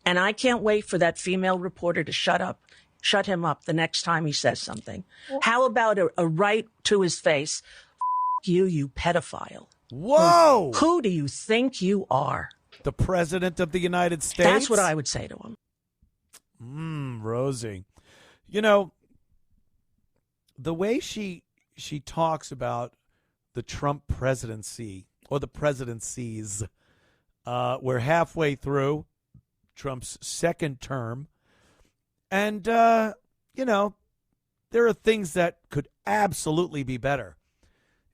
And I can't wait for that female reporter to shut him up the next time he says something. How about a right to his face? You pedophile. Whoa! Who do you think you are? The President of the United States? That's what I would say to him. Rosie. The way she talks about the Trump presidency or the presidencies, we're halfway through Trump's second term. And, there are things that could absolutely be better.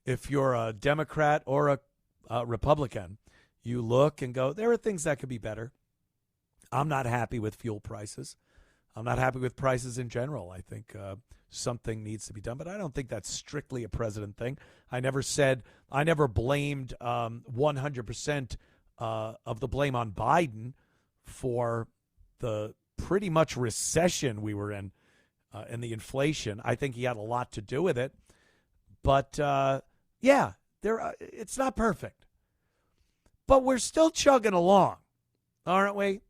If you're a Democrat or a Republican, you look and go, there are things that could be better. I'm not happy with fuel prices. I'm not happy with prices in general. I think something needs to be done, but I don't think that's strictly a president thing. I never blamed 100% of the blame on Biden for the pretty much recession we were in and the inflation. I think he had a lot to do with it. But, it's not perfect. But we're still chugging along, aren't we?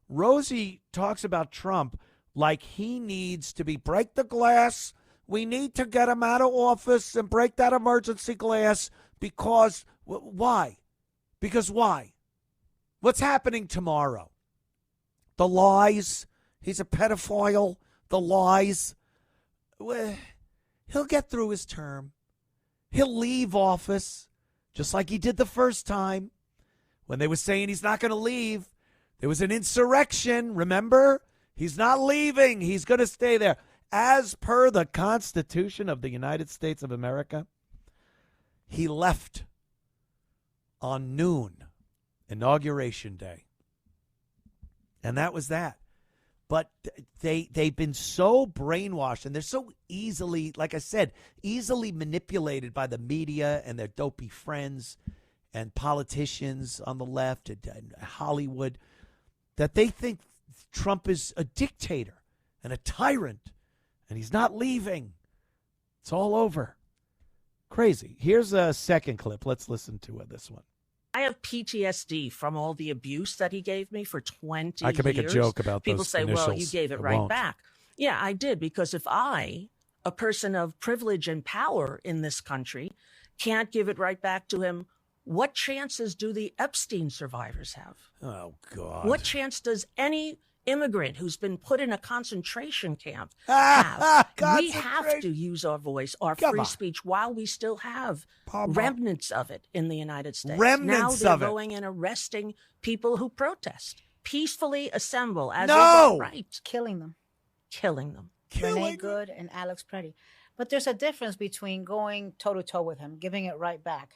Rosie talks about Trump like he needs to break the glass. We need to get him out of office and break that emergency glass because why? Because why? What's happening tomorrow? The lies. He's a pedophile. The lies. He'll get through his term. He'll leave office just like he did the first time when they were saying he's not going to leave. There was an insurrection, remember? He's not leaving. He's going to stay there. As per the Constitution of the United States of America, he left on noon, Inauguration Day. And that was that. But they've been so brainwashed, and they're so easily, like I said, easily manipulated by the media and their dopey friends and politicians on the left and Hollywood, that they think Trump is a dictator and a tyrant, and he's not leaving. It's all over. Crazy. Here's a second clip. Let's listen to this one. I have PTSD from all the abuse that he gave me for 20 years. I can make a joke about People those say, initials. well, you gave it I right won't. back. Yeah, I did, because if I, a person of privilege and power in this country, can't give it right back to him, what chances do the Epstein survivors have? Oh, God. What chance does any immigrant who's been put in a concentration camp have? We have to use our voice, our free speech, while we still have remnants of it in the United States. Remnants now of it. they're going and arresting people who protest, peacefully assemble as No! a right. Killing them. Killing them. Renee Good and Alex Preddy. But there's a difference between going toe-to-toe with him, giving it right back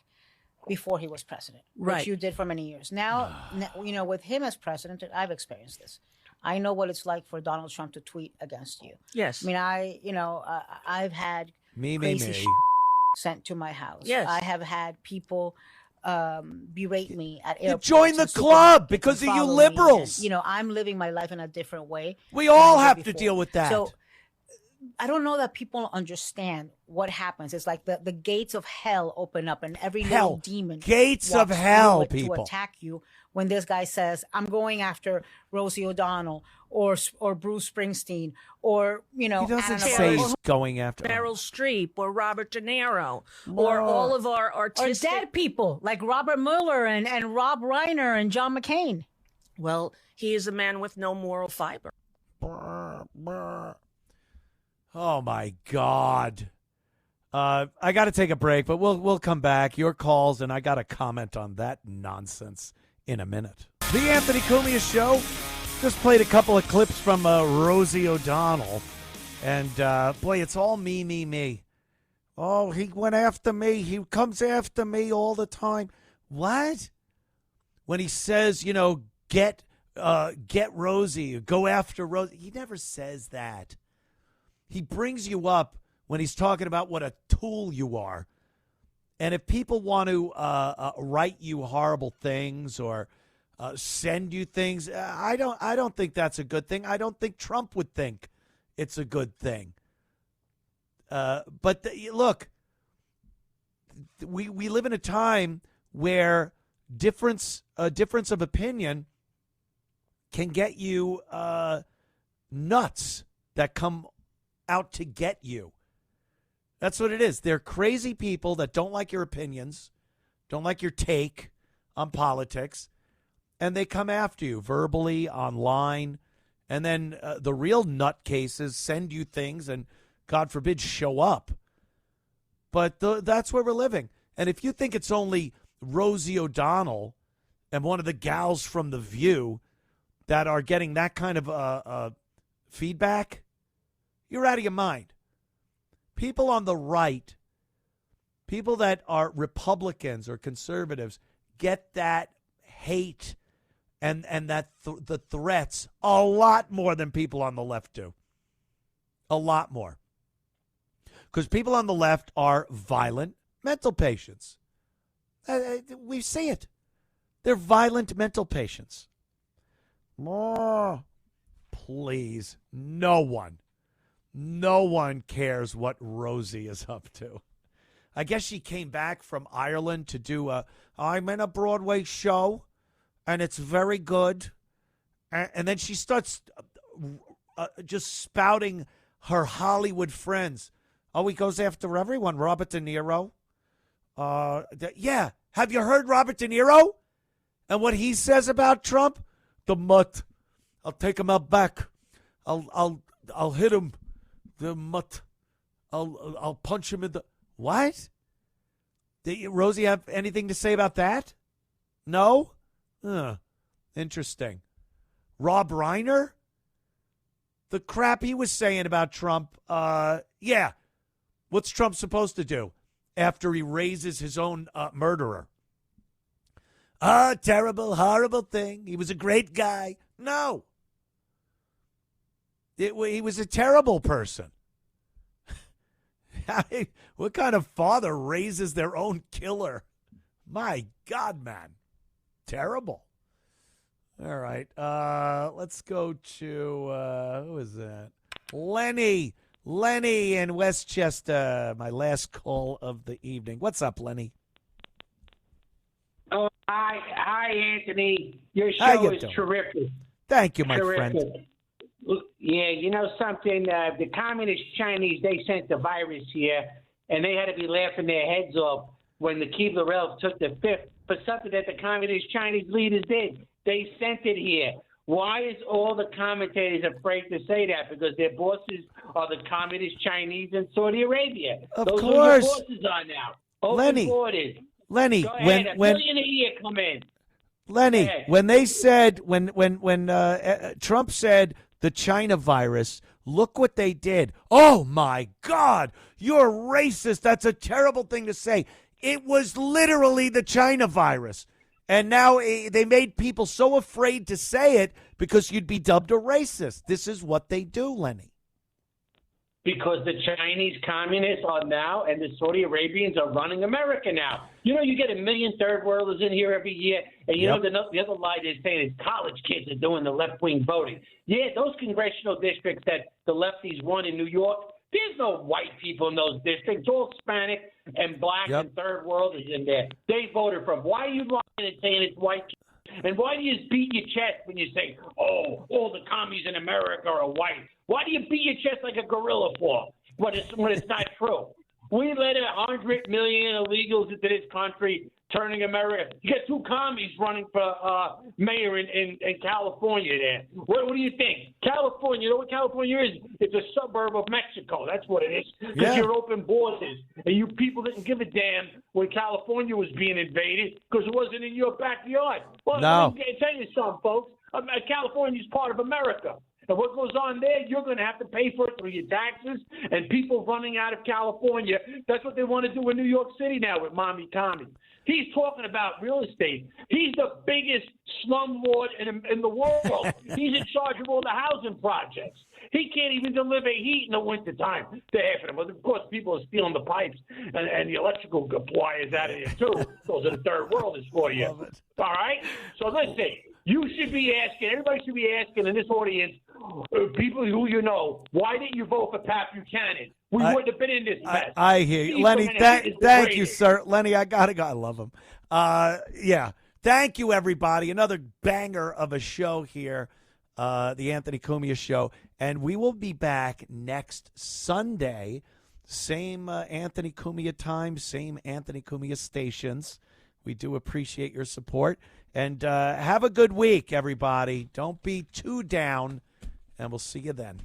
before he was president, Right. which you did for many years. Now, with him as president, I've experienced this. I know what it's like for Donald Trump to tweet against you. Yes. I mean, I've had crazy sent to my house. Yes. I have had people berate me at airports. join the and club because of you follow me, liberals. and, I'm living my life in a different way. We than all I did have to before. deal with that. So I don't know that people understand what happens. It's like the gates of hell open up and every Hell. little demon Gates walks of hell, through it people. to attack you when this guy says, I'm going after Rosie O'Donnell or Bruce Springsteen or, He doesn't say he's going after Meryl Streep or Robert De Niro or all of our artistic... Or dead people like Robert Mueller and Rob Reiner and John McCain. Well, he is a man with no moral fiber. Oh, my God. I got to take a break, but we'll come back. Your calls, and I got to comment on that nonsense in a minute. The Anthony Cumia Show. Just played a couple of clips from Rosie O'Donnell. And, boy, it's all me. Oh, he went after me. He comes after me all the time. What? When he says, get Rosie, go after Rosie. He never says that. He brings you up when he's talking about what a tool you are. And if people want to write you horrible things or send you things, I don't think that's a good thing. I don't think Trump would think it's a good thing. But look, we live in a time where difference of opinion can get you nuts that come out to get you. That's what it is. They're crazy people that don't like your opinions, don't like your take on politics, and they come after you verbally, online, and then the real nutcases send you things and, God forbid, show up. But that's where we're living. And if you think it's only Rosie O'Donnell and one of the gals from The View that are getting that kind of feedback, you're out of your mind. People on the right, people that are Republicans or conservatives, get that hate and that the threats a lot more than people on the left do. A lot more. Because people on the left are violent mental patients. We see it. They're violent mental patients. Oh, please, no one cares what Rosie is up to. I guess she came back from Ireland to do I'm in a Broadway show, and it's very good. And then she starts just spouting her Hollywood friends. Oh, he goes after everyone. Robert De Niro. Yeah. Have you heard Robert De Niro and what he says about Trump? The mutt. I'll take him out back. I'll hit him. The mutt. I'll punch him in the what? Did Rosie have anything to say about that? No? Interesting. Rob Reiner? The crap he was saying about Trump. Yeah. What's Trump supposed to do after he raises his own murderer? Terrible, horrible thing. He was a great guy. No. He was a terrible person. What kind of father raises their own killer? My God, man. Terrible. All right. Let's go to, who is that? Lenny. Lenny in Westchester. My last call of the evening. What's up, Lenny? Oh, hi, Anthony. Your How show you is doing? terrific. Thank you, my friend. Yeah, you know something? The communist Chinese, they sent the virus here, and they had to be laughing their heads off when the Keebler-Elves took the fifth for something that the communist Chinese leaders did. They sent it here. Why is all the commentators afraid to say that? Because their bosses are the communist Chinese in Saudi Arabia. Of Those course. are your bosses are now. Open Lenny. borders. Lenny, Go ahead, a million a year come in. Lenny, ahead. when they said, when Trump said the China virus, look what they did. Oh, my God, you're racist. That's a terrible thing to say. It was literally the China virus. And now they made people so afraid to say it because you'd be dubbed a racist. This is what they do, Lenny. Because the Chinese communists are now, and the Saudi Arabians are running America now. You know, you get 1 million third worlders in here every year, and you know the other lie they're saying is college kids are doing the left-wing voting. Yeah, those congressional districts that the lefties won in New York, there's no white people in those districts. All Hispanic and black and third worlders in there. They voted for them. Why are you lying and saying it's white kids? And why do you beat your chest when you say, oh, all the commies in America are white? Why do you beat your chest like a gorilla for when it's not true? We let 100 million illegals into this country, turning America. You got 2 commies running for mayor in California there. What do you think? California, you know what California is? It's a suburb of Mexico. That's what it is. Because you're open borders. And you people didn't give a damn when California was being invaded because it wasn't in your backyard. Well, No. let me tell you something, folks. California's part of America. And what goes on there, you're going to have to pay for it through your taxes and people running out of California. That's what they want to do in New York City now with Mommy Tommy. He's talking about real estate. He's the biggest slumlord in the world. He's in charge of all the housing projects. He can't even deliver heat in the wintertime to half of them. But of course, people are stealing the pipes and the electrical wires out of here, too. Those are the third worlders for you. All right? So listen, you should be asking, everybody should be asking in this audience, people who you know, why didn't you vote for Pat Buchanan? We wouldn't have been in this mess. I hear you. He's Lenny, the man that is thank you, greatest. sir. Lenny, I got to go. I love him. Yeah. Thank you, everybody. Another banger of a show here, the Anthony Cumia Show. And we will be back next Sunday. Same Anthony Cumia time, same Anthony Cumia stations. We do appreciate your support. And have a good week, everybody. Don't be too down. And we'll see you then.